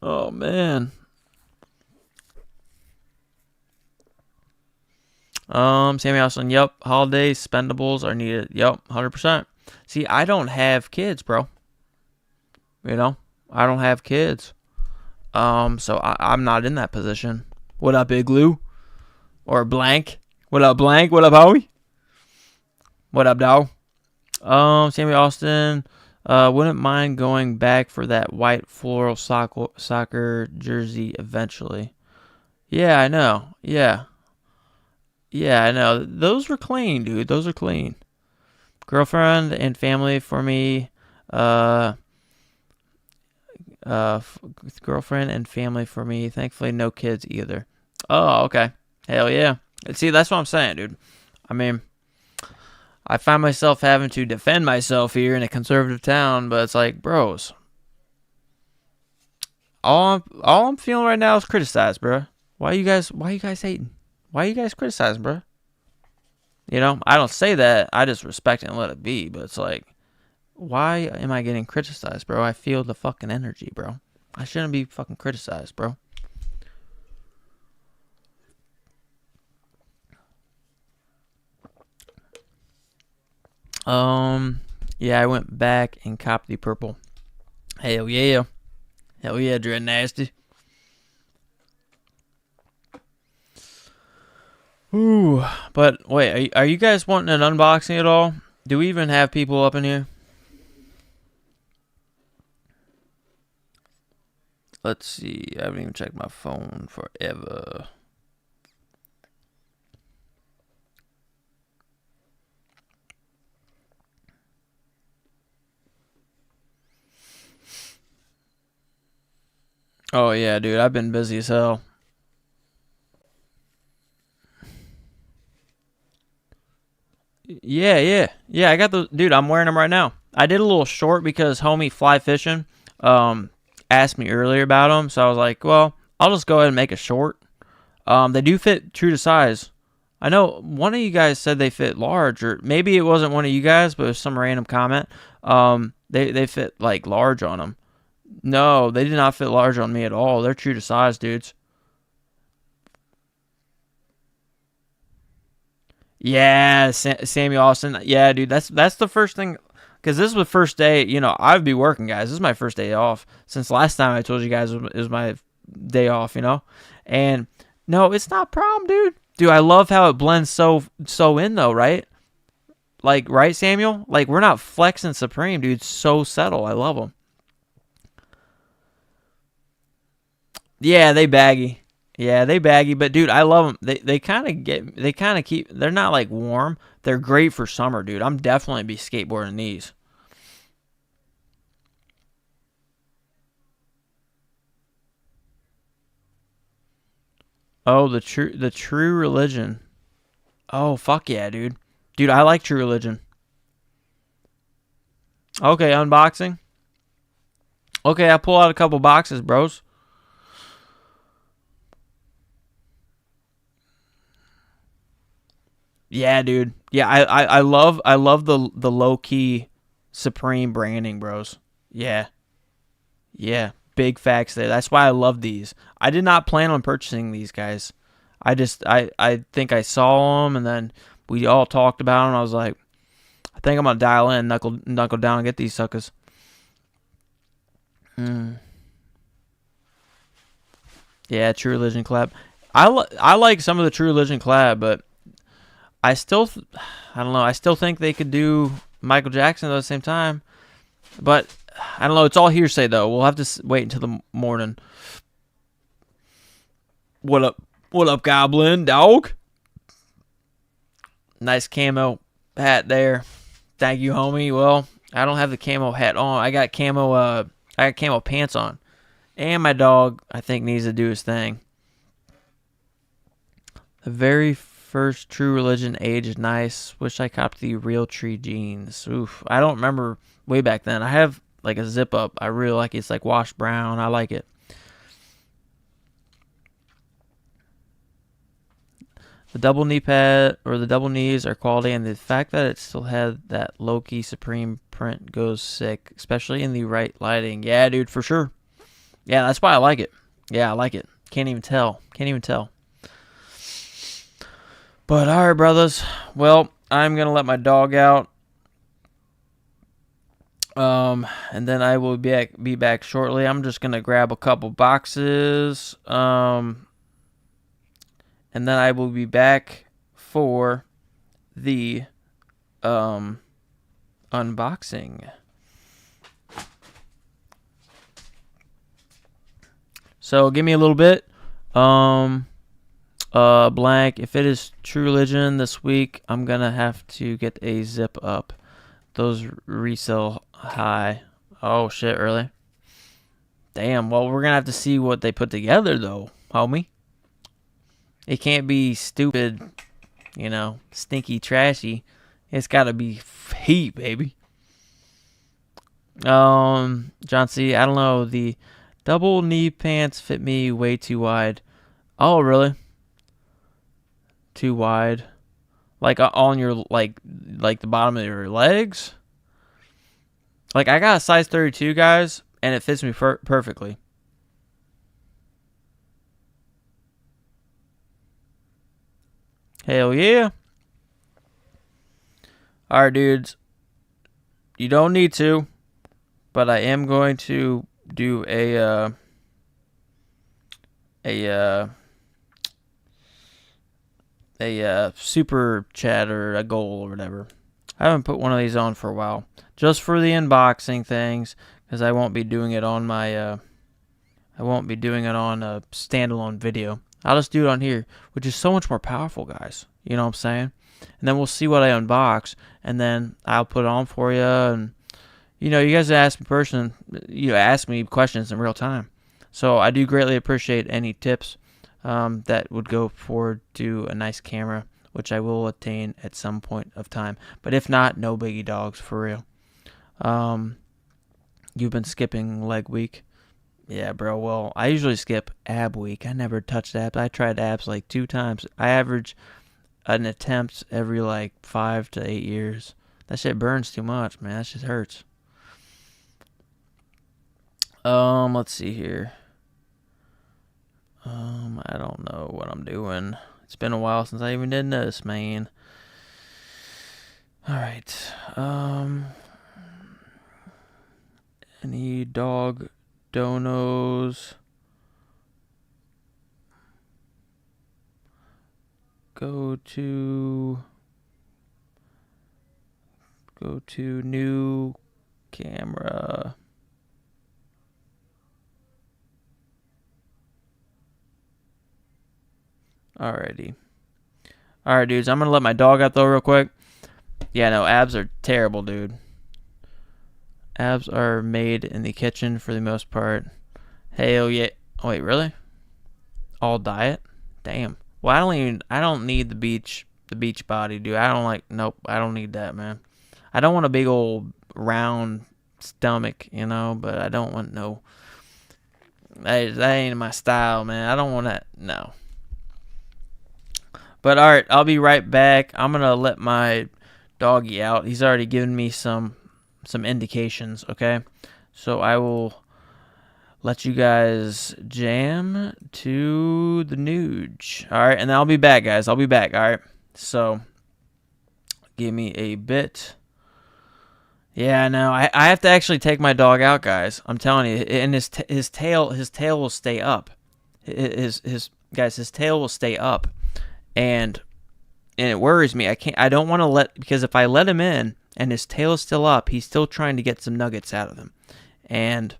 Oh, man. Sammy Austin, yep. Holiday spendables are needed. Yep, 100%. See, I don't have kids, bro. I don't have kids. So I'm not in that position. What up, Igloo? Or Blank? What up, Blank? What up, Howie? What up, dog? Sammy Austin, wouldn't mind going back for that white floral soccer jersey eventually. Yeah, I know. Yeah. Yeah, I know. Those were clean, dude. Those are clean. Girlfriend and family for me. Girlfriend and family for me. Thankfully, no kids either. Oh, okay. Hell yeah. See, that's what I'm saying, dude. I mean, I find myself having to defend myself here in a conservative town, but it's like, bros, all I'm feeling right now is criticized, bro. Why you guys hating? Why you guys criticizing, bro? I don't say that. I just respect it and let it be. But it's like, why am I getting criticized, bro? I feel the fucking energy, bro. I shouldn't be fucking criticized, bro. Yeah, I went back and copped the purple. Hell yeah. Hell yeah, Dread Nasty. Ooh, but wait, are you guys wanting an unboxing at all? Do we even have people up in here? Let's see. I haven't even checked my phone forever. Oh yeah, dude, I've been busy as hell. Yeah. I got the dude. I'm wearing them right now. I did a little short because homie Fly Fishing asked me earlier about them, so I was like, well, I'll just go ahead and make a short. They do fit true to size. I know one of you guys said they fit large, or maybe it wasn't one of you guys, but it was some random comment. They fit like large on them. No, they did not fit large on me at all. They're true to size, dudes. Yeah, Samuel Austin. Yeah, dude, that's the first thing. Because this is the first day, I'd be working, guys. This is my first day off since last time I told you guys it was my day off. And no, it's not a problem, dude. Dude, I love how it blends so in though, right? Like, right, Samuel? Like, we're not flexing Supreme, dude. So subtle. I love them. Yeah, they baggy. Yeah, they baggy, but dude, I love them. They kind of keep. They're not like warm. They're great for summer, dude. I'm definitely be skateboarding these. Oh, the true religion. Oh, fuck yeah, dude. Dude, I like True Religion. Okay, unboxing. Okay, I pull out a couple boxes, bros. Yeah, dude. Yeah, I love the low key Supreme branding, bros. Yeah, yeah. Big facts there. That's why I love these. I did not plan on purchasing these guys. I think I saw them and then we all talked about them. I was like, I think I'm gonna dial in, knuckle down, and get these suckers. Mm. Yeah, True Religion collab. I like some of the True Religion collab, but I still, I don't know. I still think they could do Michael Jackson at the same time. But I don't know. It's all hearsay though. We'll have to wait until the morning. What up? What up, Goblin dog? Nice camo hat there. Thank you, homie. Well, I don't have the camo hat on. I got camo. I got camo pants on. And my dog, I think, needs to do his thing. The very first True Religion age is nice. Wish I copped the Real Tree jeans. Oof. I don't remember way back then. I have like a zip up. I really like it. It's like wash brown. I like it. The double knee pad or the double knees are quality, and the fact that it still had that Loki Supreme print goes sick, especially in the right lighting. Yeah, dude, for sure. Yeah, that's why I like it. Yeah, I like it. Can't even tell. Can't even tell. But all right, brothers. Well, I'm gonna let my dog out. And then I will be back shortly. I'm just gonna grab a couple boxes. And then I will be back for the um unboxing. So give me a little bit. Um Blank. If it is True Religion this week, I'm gonna have to get a zip up. Those resell high. Oh shit, really? Damn. Well, we're gonna have to see what they put together though, homie. It can't be stupid, stinky, trashy. It's gotta be heat, baby. John C. I don't know. The double knee pants fit me way too wide. Oh, really? Too wide? Like on your like the bottom of your legs? Like I got a size 32, guys, and it fits me perfectly. Hell yeah! All right, dudes. You don't need to, but I am going to do a super chat or a goal or whatever. I haven't put one of these on for a while, just for the unboxing things, because I won't be doing it on my I won't be doing it on a standalone video. I'll just do it on here, which is so much more powerful, guys. You know what I'm saying? And then we'll see what I unbox, and then I'll put it on for you. And you know, you guys ask me questions in real time, so I do greatly appreciate any tips that would go forward to a nice camera, which I will attain at some point of time. But if not, no biggie, dogs, for real. You've been skipping leg week. Yeah, bro. Well, I usually skip ab week. I never touched abs. I tried abs like 2 times. I average an attempt every like 5 to 8 years. That shit burns too much, man. That shit hurts. Let's see here. I don't know what I'm doing. It's been a while since I even did this, man. All right. Any dog donos? Go to new camera. Alrighty. Alright, dudes. I'm going to let my dog out, though, real quick. Yeah, no, abs are terrible, dude. Abs are made in the kitchen for the most part. Hell yeah. Oh, wait, really? All diet? Damn. Well, I don't need the beach body, dude. Nope, I don't need that, man. I don't want a big old round stomach, you know, but I don't want no. That ain't my style, man. I don't want that. No. But all right, I'll be right back. I'm gonna let my doggy out. He's already given me some indications. Okay, so I will let you guys jam to the nuge. All right, and then I'll be back, guys. I'll be back. All right, so give me a bit. Yeah, no, I have to actually take my dog out, guys. I'm telling you, and his tail will stay up. His tail will stay up, and it worries me. I don't want to because if I let him in and his tail is still up, he's still trying to get some nuggets out of him, and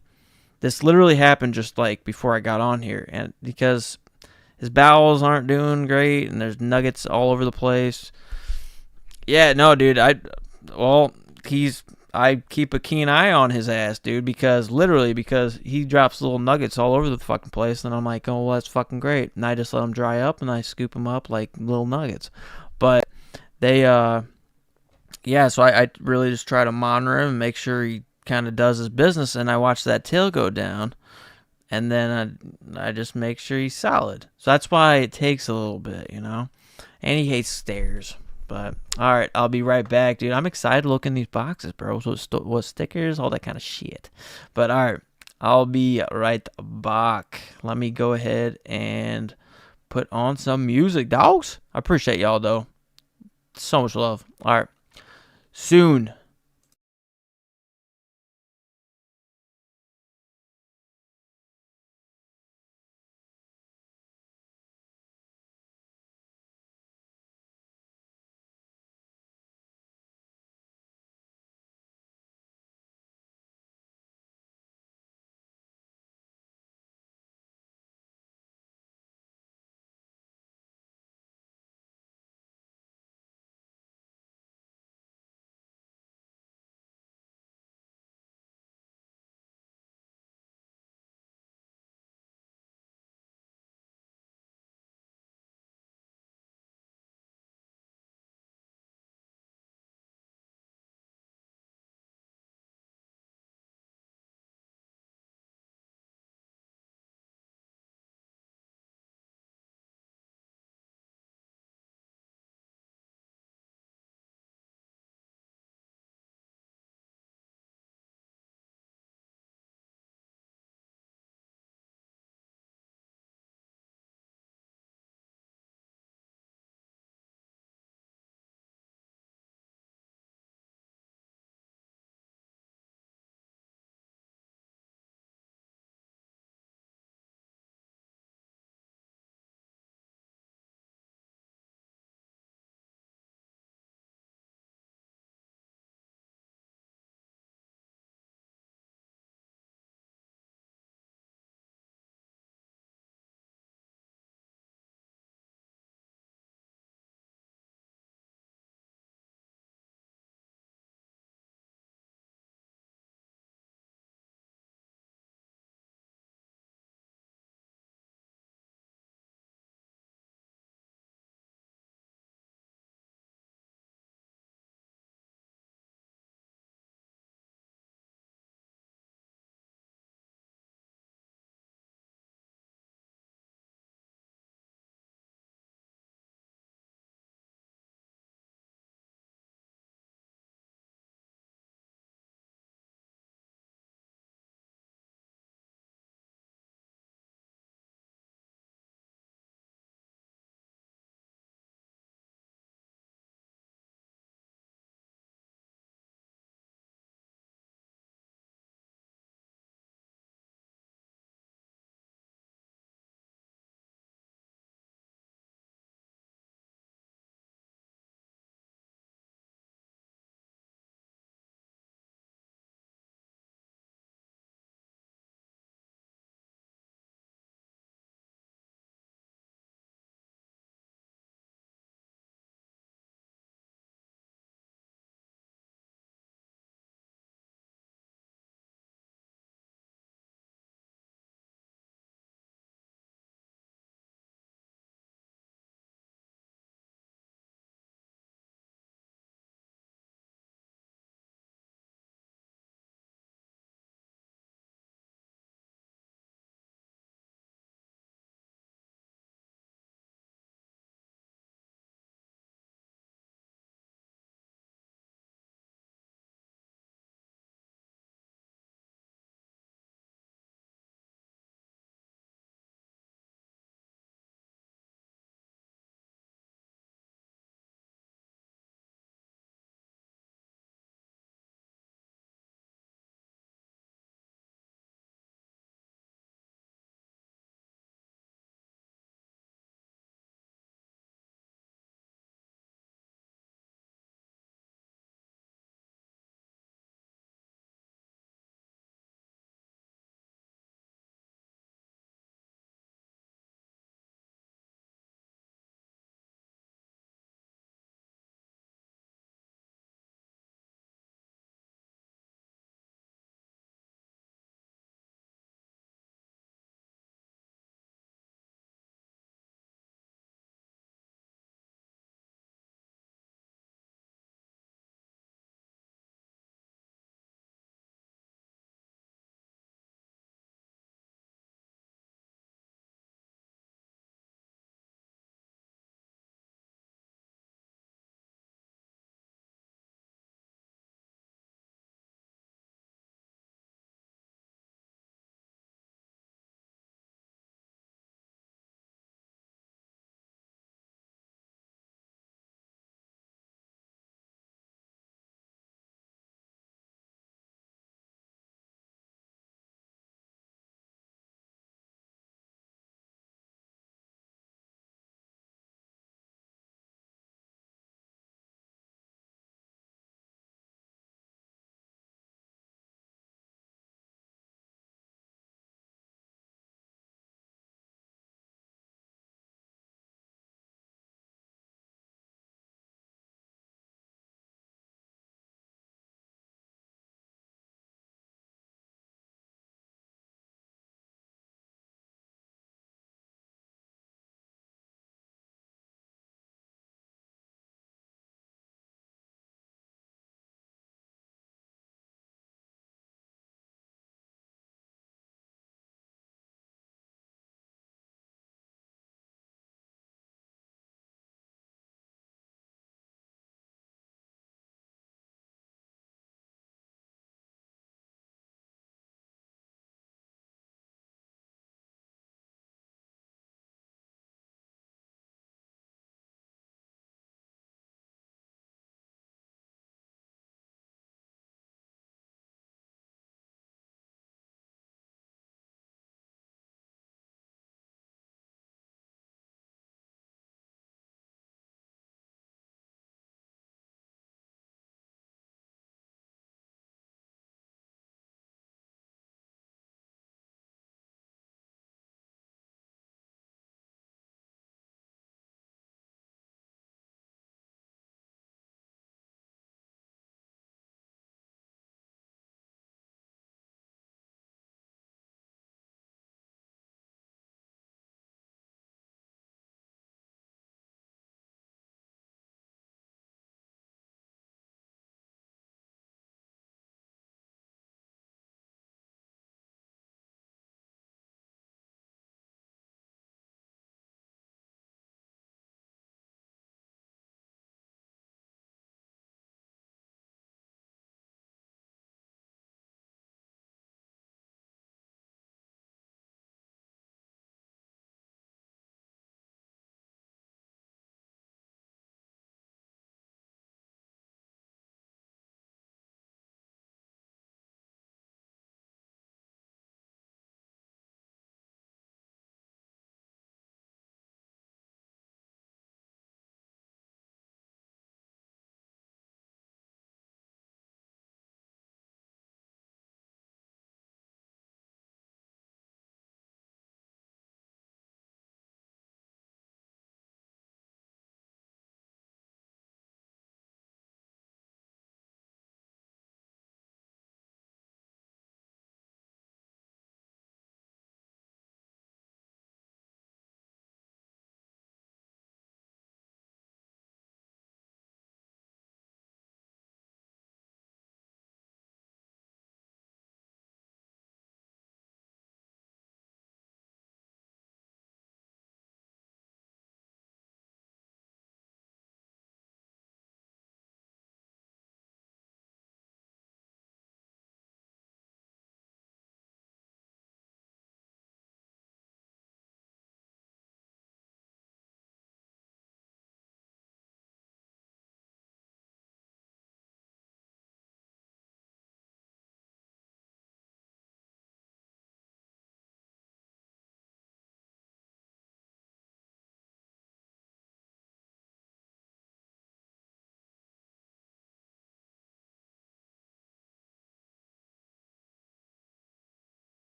this literally happened just like before I got on here, and because his bowels aren't doing great and there's nuggets all over the place. Yeah, no, dude. I keep a keen eye on his ass, dude, because he drops little nuggets all over the fucking place, and I'm like, oh, well, that's fucking great. And I just let them dry up, and I scoop them up like little nuggets. But they, so I really just try to monitor him and make sure he kind of does his business, and I watch that tail go down, and then I just make sure he's solid. So that's why it takes a little bit, you know? And he hates stairs. But, alright, I'll be right back, dude. I'm excited to look in these boxes, bro. What stickers, all that kind of shit. But, alright, I'll be right back. Let me go ahead and put on some music, dogs. I appreciate y'all, though. So much love. Alright, soon.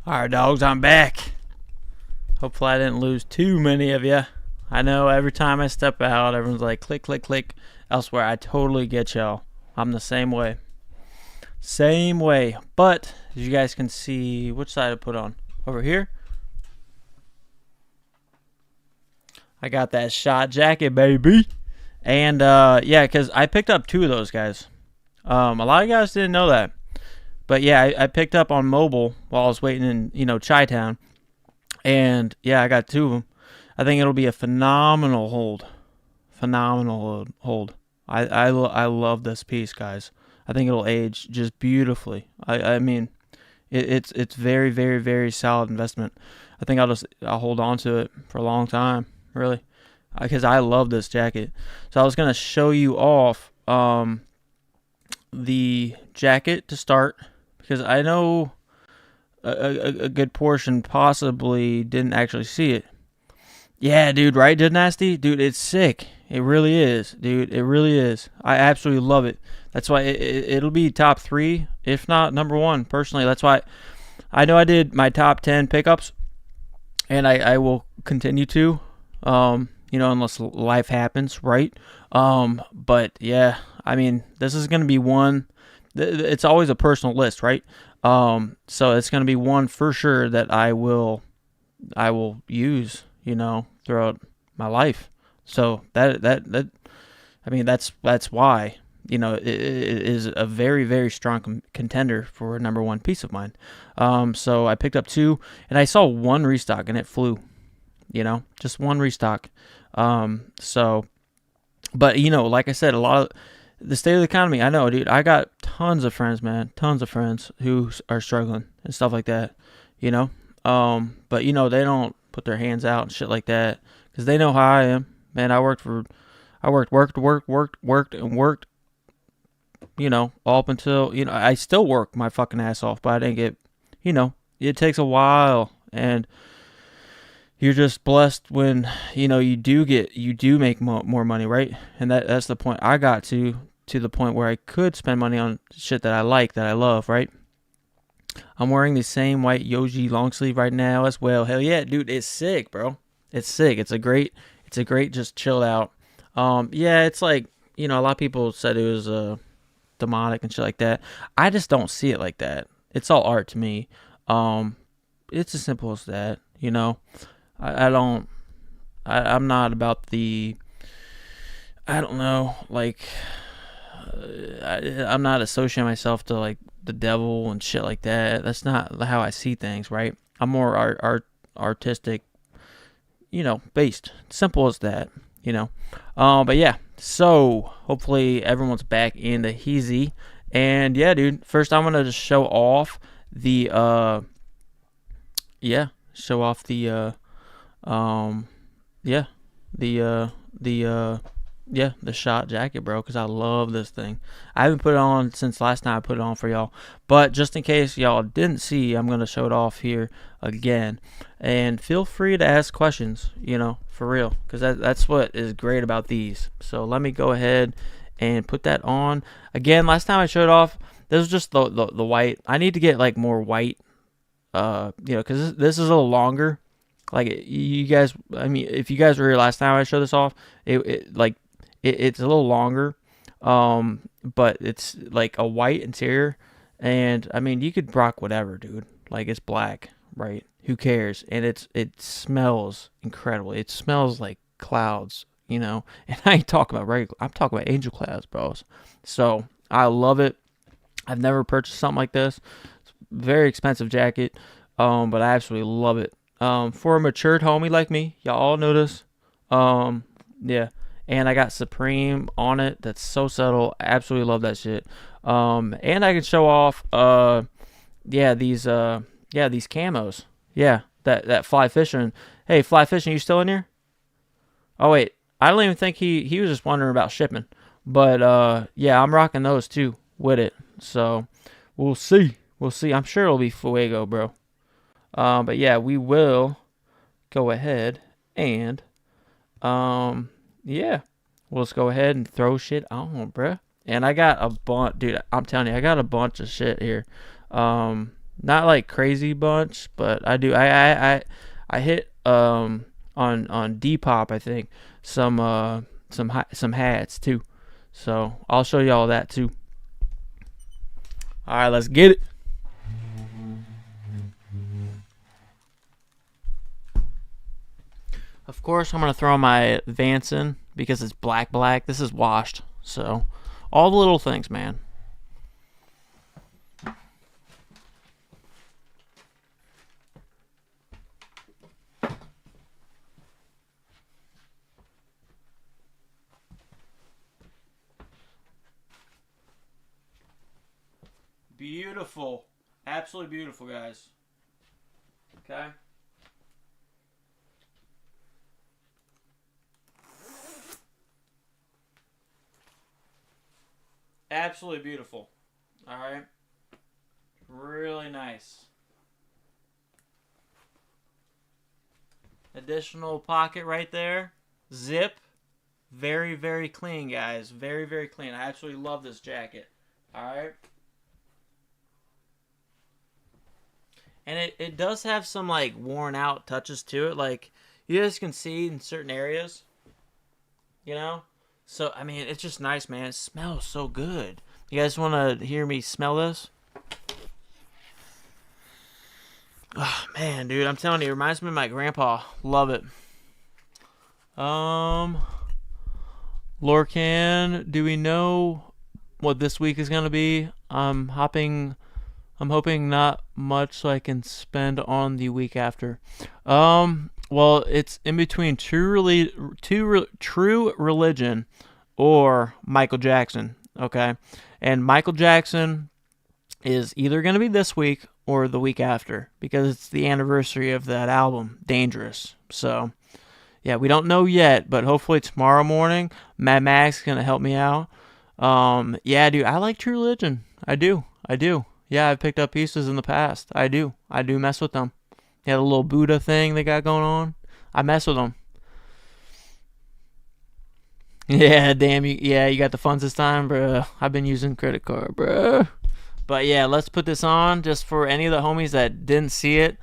Alright, dogs, I'm back. Hopefully I didn't lose too many of you. I know every time I step out, everyone's like, click, click, click. Elsewhere, I totally get y'all. I'm the same way. Same way. But, as you guys can see, which side I put on? Over here? I got that shot jacket, baby. And, yeah, because I picked up 2 of those guys. A lot of guys didn't know that. But, yeah, I picked up on mobile while I was waiting in, Chi-Town. And, yeah, I got 2 of them. I think it'll be a phenomenal hold. Phenomenal hold. I love this piece, guys. I think it'll age just beautifully. I mean, it's very, very, very solid investment. I think I'll hold on to it for a long time, really, because I love this jacket. So I was gonna show you off the jacket to start, because I know a good portion possibly didn't actually see it. Yeah, dude, right, Did Nasty? Dude, it's sick. It really is, dude. It really is. I absolutely love it. That's why it'll be top 3, if not number 1, personally. That's why I know I did my top 10 pickups, and I will continue to, unless life happens, right? But, yeah, I mean, this is going to be one. It's always a personal list, right? So it's going to be one for sure that I will use, throughout my life. So that I mean, that's why, it is a very, very strong contender for a number 1 piece of mine. So I picked up 2, and I saw 1 restock, and it flew, just 1 restock. So, but, like I said, a lot of the state of the economy, I know, dude, I got tons of friends, man, tons of friends who are struggling and stuff like that, but, they don't put their hands out and shit like that, because they know how I am. Man, I worked, all up until, I still work my fucking ass off, but I didn't get, it takes a while, and you're just blessed when, you do make more money, right? And that's the point I got to the point where I could spend money on shit that I like, that I love, right? I'm wearing the same white Yoji long sleeve right now as well. Hell yeah, dude, it's sick, bro. It's sick. It's a great just chilled out. Yeah, it's like, a lot of people said it was demonic and shit like that. I just don't see it like that. It's all art to me. It's as simple as that, I'm not about the, I don't know, like, I'm not associating myself to, like, the devil and shit like that. That's not how I see things, right? I'm more artistic, based. Simple as that, But yeah, so hopefully everyone's back in the Heezy. And yeah, dude, first I'm gonna just show off the the shot jacket, bro, because I love this thing. I haven't put it on since last time I put it on for y'all, but just in case y'all didn't see, I'm going to show it off here again. And feel free to ask questions, for real, because that's what is great about these. So let me go ahead and put that on. Again, last time I showed off, this was just the white. I need to get, like, more white, because this is a little longer. Like, you guys, I mean, if you guys were here last time I showed this off, it's a little longer, but it's like a white interior, and I mean, you could rock whatever, dude. Like, it's black, right? Who cares? And it smells incredible. It smells like clouds, And I ain't talking about regular. I'm talking about angel clouds, bros. So I love it. I've never purchased something like this. It's a very expensive jacket, but I absolutely love it. For a matured homie like me, y'all all know this. Yeah. And I got Supreme on it. That's so subtle. I absolutely love that shit. And I can show off, these camos. Yeah, that Fly Fishing. Hey, Fly Fishing, you still in here? Oh wait, I don't even think he was just wondering about shipping. But yeah, I'm rocking those too with it. So we'll see. I'm sure it'll be fuego, bro. But yeah, we will go ahead and yeah, we'll just go ahead and throw shit on, bruh. And I got a bunch, dude, I'm telling you, I got a bunch of shit here. Not like crazy bunch, but I do. I hit on Depop, I think, some hats too. So I'll show you all that too. All right, let's get it. Of course, I'm gonna throw my Vance in because it's black. This is washed, so all the little things, man. Beautiful, absolutely beautiful, guys. Okay. Absolutely beautiful. All right. Really nice. Additional pocket right there. Zip. Very, very clean, guys. Very, very clean. I absolutely love this jacket. All right. And it does have some like worn out touches to it. Like you guys can see in certain areas, you know? So, I mean, it's just nice, man. It smells so good. You guys want to hear me smell this? Oh, man, dude, I'm telling you, it reminds me of my grandpa. Love it. Lorcan, do we know what this week is going to be? I'm hoping not much so I can spend on the week after. Well, it's in between True Religion or Michael Jackson, okay? And Michael Jackson is either going to be this week or the week after because it's the anniversary of that album, Dangerous. So, yeah, we don't know yet, but hopefully tomorrow morning, Mad Max is going to help me out. Yeah, dude, I like True Religion. I do. Yeah, I've picked up pieces in the past. I do mess with them. Yeah, the little Buddha thing they got going on. I mess with them. Yeah, damn you. Yeah, you got the funds this time, bro. I've been using credit card, bro. But yeah, let's put this on just for any of the homies that didn't see it.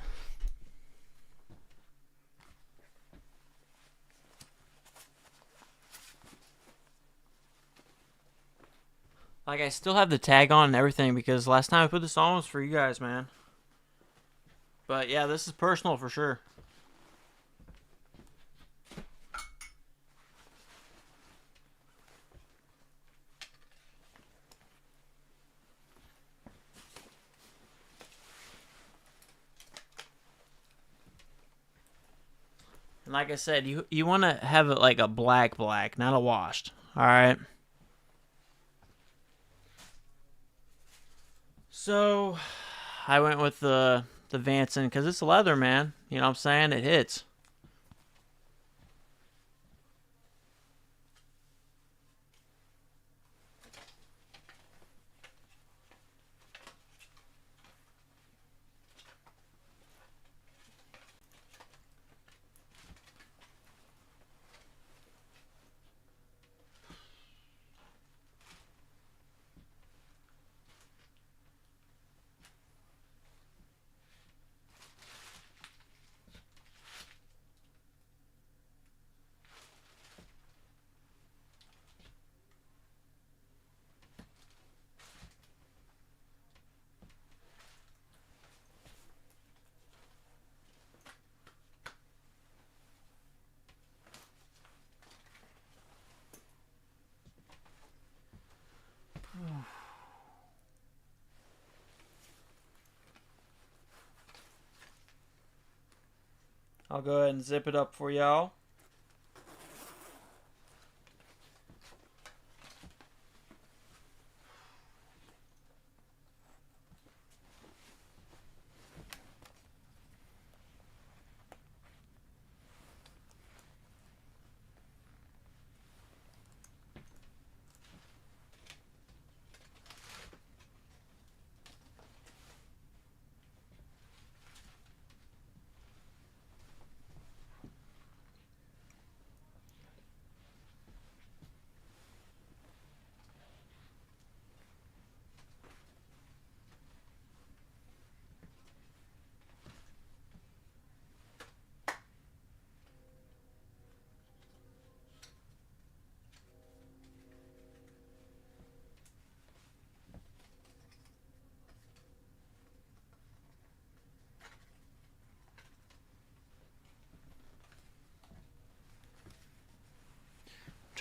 Like, I still have the tag on and everything because last time I put this on was for you guys, man. But yeah, this is personal for sure. And like I said, you want to have it like a black, not a washed. All right. So I went with the Vanson because it's leather, man. You know what I'm saying? It hits. I'll go ahead and zip it up for y'all.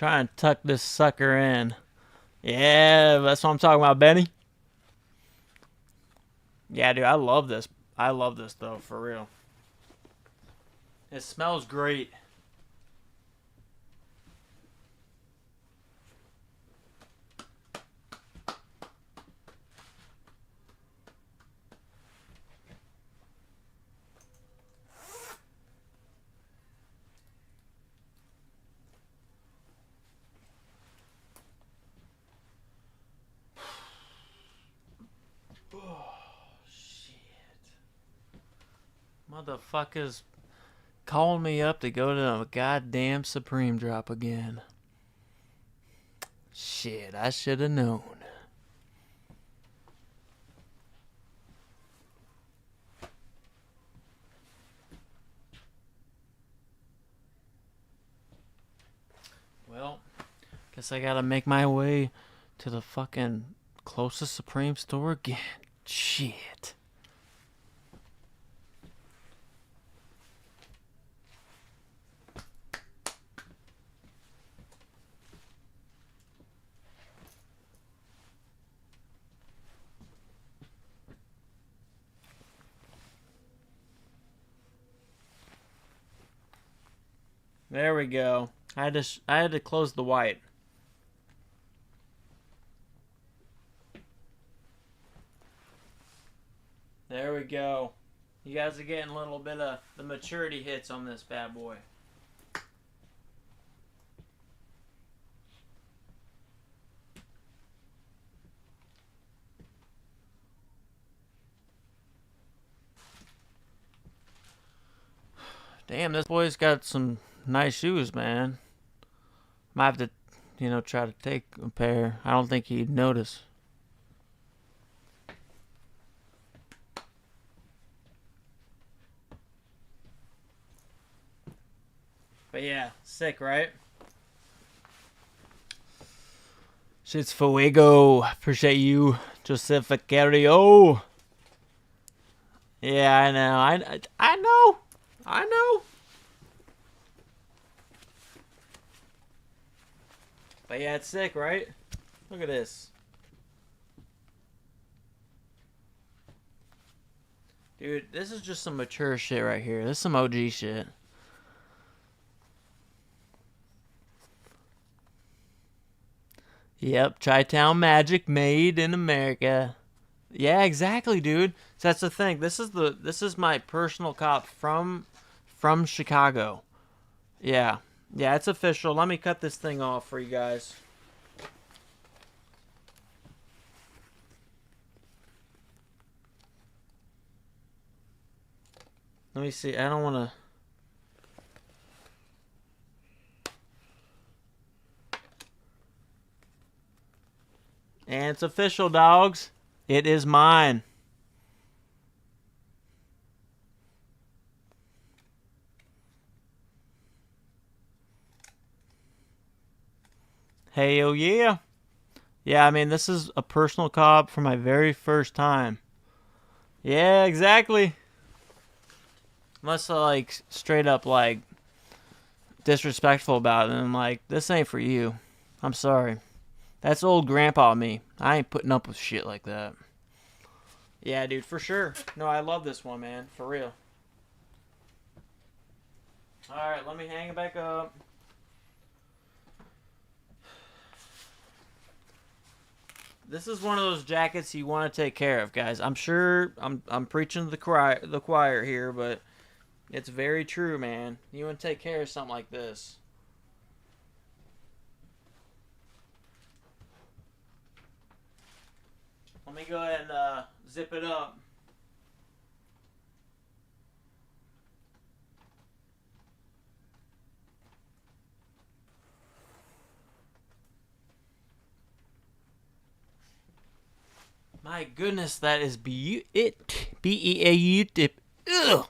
Trying to tuck this sucker in. Yeah, that's what I'm talking about, Benny. Yeah, dude, I love this. I love this, though, for real. It smells great. Motherfuckers calling me up to go to a goddamn Supreme drop again. Shit, I should have known. Well, guess I gotta make my way to the fucking closest Supreme store again. Shit. There we go. I had to close the white. There we go. You guys are getting a little bit of the maturity hits on this bad boy. Damn, this boy's got some nice shoes, man. Might have to, try to take a pair. I don't think he'd notice. But yeah, sick, right? Shit's fuego. Appreciate you, Joseph Cario. Yeah, I know. I know. But yeah, it's sick, right? Look at this. Dude, this is just some mature shit right here. This is some OG shit. Yep, Chi-Town Magic made in America. Yeah, exactly, dude. So that's the thing. This is my personal cop from Chicago. Yeah. Yeah, it's official. Let me cut this thing off for you guys. Let me see. I don't want to... And it's official, dogs. It is mine. Hell yeah. Yeah, I mean, this is a personal cob for my very first time. Yeah, exactly. Unless I, like, straight up, like, disrespectful about it. And I'm like, this ain't for you. I'm sorry. That's old grandpa me. I ain't putting up with shit like that. Yeah, dude, for sure. No, I love this one, man. For real. Alright, let me hang it back up. This is one of those jackets you want to take care of, guys. I'm sure I'm preaching to the choir here, but it's very true, man. You want to take care of something like this. Let me go ahead and zip it up. My goodness, that is B-E-A-U-T. Ugh.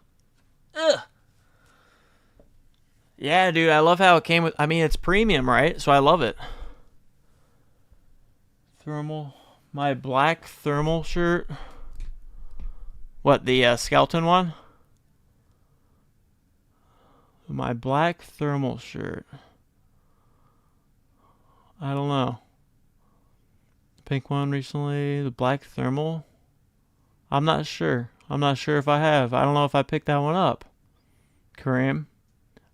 Ugh. Yeah, dude, I love how it came with... I mean, it's premium, right? So I love it. Thermal... My black thermal shirt. What, the skeleton one? My black thermal shirt. I don't know. Pink one recently. The black thermal. I'm not sure. I'm not sure if I have. I don't know if I picked that one up. Kareem.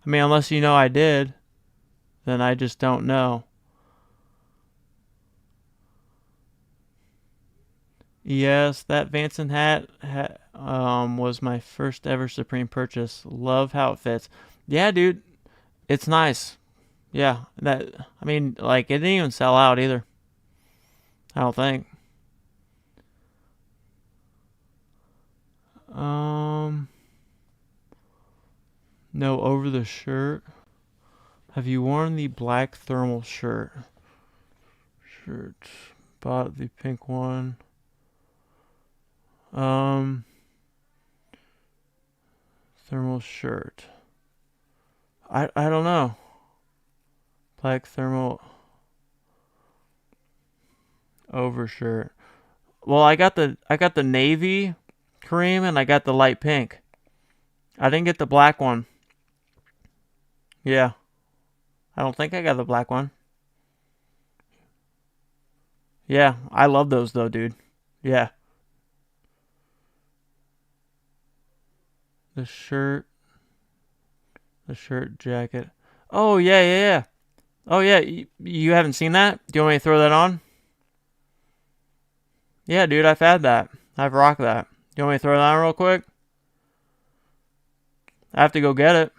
I mean, unless you know I did, then I just don't know. Yes, that Vanson hat was my first ever Supreme purchase. Love how it fits. Yeah, dude, it's nice. Yeah, that I mean, like it didn't even sell out either. I don't think. Um, no, over the shirt. Have you worn the black thermal shirt? Shirt. Bought the pink one. Thermal shirt. I don't know. Black thermal overshirt. Well, I got the navy cream and I got the light pink. I didn't get the black one. Yeah. I don't think I got the black one. Yeah, I love those though, dude. Yeah. The shirt, jacket. Oh, yeah, yeah, yeah. Oh, yeah, you haven't seen that? Do you want me to throw that on? Yeah, dude, I've had that. I've rocked that. Do you want me to throw that on real quick? I have to go get it.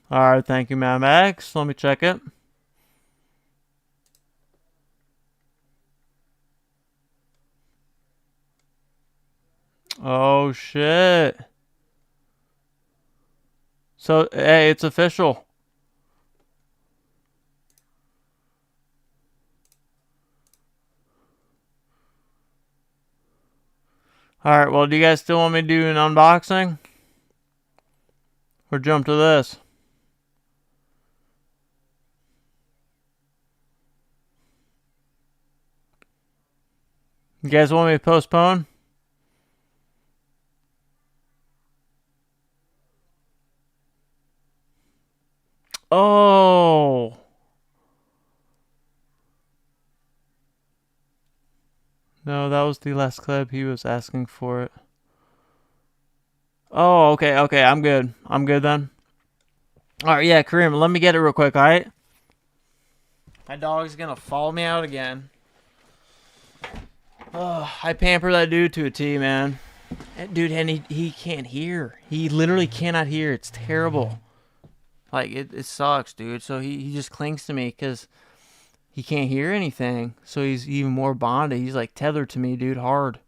All right, thank you, Mad Max. Let me check it. Oh, shit. So, hey, it's official. All right, well, do you guys still want me to do an unboxing? Or jump to this? You guys want me to postpone? Oh. No, that was the last clip. He was asking for it. Oh, okay, okay. I'm good. I'm good then. All right, yeah, Kareem, let me get it real quick, all right? My dog's going to follow me out again. Oh, I pamper that dude to a T, man. Dude, and he can't hear. He literally cannot hear. It's terrible. Like, it sucks, dude. So he just clings to me because he can't hear anything. So he's even more bonded. He's like tethered to me, dude, hard.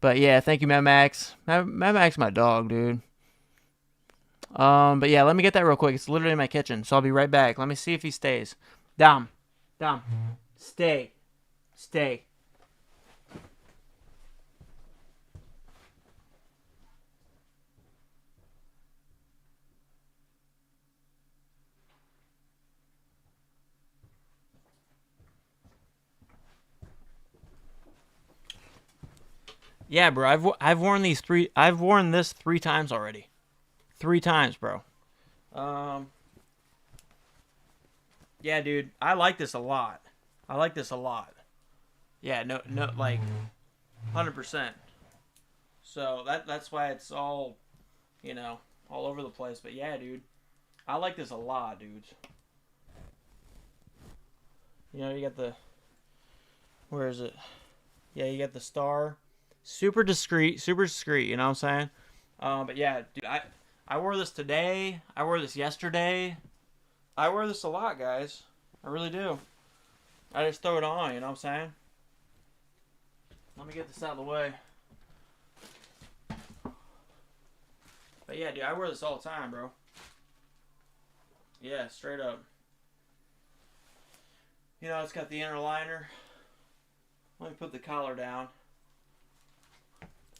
But yeah, thank you, Mad Max. Mad Max, my dog, dude. But yeah, let me get that real quick. It's literally in my kitchen, so I'll be right back. Let me see if he stays. Dom, stay. Yeah, bro. I've worn these three. I've worn this 3 times already. 3 times, bro. Um. Yeah, dude. I like this a lot. Yeah. No. Like, 100%. So that's why it's all, all over the place. But yeah, dude. I like this a lot, dudes. You got the. Where is it? Yeah, you got the star. Super discreet. You know what I'm saying? But yeah, dude, I wore this today. I wore this yesterday. I wear this a lot, guys. I really do. I just throw it on, you know what I'm saying? Let me get this out of the way. But yeah, dude, I wear this all the time, bro. Yeah, straight up. It's got the inner liner. Let me put the collar down.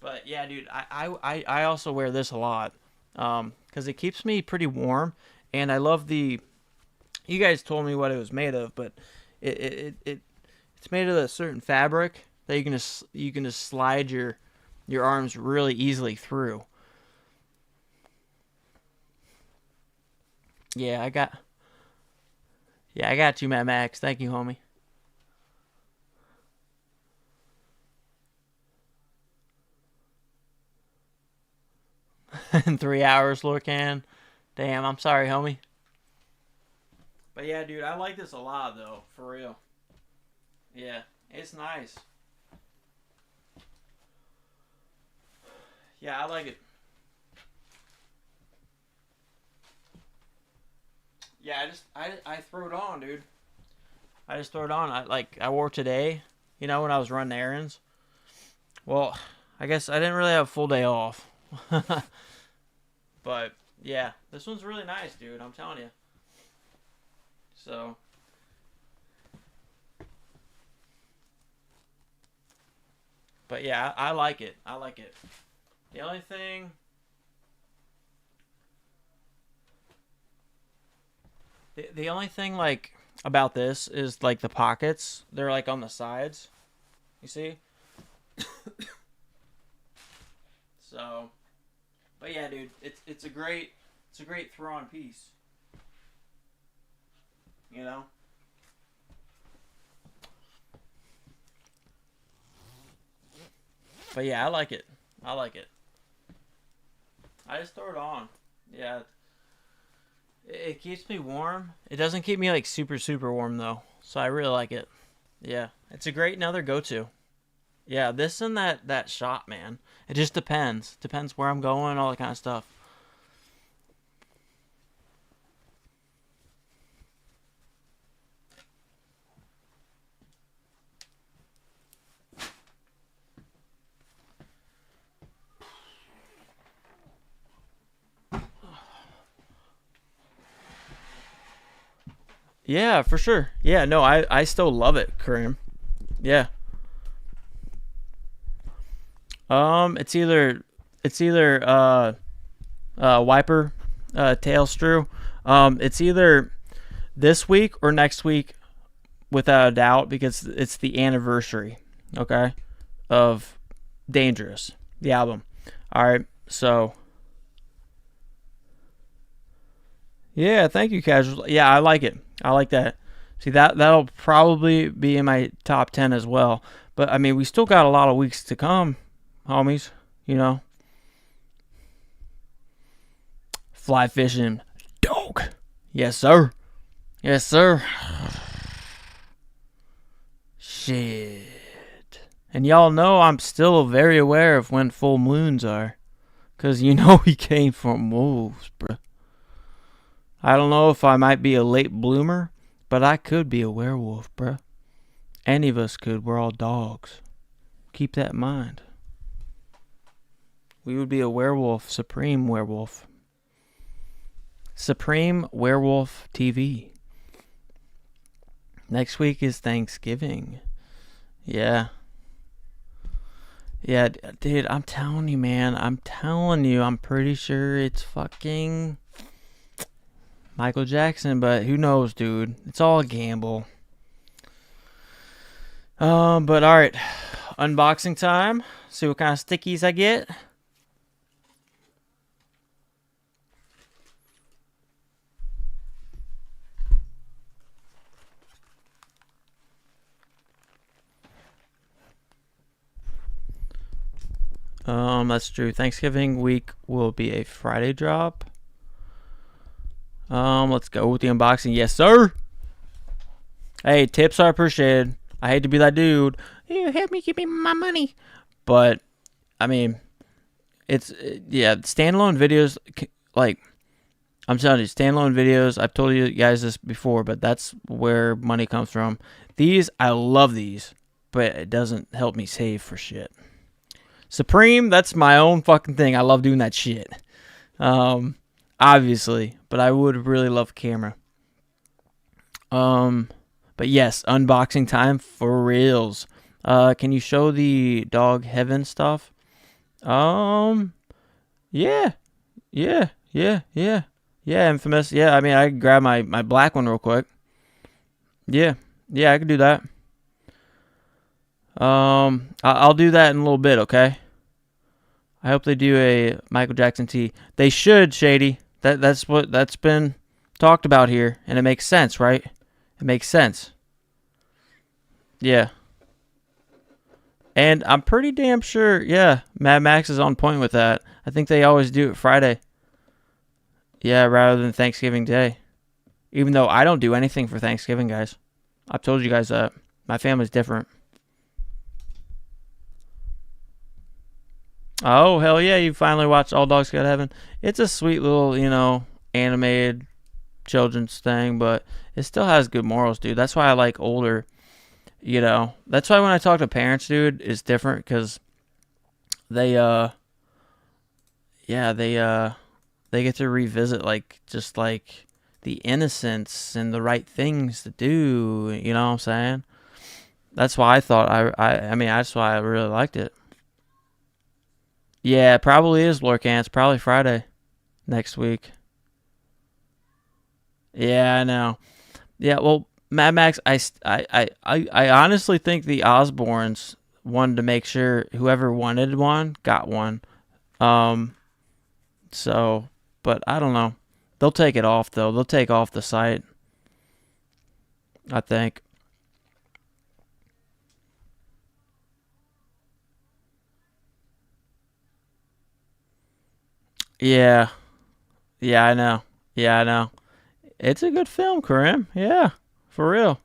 But yeah, dude, I also wear this a lot. because it keeps me pretty warm, and I love the. You guys told me what it was made of, but it's made of a certain fabric that you can just slide your arms really easily through. Yeah, I got you, Matt Max. Thank you, homie. In 3 hours, Lorcan. Damn, I'm sorry, homie. But yeah, dude, I like this a lot though, for real. Yeah, it's nice. Yeah, I like it. Yeah, I throw it on, dude. I just throw it on. I wore it today, when I was running errands. Well, I guess I didn't really have a full day off. But yeah, this one's really nice, dude. I'm telling you. So, but yeah, I like it. I like it. The only thing, the only thing like about this is like the pockets. They're like on the sides. You see? So, but yeah, dude, it's a great throw on piece. You know. But yeah, I like it. I like it. I just throw it on. Yeah, it keeps me warm. It doesn't keep me like super super warm though, so I really like it. Yeah, it's a great another go to. Yeah, this and that shot, man. It just depends. Depends where I'm going, all that kind of stuff. Yeah, for sure. Yeah, no, I still love it, Kareem. Yeah. It's either wiper tail strew. It's either this week or next week, without a doubt, because it's the anniversary. Okay, of Dangerous, the album. All right, so yeah, thank you, Casual. Yeah, I like it. I like that. See that'll probably be in my top 10 as well. But I mean, we still got a lot of weeks to come, homies. You know, fly fishing, dog. Yes, sir. Yes, sir. Shit. And y'all know I'm still very aware of when full moons are. Because you know he came from wolves, bruh. I don't know if I might be a late bloomer, but I could be a werewolf, bruh. Any of us could. We're all dogs. Keep that in mind. We would be a werewolf, supreme werewolf. Supreme Werewolf TV. Next week is Thanksgiving. Yeah. Yeah, dude, I'm telling you, man. I'm telling you, I'm pretty sure it's fucking Michael Jackson, but who knows, dude? It's all a gamble. But alright. Unboxing time. See what kind of stickies I get. That's true. Thanksgiving week will be a Friday drop. Let's go with the unboxing. Yes, sir. Hey, tips are appreciated. I hate to be that dude. You help me, give me my money. But I mean, it's yeah, standalone videos. Like I'm telling you, standalone videos. I've told you guys this before, but that's where money comes from. These, I love these, but it doesn't help me save for shit. Supreme, that's my own fucking thing. I love doing that shit. Obviously, but I would really love camera. But yes, unboxing time for reals. Can you show the dog heaven stuff? Yeah, Yeah, yeah, yeah, yeah. Infamous. Yeah, I mean, I can grab my black one real quick. Yeah, yeah, I can do that. I'll do that in a little bit. Okay. I hope they do a Michael Jackson tee. They should, Shady. That's been talked about here, and it makes sense, right? It makes sense. Yeah. And I'm pretty damn sure, yeah, Mad Max is on point with that. I think they always do it Friday. Yeah, rather than Thanksgiving Day. Even though I don't do anything for Thanksgiving, guys. I've told you guys that. My family's different. Oh, hell yeah, you finally watched All Dogs Go to Heaven. It's a sweet little, animated children's thing, but it still has good morals, dude. That's why I like older, That's why when I talk to parents, dude, it's different because they, yeah, they get to revisit, like, just like the innocence and the right things to do, you know what I'm saying? That's why I thought, I mean, that's why I really liked it. Yeah, it probably is Lorcan. It's probably Friday next week. Yeah, I know. Yeah, well, Mad Max, I honestly think the Osbournes wanted to make sure whoever wanted one got one. Um, so, but I don't know. They'll take it off though. They'll take off the site. I think. Yeah, yeah, I know. Yeah, I know. It's a good film, Karim. Yeah, for real.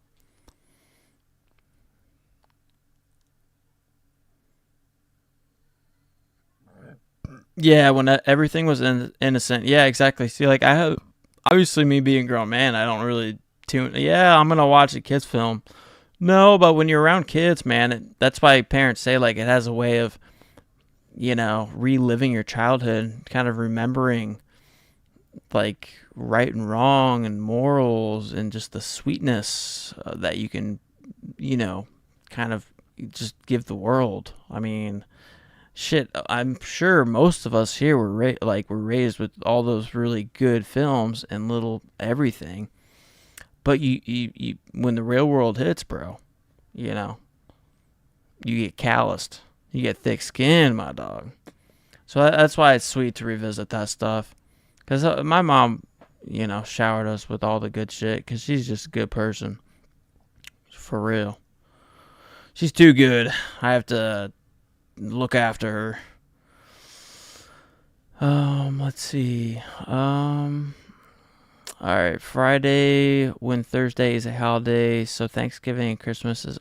Yeah, when everything was innocent. Yeah, exactly. See, like I have, obviously me being a grown man, I don't really tune. Yeah, I'm gonna watch a kids film. No, but when you're around kids, man, that's why parents say like it has a way of reliving your childhood, kind of remembering like right and wrong and morals and just the sweetness that you can, you know, kind of just give the world. I mean, shit, I'm sure most of us here were raised with all those really good films and little everything. But you when the real world hits, bro, you know, you get calloused. You get thick skin, my dog. So that's why it's sweet to revisit that stuff. Because my mom, showered us with all the good shit because she's just a good person. For real. She's too good. I have to look after her. Let's see. All right. Friday, when Thursday is a holiday, so Thanksgiving and Christmas is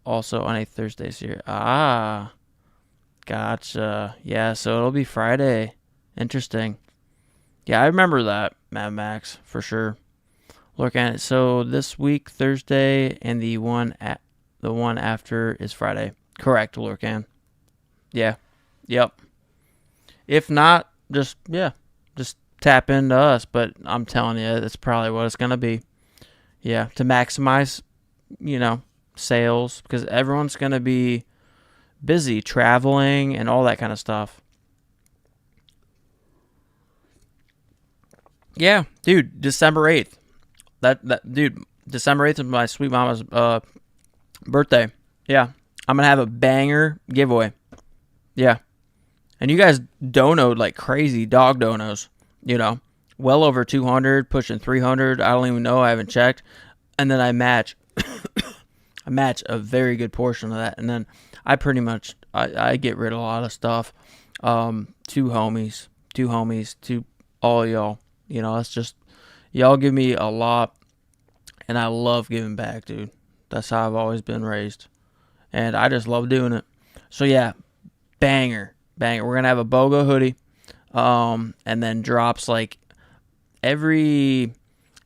also on a Thursday this year. Ah, gotcha. Yeah, so it'll be Friday. Interesting. Yeah, I remember that, Mad Max, for sure. Look at it. So this week, Thursday, and the one after is Friday. Correct, Lurkan. Yeah. Yep. If not, just tap into us. But I'm telling you, that's probably what it's gonna be. Yeah, to maximize, you know, sales because everyone's gonna be busy traveling and all that kind of stuff. Yeah, dude, December 8th. That dude, December 8th is my sweet mama's birthday. Yeah, I'm gonna have a banger giveaway. Yeah, and you guys donoed like crazy dog donos. You know, well over 200, pushing 300. I don't even know. I haven't checked. And then I match a very good portion of that, and then I pretty much I get rid of a lot of stuff. Two homies, to all y'all. You know, that's just y'all give me a lot, and I love giving back, dude. That's how I've always been raised, and I just love doing it. So yeah, banger. We're gonna have a BOGO hoodie, and then drops like every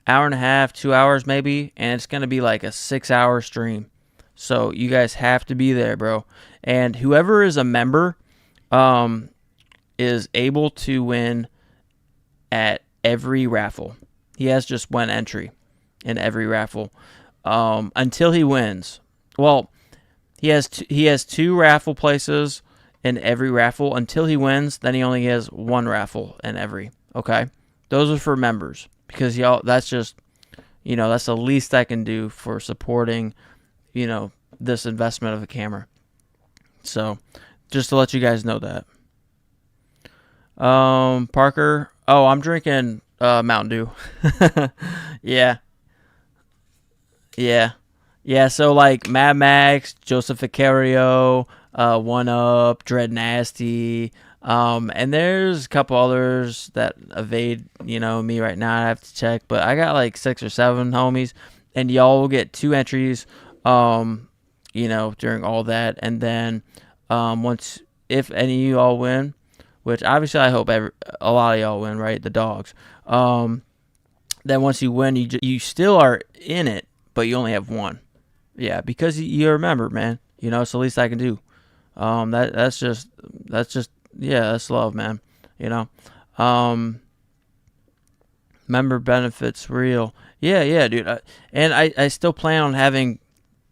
hour and a half, 2 hours maybe, and it's gonna be like a 6 hour stream. So you guys have to be there, bro. And whoever is a member, um, is able to win at every raffle. He has just one entry in every raffle, until he wins. Well, he has two raffle places in every raffle until he wins. Then he only has one raffle in every. Okay, those are for members because y'all. That's just that's the least I can do for supporting this investment of a camera. So just to let you guys know that. Parker. Oh, I'm drinking Mountain Dew. Yeah, yeah, yeah. So like Mad Max, Joseph Vicario, One Up, Dread Nasty, and there's a couple others that evade me right now. I have to check, but I got like 6 or 7 homies, and y'all will get 2 entries. During all that, and then once if any of you all win, which obviously I hope a lot of y'all win, right? The dogs. Then once you win, you still are in it, but you only have one. Yeah, because you remember, man. It's the least I can do. That's just yeah, that's love, man. You know, member benefits real. Yeah, dude. I still plan on having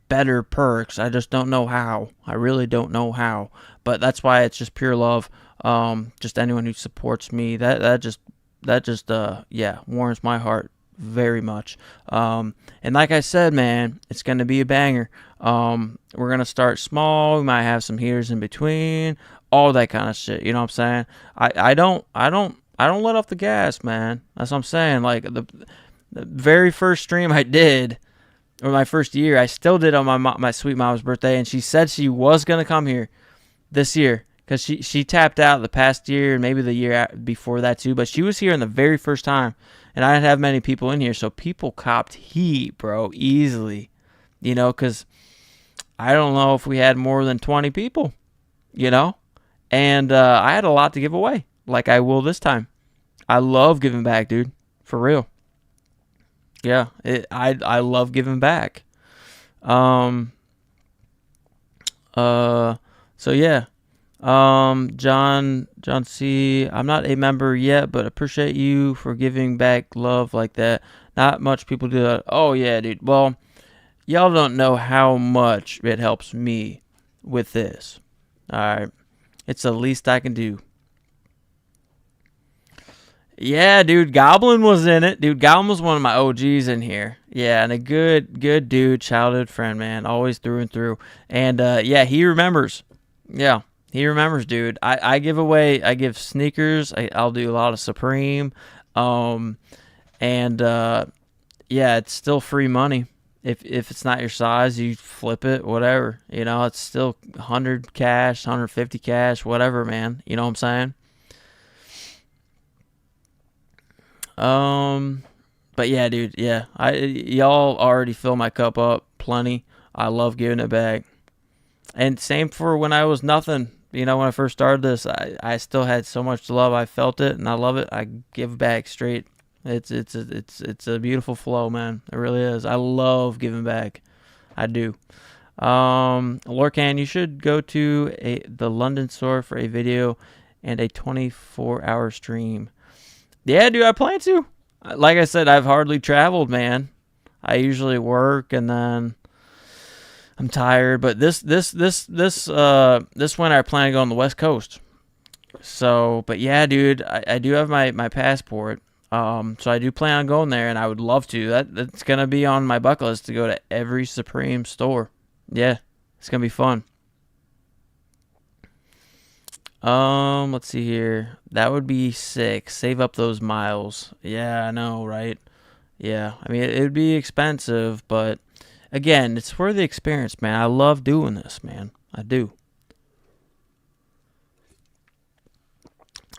better perks. I just don't know how. I really don't know how. But that's why it's just pure love. Just anyone who supports me, that just warms my heart very much. And like I said, man, it's gonna be a banger. We're gonna start small. We might have some heaters in between, all that kind of shit. You know what I'm saying? I don't let off the gas, man. That's what I'm saying. Like the very first stream I did, or my first year, I still did on my sweet mom's birthday, and she said she was gonna come here this year because she tapped out the past year and maybe the year before that too. But she was here in the very first time, and I didn't have many people in here, so people copped heat, bro, easily. Because I don't know if we had more than 20 people, and I had a lot to give away, like I will this time. I love giving back, dude, for real. Yeah, I love giving back. Um. So yeah. John C. I'm not a member yet, but appreciate you for giving back love like that. Not much people do that. Oh yeah, dude. Well, y'all don't know how much it helps me with this. All right, it's the least I can do. Yeah, dude, Goblin was in it. Dude, Goblin was one of my OGs in here. Yeah, and a good dude, childhood friend, man, always through and through. And yeah, he remembers. Yeah, he remembers, dude. I give sneakers. I'll do a lot of Supreme. And yeah, it's still free money. If it's not your size, you flip it, whatever. It's still 100 cash, 150 cash, whatever, man. You know what I'm saying? But yeah, dude, yeah. Y'all already fill my cup up plenty. I love giving it back. And same for when I was nothing. When I first started this, I still had so much love. I felt it and I love it. I give back straight. It's a beautiful flow, man. It really is. I love giving back. I do. Lorcan, you should go to the London store for a video and a 24-hour stream. Yeah, dude, I plan to. Like I said, I've hardly traveled, man. I usually work and then I'm tired. But this winter I plan to go on the West Coast. So, but yeah, dude, I do have my passport. So I do plan on going there, and I would love to. That's gonna be on my bucket list to go to every Supreme store. Yeah, it's gonna be fun. Let's see here. That would be sick. Save up those miles. Yeah, I know, right? Yeah, I mean, it would be expensive, but again, it's for the experience, man. I love doing this, man. I do.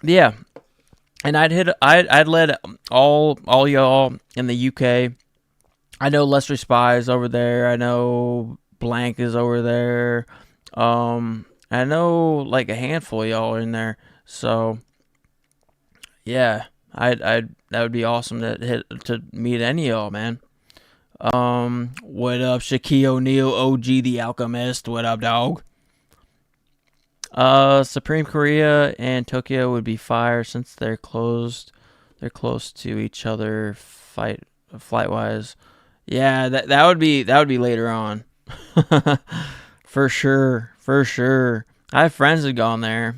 Yeah, and I'd let all y'all in the UK. I know Lester Spy is over there. I know Blank is over there. I know like a handful of y'all in there. So yeah, that would be awesome to meet any of y'all, man. What up, Shaquille O'Neal, OG the Alchemist? What up, dog? Supreme Korea and Tokyo would be fire since they're closed. They're close to each other flight wise. Yeah, that would be later on. For sure. I have friends that gone there.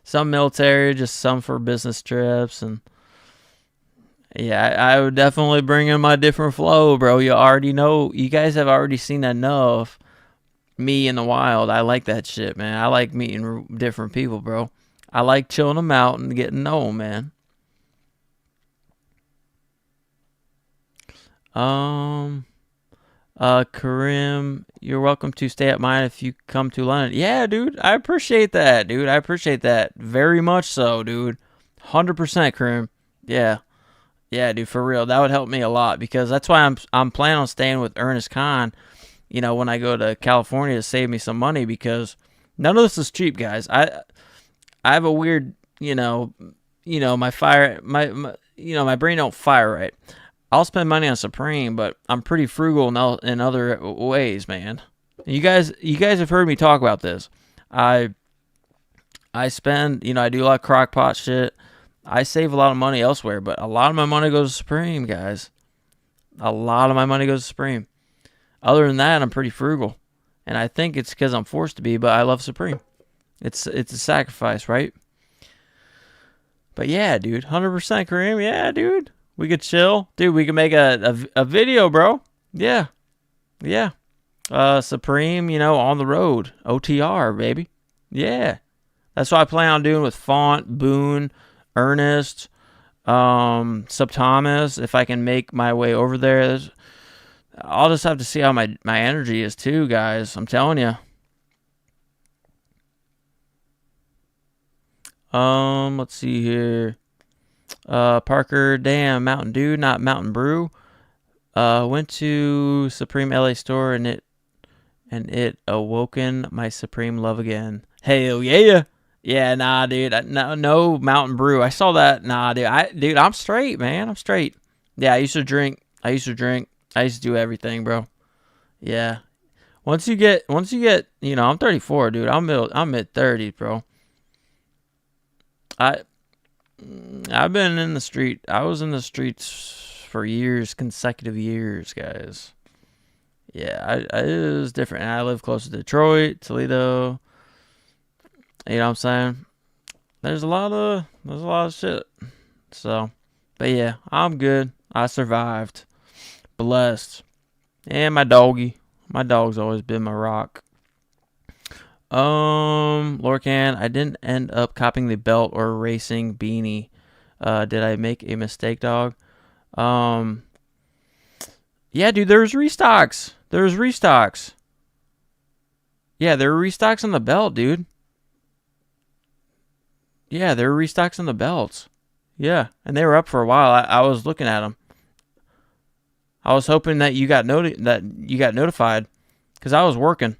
Some military, just some for business trips, and Yeah, I would definitely bring in my different flow, bro. You already know. You guys have already seen enough me in the wild. I like that shit, man. I like meeting different people, bro. I like chilling them out and getting to know them, man. Um, Karim, you're welcome to stay at mine if you come to London. Yeah, dude. I appreciate that, dude. I appreciate that very much so, dude. 100%, Karim. Yeah. Yeah, dude, for real. That would help me a lot because that's why I'm planning on staying with Ernest Khan, when I go to California to save me some money because none of this is cheap, guys. I have a weird, my fire my brain don't fire right. I'll spend money on Supreme, but I'm pretty frugal in other ways, man. You guys have heard me talk about this. I I spend, I do a lot of crock pot shit. I save a lot of money elsewhere, but a lot of my money goes to Supreme, guys. A lot of my money goes to Supreme. Other than that, I'm pretty frugal. And I think it's because I'm forced to be, but I love Supreme. It's a sacrifice, right? But yeah, dude, 100% Kareem. Yeah, dude. We could chill. Dude, we could make a video, bro. Yeah. Yeah. Supreme, on the road. OTR, baby. Yeah. That's what I plan on doing with Font, Boone, Ernest, Sub Thomas. If I can make my way over there, I'll just have to see how my energy is too, guys. I'm telling you. Let's see here. Parker, damn, Mountain Dew, not Mountain Brew. Went to Supreme LA store and it awoken my Supreme love again. Hell yeah. Yeah, nah, dude. No Mountain Brew. I saw that. Nah, dude. I'm straight, man. I'm straight. Yeah, I used to drink. I used to do everything, bro. Yeah. Once you get, I'm 34, dude. I'm mid 30s, bro. I've been in the street. I was in the streets for years, consecutive years, guys. Yeah, it was different. And I live close to Detroit, Toledo. You know what I'm saying? There's a lot of shit. So, but yeah, I'm good. I survived. Blessed. And my dog's always been my rock. Lorcan, I didn't end up copying the belt or racing beanie. Did I make a mistake, dog? Yeah, dude, there's restocks. Yeah, there were restocks on the belt, dude. Yeah, there were restocks on the belts. Yeah, and they were up for a while. I was looking at them. I was hoping that you got notified because I was working.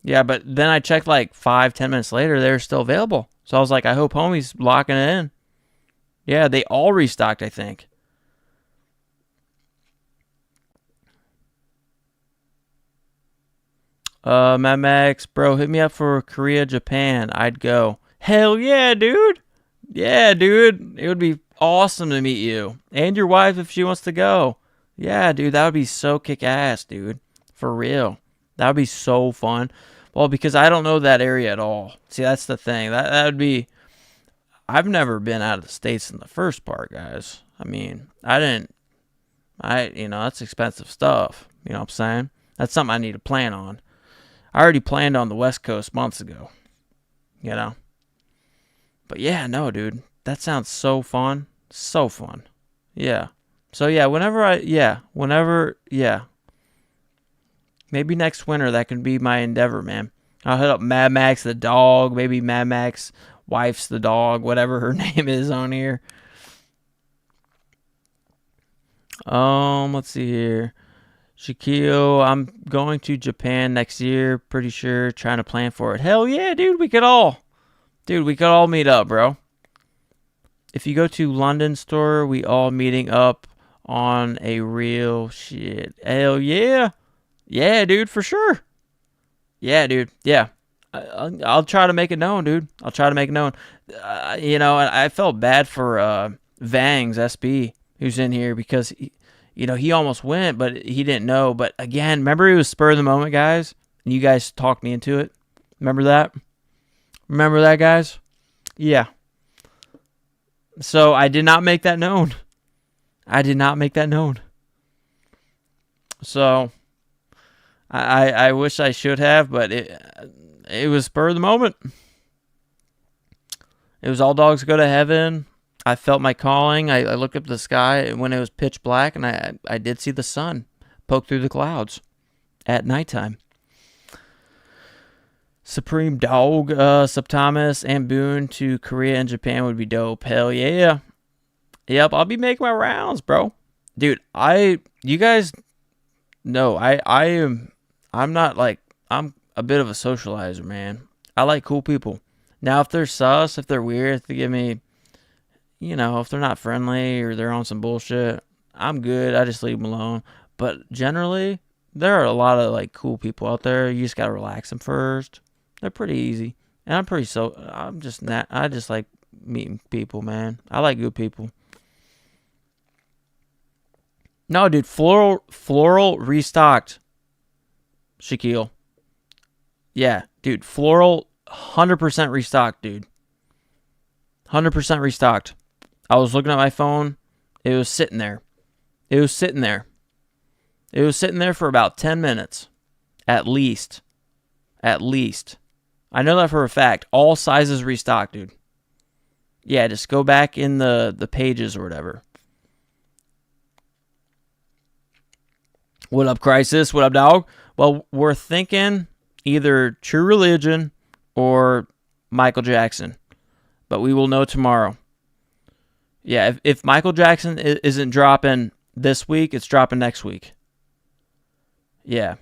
Yeah, but then I checked like 5-10 minutes later, they were still available. So I was like, I hope homie's locking it in. Yeah, they all restocked, I think. Mad Max, bro, hit me up for Korea, Japan. I'd go. Hell yeah, dude. Yeah, dude. It would be awesome to meet you. And your wife if she wants to go. Yeah, dude, that would be so kick ass, dude. For real. That would be so fun. Well, because I don't know that area at all. See, that's the thing. That would be. I've never been out of the States in the first part, guys. I mean, that's expensive stuff. You know what I'm saying? That's something I need to plan on. I already planned on the West Coast months ago. But yeah, no, dude. That sounds so fun. So fun. Yeah. So yeah, yeah. Maybe next winter that can be my endeavor, man. I'll hit up Mad Max the dog, maybe Mad Max wife's the dog, whatever her name is on here. Let's see here. Shaquille, I'm going to Japan next year, pretty sure, trying to plan for it. Hell yeah, dude, we could all meet up, bro. If you go to London store, we all meeting up on a real shit. Hell yeah. Yeah, dude, for sure. Yeah, dude. Yeah. I'll try to make it known, dude. I'll try to make it known. I felt bad for Vangs SB who's in here because he almost went, but he didn't know. But again, remember it was spur of the moment, guys, and you guys talked me into it. Remember that? Remember that, guys? Yeah. So I did not make that known. I did not make that known. So I wish I should have, but it was spur of the moment. It was all dogs go to heaven. I felt my calling. I looked up the sky when it was pitch black, and I did see the sun poke through the clouds at nighttime. Supreme Dog, Subtomus, and Boone to Korea and Japan would be dope. Hell yeah. Yep, I'll be making my rounds, bro. Dude, you guys know I'm not like, I'm a bit of a socializer, man. I like cool people. Now, if they're sus, if they're weird, if they give me, if they're not friendly or they're on some bullshit, I'm good. I just leave them alone. But generally, there are a lot of like cool people out there. You just gotta relax them first. They're pretty easy, and I just like meeting people, man. I like good people. No, dude, floral restocked. Shaquille. Yeah, dude, floral 100% restocked, dude. 100% restocked. I was looking at my phone. It was sitting there. It was sitting there. It was sitting there for about 10 minutes. At least. At least. I know that for a fact. All sizes restocked, dude. Yeah, just go back in the pages or whatever. What up, Crisis? What up, dog? Well, we're thinking either True Religion or Michael Jackson. But we will know tomorrow. Yeah, if Michael Jackson isn't dropping this week, it's dropping next week. Yeah.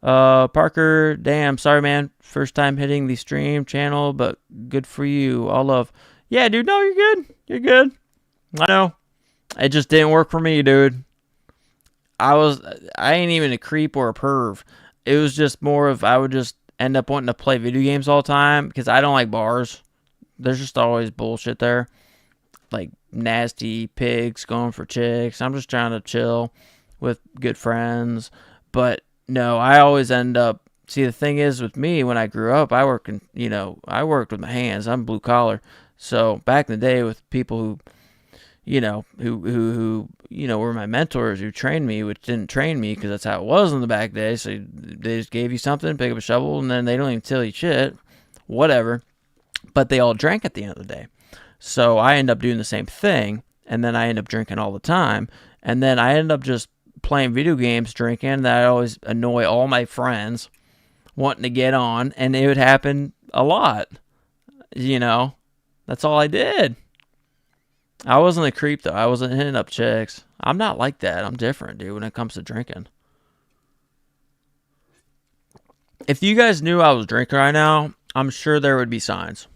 Parker, damn, sorry, man. First time hitting the stream channel, but good for you. All love. Yeah, dude, no, you're good. You're good. I know. It just didn't work for me, dude. I ain't even a creep or a perv. It was just more of, I would just end up wanting to play video games all the time because I don't like bars. There's just always bullshit there. Like nasty pigs going for chicks. I'm just trying to chill with good friends. But no, I always end up. See, the thing is with me, when I grew up, I worked with my hands. I'm blue collar. So back in the day, with people who were my mentors, who trained me, which didn't train me because that's how it was in the back day. So they just gave you something, pick up a shovel, and then they don't even tell you shit, whatever. But they all drank at the end of the day. So I end up doing the same thing, and then I end up drinking all the time, and then I end up just playing video games, drinking. That I always annoy all my friends, wanting to get on, and it would happen a lot. That's all I did. I wasn't a creep, though. I wasn't hitting up chicks. I'm not like that. I'm different, dude, when it comes to drinking. If you guys knew I was drinking right now, I'm sure there would be signs.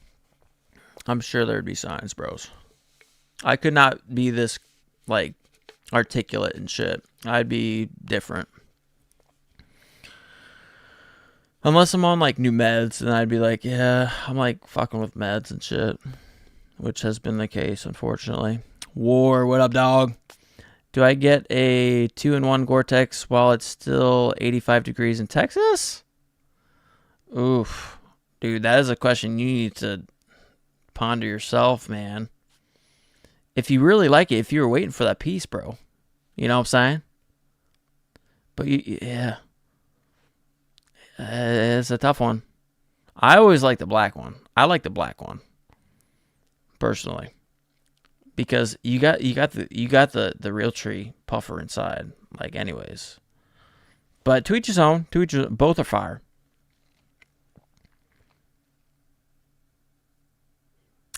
I'm sure there would be signs, bros. I could not be this, like, articulate and shit. I'd be different. Unless I'm on, like, new meds, then I'd be like, yeah, I'm, like, fucking with meds and shit. Which has been the case, unfortunately. War, what up, dog? Do I get a 2-in-1 Gore-Tex while it's still 85 degrees in Texas? Oof. Dude, that is a question you need to ponder yourself, man. If you really like it, if you were waiting for that piece, bro. You know what I'm saying? But, yeah. It's a tough one. I always like the black one. I like the black one. Personally, because you got the Realtree puffer inside, like, anyways. But to each his own. Both are fire.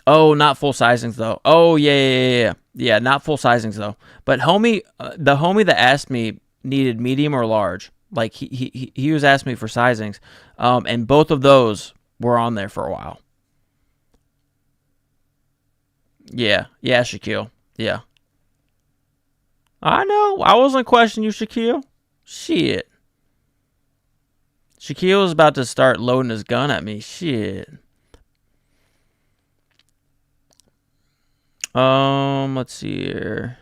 Oh, not full sizings though. Oh yeah. Not full sizings though. But the homie that asked me needed medium or large. Like he was asking me for sizings, and both of those were on there for a while. Yeah, Shaquille. Yeah. I know. I wasn't questioning you, Shaquille. Shit. Shaquille was about to start loading his gun at me. Shit. Let's see here.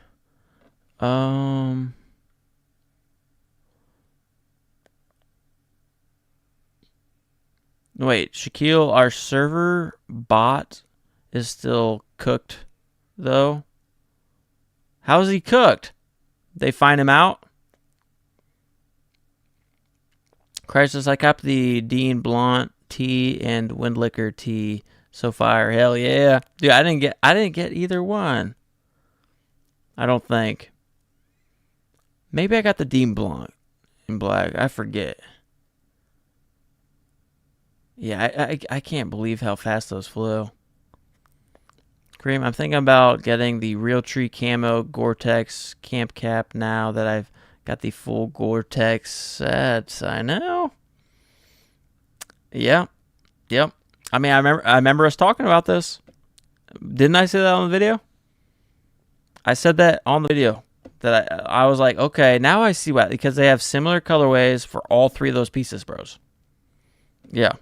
Wait, Shaquille, our server bot is still cooked, though. How is he cooked? They find him out? Crisis, I copped the Dean Blunt tea and Windlicker tea so far. Hell yeah. Dude, I didn't get either one. I don't think. Maybe I got the Dean Blunt in black. I forget. Yeah, I can't believe how fast those flew. Cream, I'm thinking about getting the Realtree Camo Gore-Tex Camp Cap now that I've got the full Gore-Tex sets. I know. Yeah. Yep. I mean, I remember us talking about this. Didn't I say that on the video? I said that on the video. That I was like, okay, now I see why. Because they have similar colorways for all three of those pieces, bros. Yeah.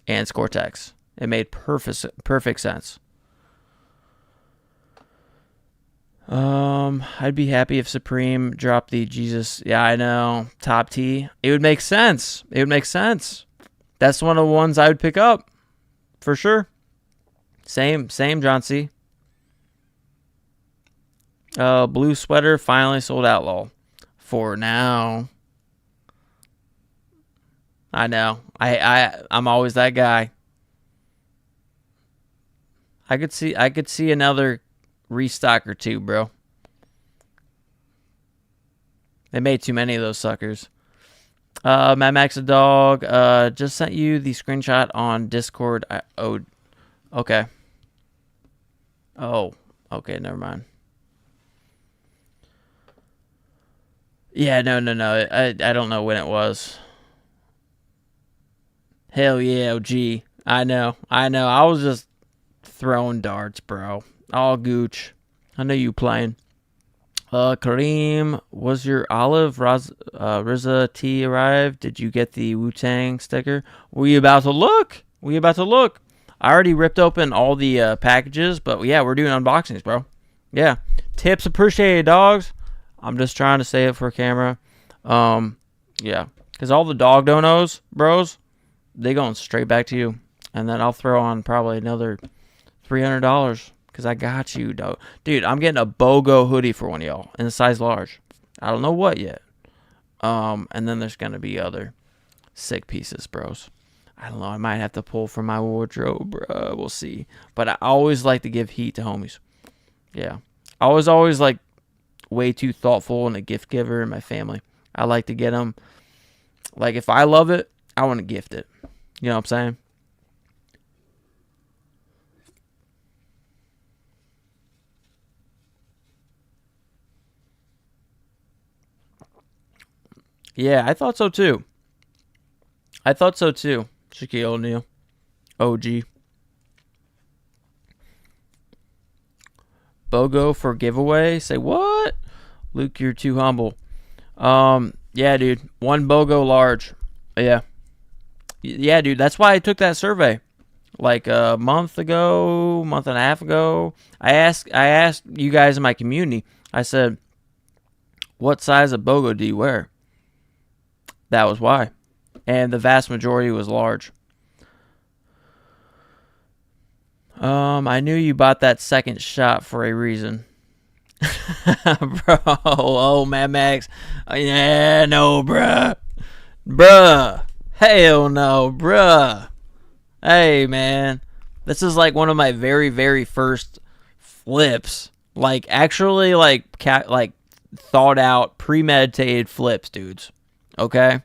And it's Gore-Tex. It made perfect sense. I'd be happy if Supreme dropped the Jesus. Yeah, I know. Top T. It would make sense. It would make sense. That's one of the ones I would pick up. For sure. Same, John C. Blue sweater finally sold out, lol. For now. I know. I'm always that guy. I could see another restock or two, bro. They made too many of those suckers. Mad Max a dog. Just sent you the screenshot on Discord. Okay. Oh, okay, never mind. Yeah, no. I don't know when it was. Hell yeah, OG. I know. I was just throwing darts, bro. All gooch. I know you playing. Kareem, was your Olive Riza tea arrived? Did you get the Wu-Tang sticker? We about to look. I already ripped open all the packages, but yeah, we're doing unboxings, bro. Yeah. Tips appreciated, dogs. I'm just trying to say it for camera. Yeah. Because all the dog donos, bros, they going straight back to you. And then I'll throw on probably another $300. Because I got you, dog. Dude, I'm getting a BOGO hoodie for one of y'all in a size large. I don't know what yet. And then there's going to be other sick pieces, bros. I don't know. I might have to pull from my wardrobe, bro. We'll see. But I always like to give heat to homies. Yeah. I was always, like, way too thoughtful and a gift giver in my family. I like to get them. Like, if I love it, I want to gift it. You know what I'm saying? Yeah, I thought so too. Shaquille O'Neal. OG. BOGO for giveaway? Say what? Luke, you're too humble. Yeah, dude. One BOGO large. Yeah. Yeah, dude. That's why I took that survey. Like a month and a half ago. I asked you guys in my community. I said, what size of BOGO do you wear? That was why. And the vast majority was large. I knew you bought that second shot for a reason. Bro, oh, Mad Max. Yeah, no, bruh. Hell no, bruh. Hey, man. This is like one of my very, very first flips. Like, actually, like thought out, premeditated flips, dudes. Okay?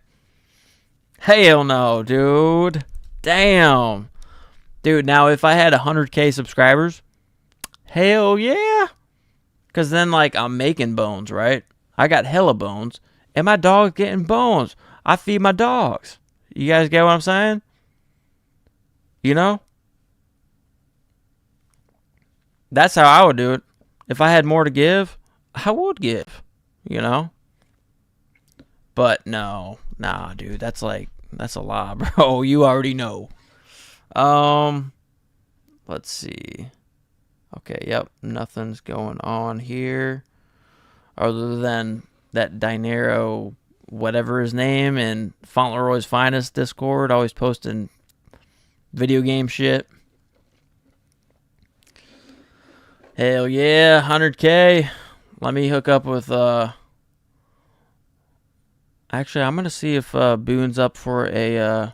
Hell no, dude. Damn. Dude, now if I had 100K subscribers, hell yeah. Because then, like, I'm making bones, right? I got hella bones. And my dog's getting bones. I feed my dogs. You guys get what I'm saying? You know? That's how I would do it. If I had more to give, I would give. You know? But no. Nah, dude. That's a lie, bro. You already know. Let's see. Okay, yep. Nothing's going on here. Other than that Dinero whatever his name in Fauntleroy's Finest Discord, always posting video game shit. Hell yeah, 100K. Let me hook up with actually, I'm gonna see if Boone's up for a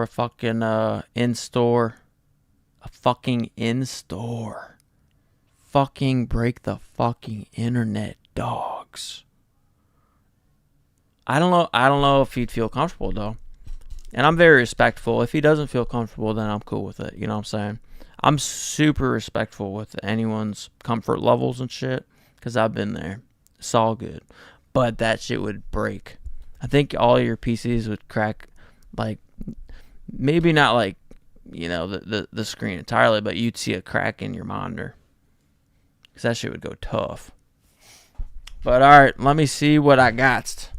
fucking in-store. A fucking in-store. Fucking break the fucking internet, dogs. I don't know if he'd feel comfortable though. And I'm very respectful. If he doesn't feel comfortable, then I'm cool with it. You know what I'm saying? I'm super respectful with anyone's comfort levels and shit, because I've been there. It's all good. But that shit would break. I think all your PCs would crack, like, maybe not like, you know, the screen entirely, but you'd see a crack in your monitor. Because that shit would go tough. But alright, let me see what I got.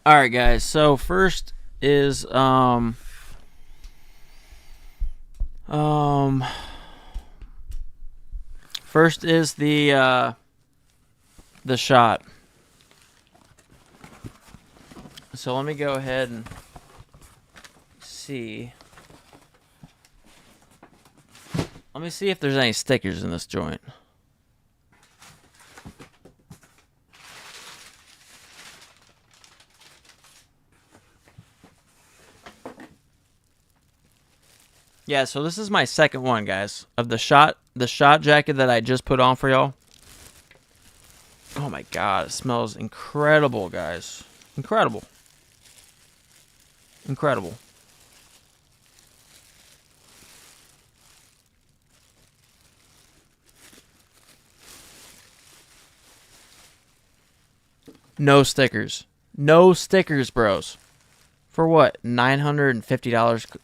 Alright guys, so first is first is the shot. So let me go ahead and see. Let me see if there's any stickers in this joint. Yeah, so this is my second one, guys, of the shot jacket that I just put on for y'all. Oh my god, it smells incredible, guys. Incredible. Incredible. No stickers. No stickers, bros. For what? $950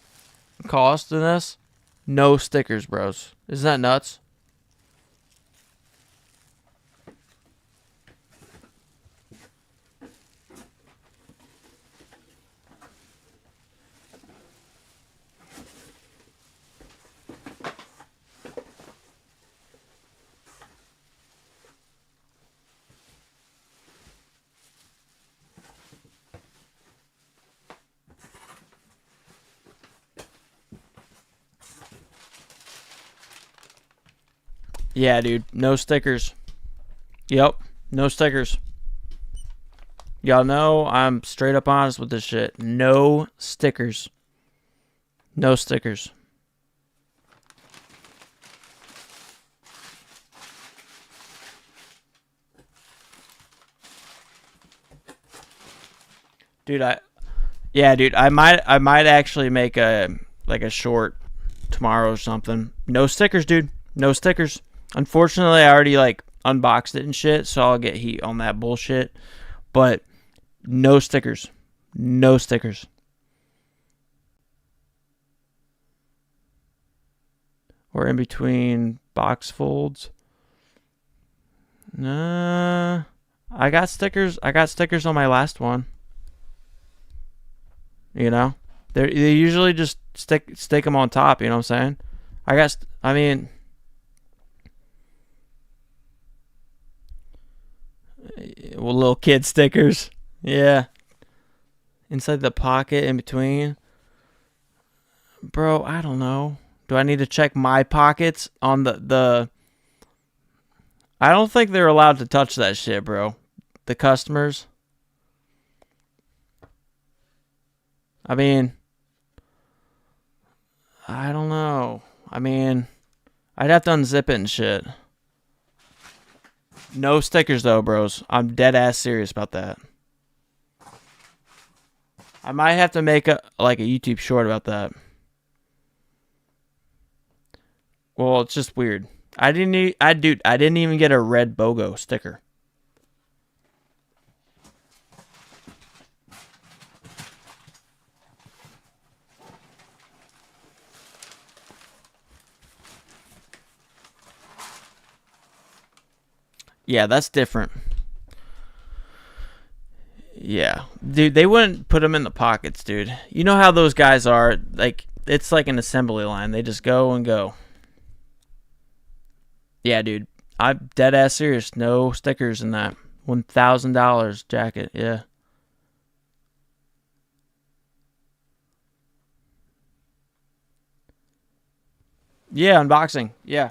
cost in this? No stickers, bros. Isn't that nuts? Yeah, dude. No stickers. Yep. No stickers. Y'all know I'm straight up honest with this shit. No stickers. No stickers. Dude, I might actually make a short tomorrow or something. No stickers, dude. No stickers. Unfortunately, I already unboxed it and shit, so I'll get heat on that bullshit. But no stickers. No stickers. Or in between box folds. Nah. I got stickers. I got stickers on my last one. You know? They usually just stick them on top, you know what I'm saying? Well, little kid stickers. Yeah. Inside the pocket in between. Bro, I don't know. Do I need to check my pockets on the I don't think they're allowed to touch that shit, bro. The customers. I mean, I don't know. I mean, I'd have to unzip it and shit. No stickers though, bros. I'm dead ass serious about that. I might have to make a YouTube short about that. Well, it's just weird. I didn't even get a red BOGO sticker. Yeah, that's different. Yeah. Dude, they wouldn't put them in the pockets, dude. You know how those guys are, it's like an assembly line. They just go and go. Yeah, dude. I'm dead ass serious. No stickers in that. $1,000 jacket. Yeah. Yeah, unboxing. Yeah.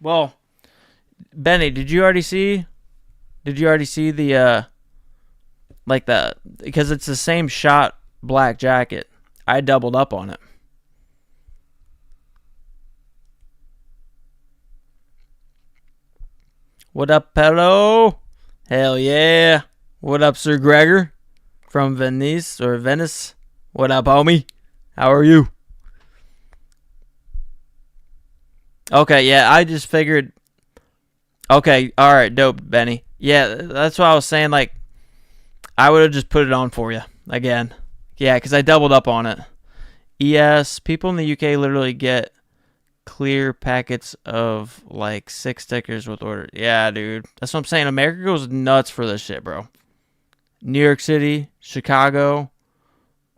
Well, Benny, did you already see? Did you already see the like the, because it's the same shot black jacket. I doubled up on it. What up, Pello? Hell yeah. What up, Sir Gregor from Venice or Venice? What up, homie? How are you? Okay, yeah, I just figured. Okay, all right, dope, Benny. Yeah, that's what I was saying. Like, I would have just put it on for you again. Yeah, because I doubled up on it. Yes, people in the UK literally get clear packets of like 6 stickers with orders. Yeah, dude. That's what I'm saying. America goes nuts for this shit, bro. New York City, Chicago.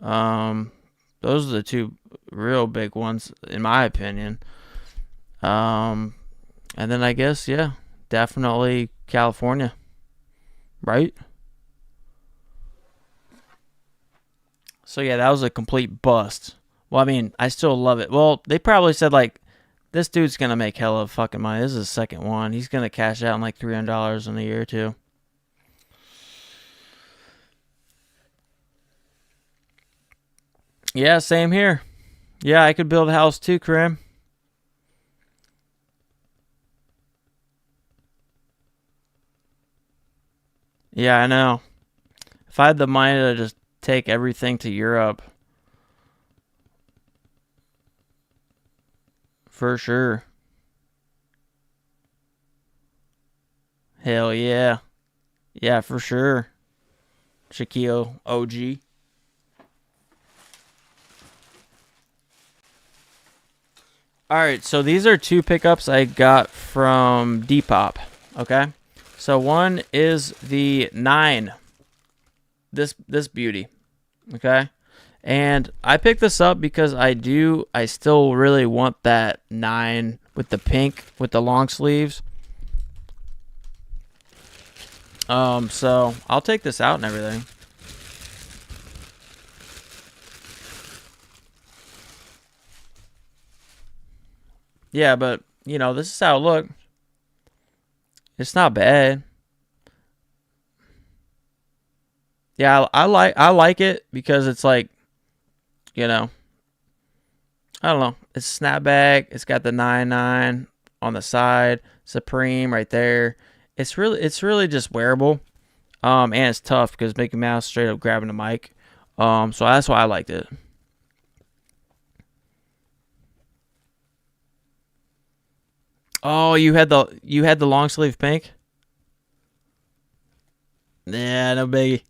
Those are the two real big ones, in my opinion. And then I guess, yeah, definitely California. Right? So yeah, that was a complete bust. Well, I mean, I still love it. Well, they probably said like, this dude's gonna make hella fucking money. This is his second one. He's gonna cash out in like $300 in a year or two. Yeah, same here. Yeah, I could build a house too, Karim. Yeah, I know. If I had the money to just take everything to Europe, for sure. Hell yeah. Yeah, for sure. Shaquille OG. All right, so these are 2 pickups I got from Depop. Okay, so one is the 9. This beauty. Okay, and I picked this up because I still really want that 9 with the pink with the long sleeves. So I'll take this out and everything. Yeah, but this is how it looks. It's not bad. Yeah, I like it because it's like, you know, I don't know. It's snapback. It's got the 99 on the side, Supreme right there. It's really just wearable. And it's tough because Mickey Mouse straight up grabbing the mic. So that's why I liked it. Oh, you had the long sleeve pink? Yeah, no biggie.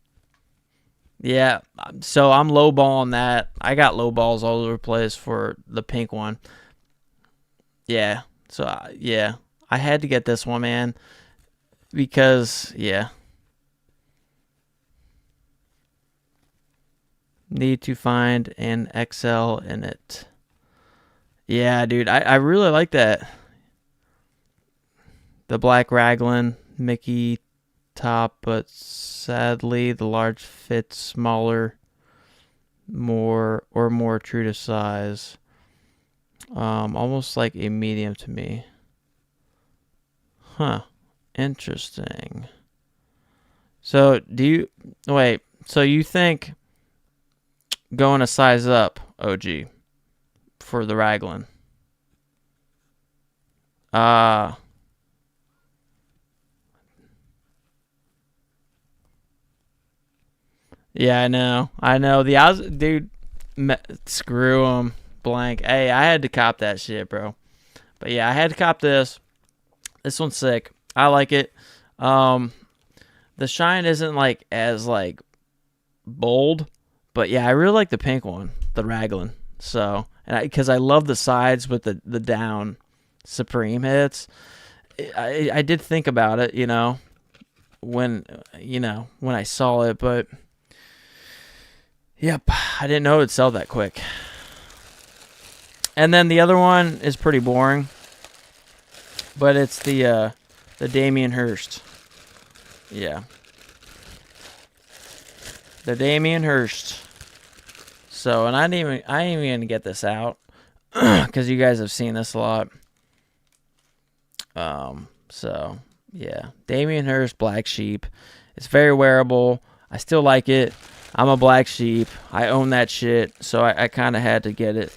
Yeah, so I'm low balling that. I got low balls all over the place for the pink one. Yeah, so yeah, I had to get this one, man, because yeah, need to find an XL in it. Yeah, dude, I really like that. The black raglan Mickey top, but sadly the large fits smaller, more true to size. Almost like a medium to me. Huh. Interesting. So do you wait? So you think going a size up, OG, for the raglan? Ah, yeah, I know. I know. Dude, screw them. Blank. Hey, I had to cop that shit, bro. But yeah, I had to cop this. This one's sick. I like it. Um, the shine isn't like as like bold, but yeah, I really like the pink one, the raglan. So, and because I love the sides with the down Supreme hits. I did think about it, when when I saw it, but yep, I didn't know it'd sell that quick. And then the other one is pretty boring, but it's the Damien Hirst. Yeah. The Damien Hirst. So, and I ain't even gonna get this out because you guys have seen this a lot. So yeah, Damien Hirst Black Sheep. It's very wearable. I still like it. I'm a black sheep. I own that shit, so I kind of had to get it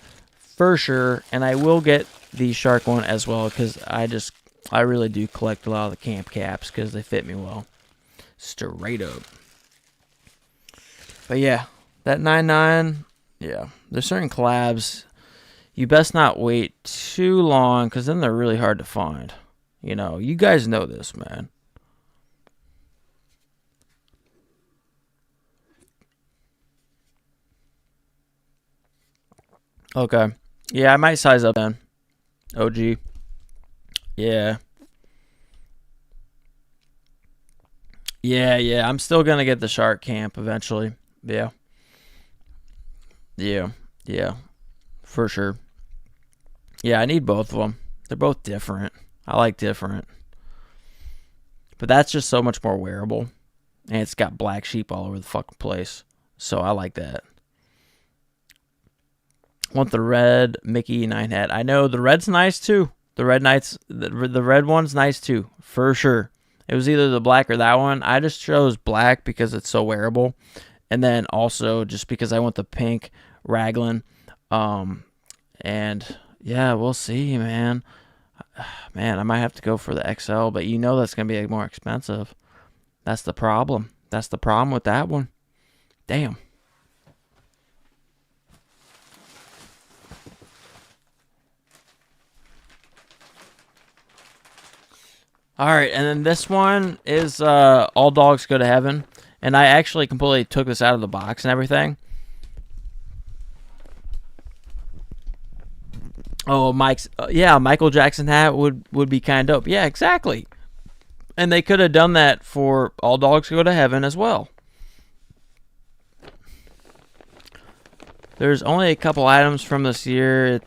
for sure. And I will get the shark one as well because I really do collect a lot of the camp caps because they fit me well. Straight up. But yeah, that 9.9, yeah. There's certain collabs you best not wait too long because then they're really hard to find. You know, you guys know this, man. Okay. Yeah, I might size up then. OG. Yeah. Yeah. I'm still going to get the shark camp eventually. Yeah. Yeah. For sure. Yeah, I need both of them. They're both different. I like different. But that's just so much more wearable. And it's got black sheep all over the fucking place. So I like that. Want the red Mickey 9 hat. I know the red's nice too. The red one's nice too, for sure. It was either the black or that one. I just chose black because it's so wearable. And then also just because I want the pink raglan. And yeah, we'll see, man. Man, I might have to go for the XL, but you know that's going to be more expensive. That's the problem. That's the problem with that one. Damn. All right, and then this one is All Dogs Go to Heaven. And I actually completely took this out of the box and everything. Oh, Michael Jackson hat would be kind of dope. Yeah, exactly. And they could have done that for All Dogs Go to Heaven as well. There's only a couple items from this year.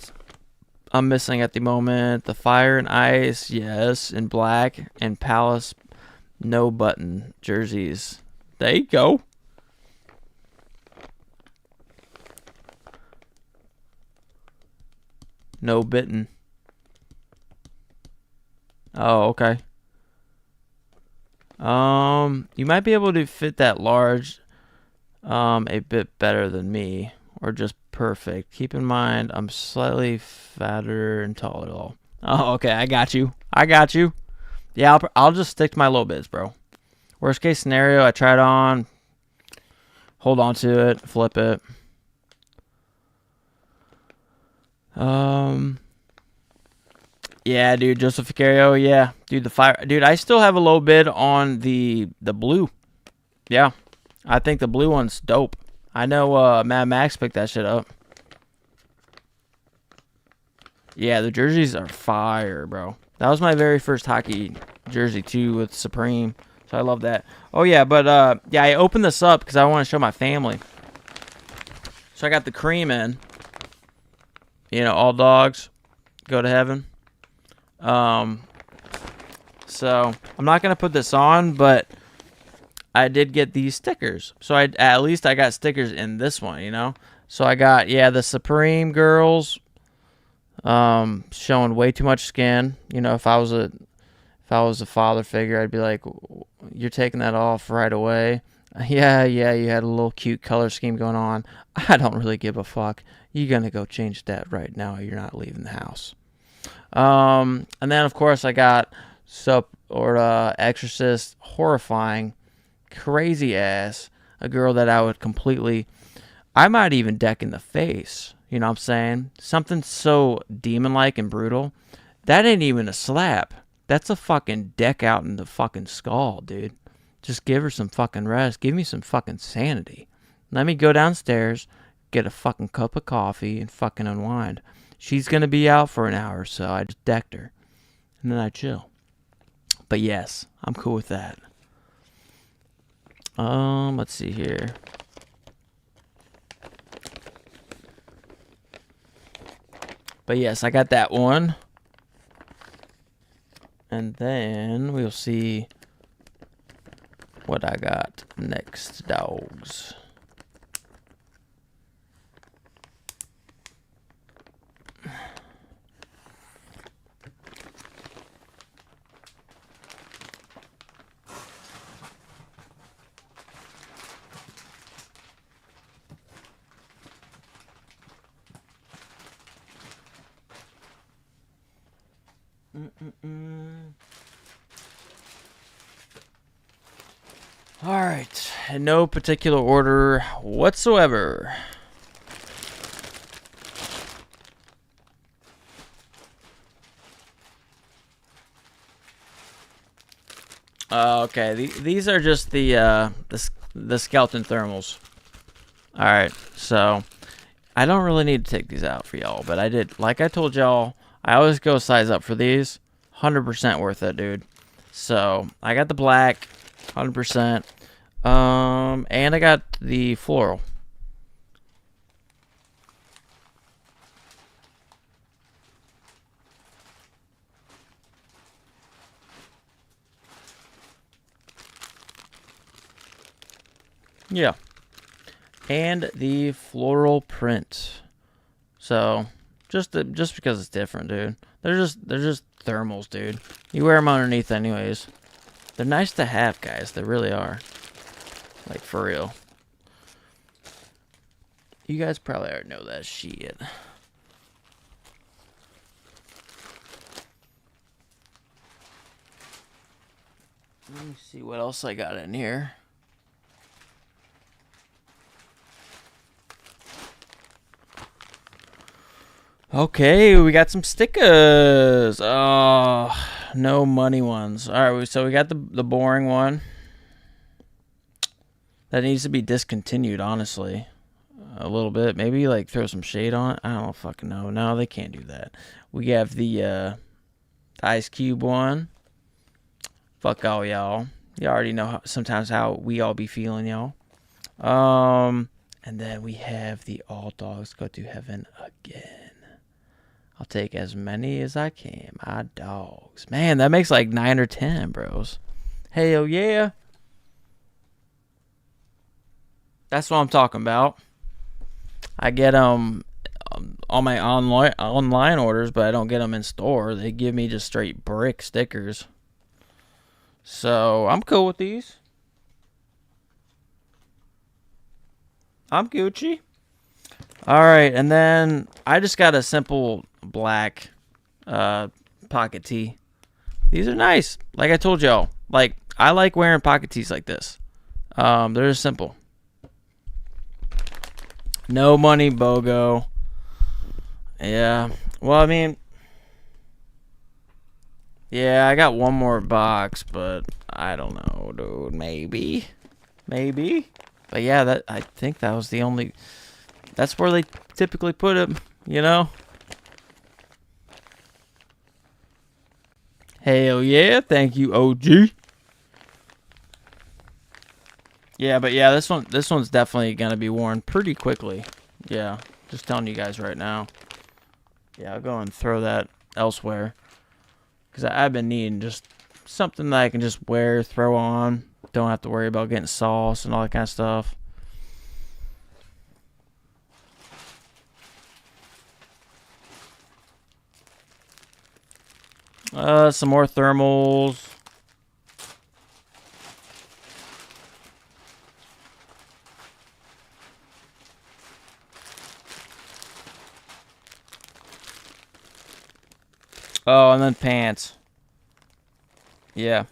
I'm missing at the moment. The Fire and Ice, yes, in black, and Palace, no button jerseys. There you go. No bitten. Oh, okay. You might be able to fit that large a bit better than me, or just perfect. Keep in mind, I'm slightly fatter and taller. Oh, okay, I got you. Yeah, I'll just stick to my little bits, bro. Worst case scenario, I try it on, hold on to it, flip it. Yeah, dude, Joseph Vicario, yeah. Dude, the fire. Dude, I still have a little bit on the blue. Yeah. I think the blue one's dope. I know Mad Max picked that shit up. Yeah, the jerseys are fire, bro. That was my very first hockey jersey, too, with Supreme. So I love that. Oh, yeah, but, yeah, I opened this up because I want to show my family. So I got the cream in. You know, All Dogs Go to Heaven. So I'm not going to put this on, but I did get these stickers. So at least I got stickers in this one, you know? So I got, yeah, the Supreme girls, showing way too much skin. You know, if I was a father figure, I'd be like, you're taking that off right away. Yeah, you had a little cute color scheme going on. I don't really give a fuck. You're going to go change that right now. You're not leaving the house. And then, of course, I got Exorcist, horrifying, crazy ass, a girl that I might even deck in the face. You know what I'm saying? Something so demon-like and brutal. That ain't even a slap. That's a fucking deck out in the fucking skull, dude. Just give her some fucking rest. Give me some fucking sanity. Let me go downstairs, get a fucking cup of coffee, and fucking unwind. She's going to be out for an hour or so. I just decked her. And then I chill. But yes, I'm cool with that. Let's see here. But yes, I got that one. And then we'll see what I got next, dogs. All right, in no particular order whatsoever. Okay, these are just the skeleton thermals. All right, so I don't really need to take these out for y'all, but I did. Like I told y'all, I always go size up for these. 100% worth it, dude. So I got the black, 100%. And I got the floral. Yeah. And the floral print. So just because it's different, dude. They're just thermals, dude. You wear them underneath anyways. They're nice to have, guys. They really are. Like, for real. You guys probably already know that shit. Let me see what else I got in here. Okay, we got some stickers. Oh, no money ones. All right, so we got the boring one. That needs to be discontinued, honestly. A little bit. Maybe, like, throw some shade on it. I don't fucking know. No, they can't do that. We have the Ice Cube one. Fuck all y'all. You already know sometimes how we all be feeling, y'all. And then we have the All Dogs Go to Heaven again. I'll take as many as I can. My dogs. Man, that makes like 9 or 10, bros. Hell yeah. That's what I'm talking about. I get them on my online orders, but I don't get them in store. They give me just straight brick stickers. So I'm cool with these. I'm Gucci. All right, and then I just got a simple black pocket tee. These are nice. Like I told y'all, like I like wearing pocket tees like this. They're just simple. No money, BOGO. Yeah. Well, I mean, yeah, I got one more box, but I don't know, dude. Maybe. But yeah, I think that was the only. That's where they typically put them, you know? Hell yeah, thank you, OG. Yeah, but yeah, this one's definitely gonna be worn pretty quickly. Yeah, just telling you guys right now. Yeah, I'll go and throw that elsewhere. Because I've been needing just something that I can just wear, throw on. Don't have to worry about getting sauce and all that kind of stuff. Some more thermals. Oh, and then pants. Yeah.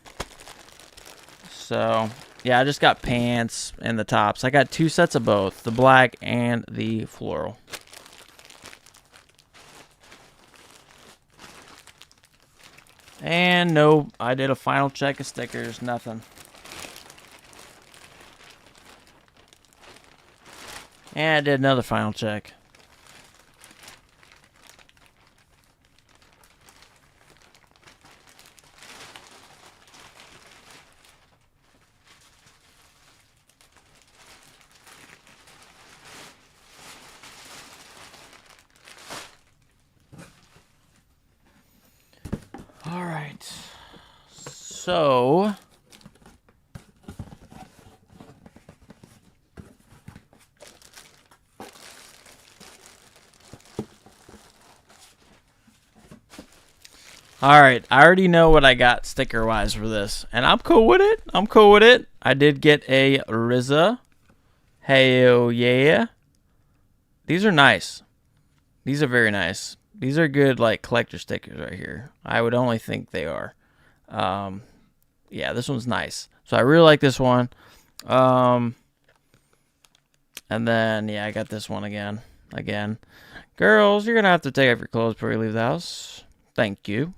So, yeah, I just got pants and the tops. I got 2 sets of both, the black and the floral. And no, I did a final check of stickers, nothing. And I did another final check. So all right, I already know what I got sticker wise for this, and I'm cool with it. I'm cool with it. I did get a RZA. Hell yeah. These are nice. These are very nice. These are good, like, collector stickers right here. I would only think they are. Yeah, this one's nice. So I really like this one. And then, yeah, I got this one again. Girls, you're going to have to take off your clothes before you leave the house. Thank you.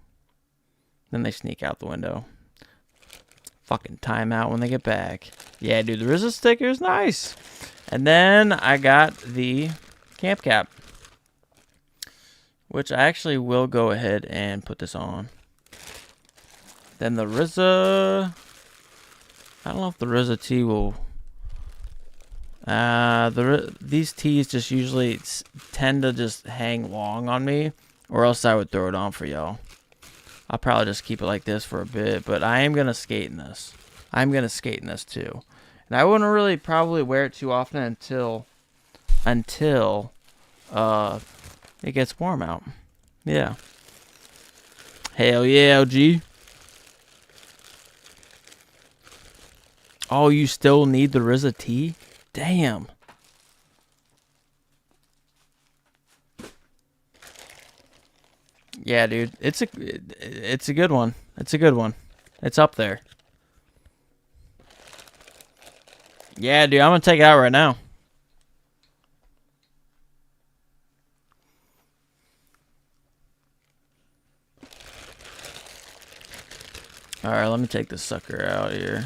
Then they sneak out the window. Fucking time out when they get back. Yeah, dude, the RZA sticker is nice. And then I got the camp cap, which I actually will go ahead and put this on. Then the RZA, I don't know if the RZA tee will. These tees just usually tend to just hang long on me, or else I would throw it on for y'all. I'll probably just keep it like this for a bit, but I am gonna skate in this. I'm gonna skate in this too, and I wouldn't really probably wear it too often until it gets warm out. Yeah. Hell yeah, LG. Oh, you still need the RZA tee? Damn. Yeah, dude. It's a good one. It's a good one. It's up there. Yeah, dude. I'm going to take it out right now. All right, let me take this sucker out here.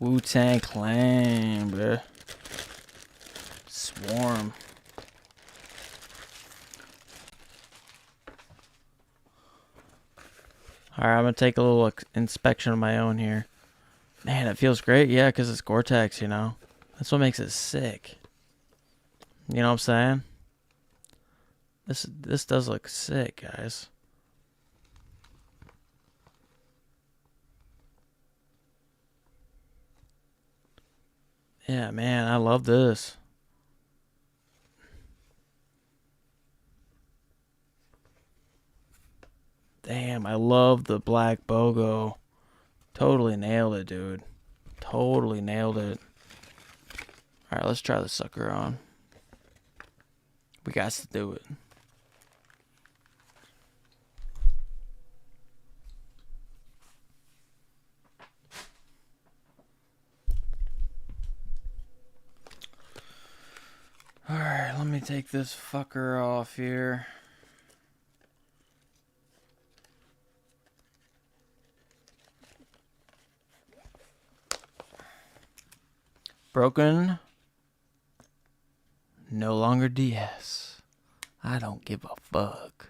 Wu-Tang Clan, bruh. Swarm. Alright, I'm going to take a little inspection of my own here. Man, it feels great. Yeah, because it's Gore-Tex, you know. That's what makes it sick. You know what I'm saying? This does look sick, guys. Yeah, man, I love this. Damn, I love the black BOGO. Totally nailed it, dude. Totally nailed it. Alright, let's try this sucker on. We got to do it. Alright, let me take this fucker off here. Broken. No longer DS. I don't give a fuck.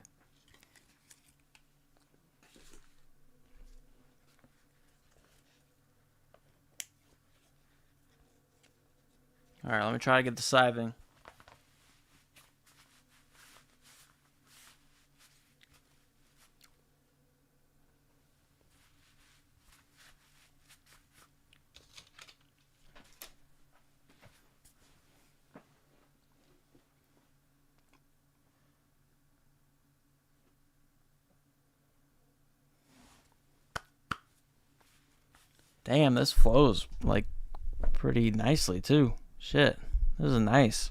Alright, let me try to get the siving. Damn, this flows like pretty nicely too. Shit, this is nice.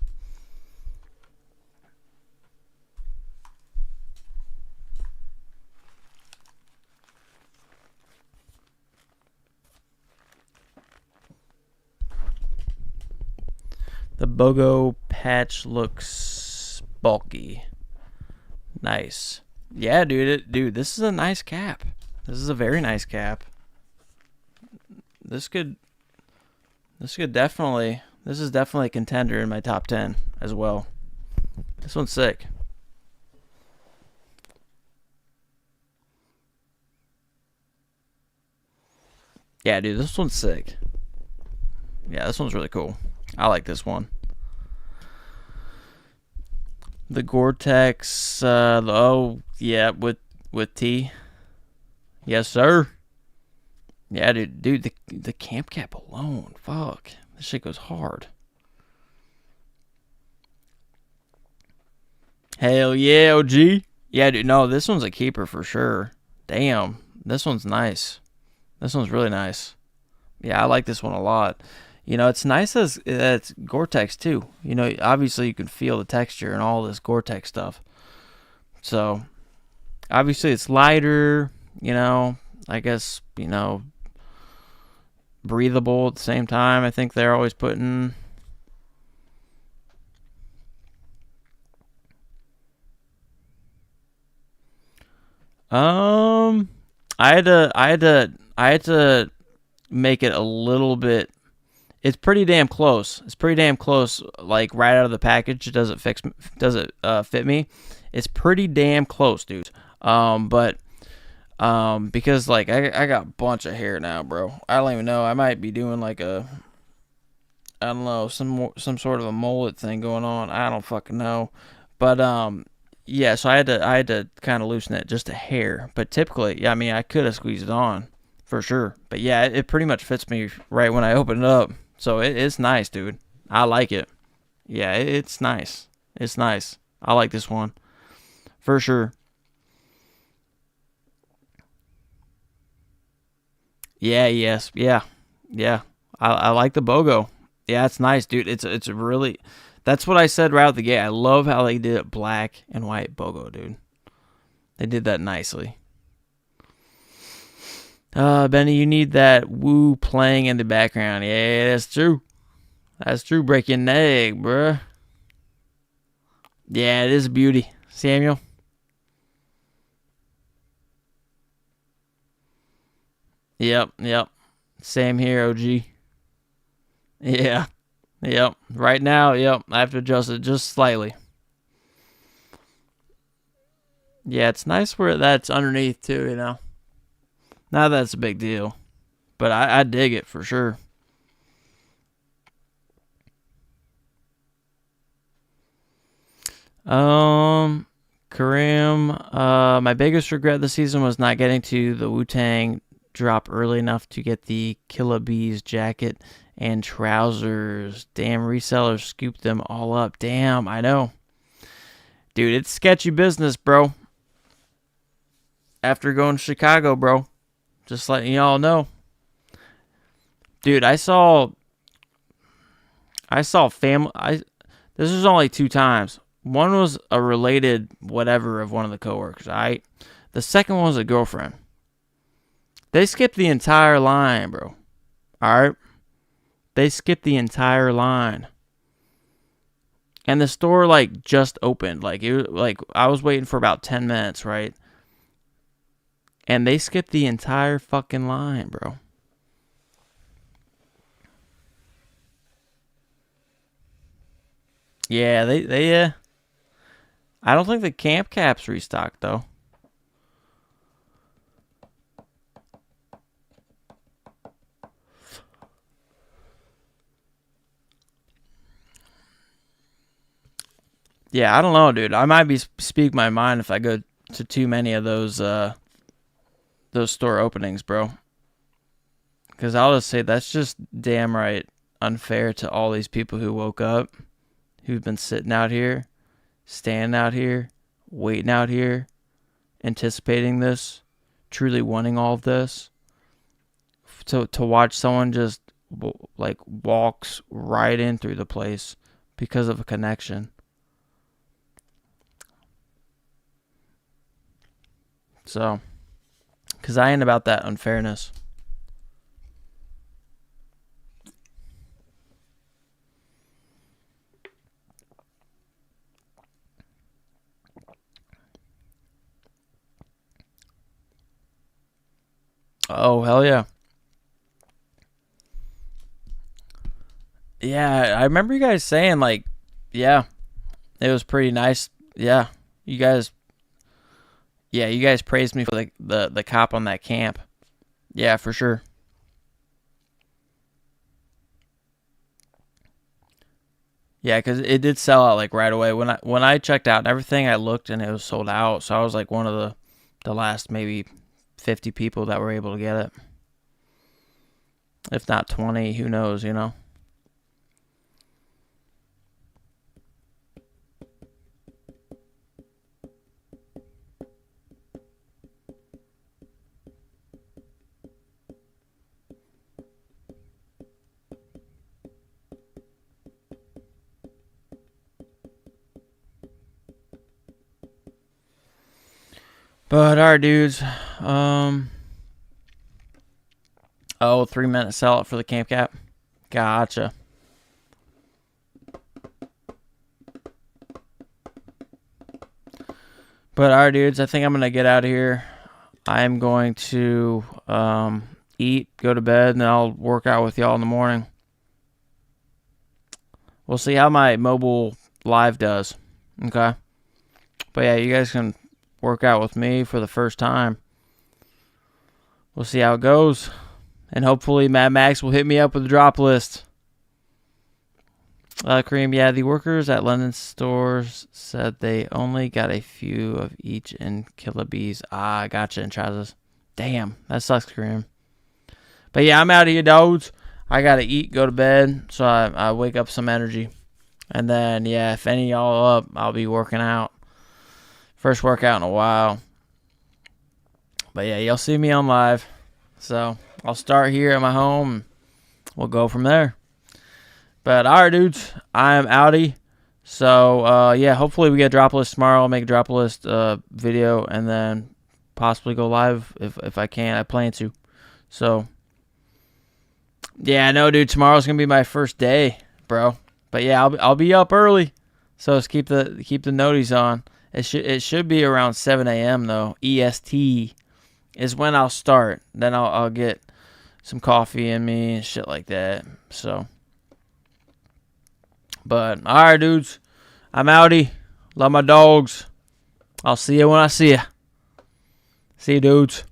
The BOGO patch looks bulky. Nice. Yeah, dude, this is a nice cap. This is a very nice cap. This is definitely a contender in my top 10 as well. This one's sick. Yeah, dude, this one's sick. Yeah, this one's really cool. I like this one. The Gore-Tex, yeah, with T. Yes, sir. Yeah, dude, the camp cap alone, fuck. This shit goes hard. Hell yeah, OG. Yeah, dude, no, this one's a keeper for sure. Damn, this one's nice. This one's really nice. Yeah, I like this one a lot. You know, it's nice as it's Gore-Tex too. You know, obviously you can feel the texture and all this Gore-Tex stuff. So, obviously it's lighter, you know, I guess, you know, breathable at the same time. I think they're always putting I had to make it a little bit. It's pretty damn close. It's pretty damn close. Like right out of the package, does it fit me? It's pretty damn close, dude. But because like I got a bunch of hair now, bro. I don't even know. I might be doing like I don't know, some sort of a mullet thing going on. I don't fucking know. But yeah, so I had to kind of loosen it just a hair. But typically, yeah, I mean, I could have squeezed it on for sure. But yeah, it pretty much fits me right when I open it up. So it's nice, dude. I like it. Yeah, it's nice. It's nice. I like this one for sure. Yeah, yes, yeah, yeah. I like the BOGO. Yeah, it's nice, dude. It's really. That's what I said right out the gate. I love how they did it black and white BOGO, dude. They did that nicely. Benny, you need that woo playing in the background. Yeah, that's true. That's true. Breaking egg, bruh. Yeah, it is a beauty, Samuel. Yep, yep. Same here, OG. Yeah, yep. Right now, yep. I have to adjust it just slightly. Yeah, it's nice where that's underneath too, you know. Not that it's a big deal, but I dig it for sure. Um, Kareem, my biggest regret this season was not getting to the Wu Tang drop early enough to get the Killa Bees jacket and trousers. Damn, resellers scooped them all up. Damn, I know. Dude, it's sketchy business, bro. After going to Chicago, bro. Just letting y'all know. Dude, I saw family. This was only two times. One was a related whatever of one of the coworkers. The second one was a girlfriend. They skipped the entire line, bro. All right, they skipped the entire line, and the store like just opened. Like I was waiting for about 10 minutes, right? And they skipped the entire fucking line, bro. Yeah, they I don't think the camp caps restocked though. Yeah, I don't know, dude. I might be speak my mind if I go to too many of those store openings, bro. Because I'll just say that's just damn right unfair to all these people who woke up, who've been sitting out here, standing out here, waiting out here, anticipating this, truly wanting all of this, to watch someone just like walks right in through the place because of a connection. So, because I ain't about that unfairness. Oh, hell yeah. Yeah, I remember you guys saying, like, yeah, it was pretty nice. Yeah, you guys, yeah, you guys praised me for the cop on that camp. Yeah, for sure. Yeah, because it did sell out like right away. When I checked out and everything, I looked and it was sold out. So I was like one of the last maybe 50 people that were able to get it. If not 20, who knows, you know? But alright, dudes. Oh, 3 minute sell it for the camp cap. Gotcha. But alright, dudes, I think I'm gonna get out of here. I am going to eat, go to bed, and then I'll work out with y'all in the morning. We'll see how my mobile live does. Okay. But yeah, you guys can work out with me for the first time. We'll see how it goes. And hopefully Mad Max will hit me up with a drop list. Kareem, yeah, the workers at London stores said they only got a few of each in Killabees. Ah, gotcha, in trousers. Damn, that sucks, Kareem. But yeah, I'm out of here, dogs. I gotta eat, go to bed, so I wake up some energy. And then, yeah, if any of y'all up, I'll be working out. First workout in a while. But yeah, you'll see me on live. So I'll start here at my home. We'll go from there. But all right, dudes, I am outie. So yeah, hopefully we get a drop list tomorrow. I'll make a drop list video and then possibly go live if I can. I plan to. So yeah, no, dude, tomorrow's gonna be my first day, bro. But yeah, I'll be up early. So let's keep the noties on. It should be around 7 a.m. though. EST is when I'll start. Then I'll get some coffee in me and shit like that. So, but all right, dudes, I'm outie. Love my dogs. I'll see you when I see you. See you, dudes.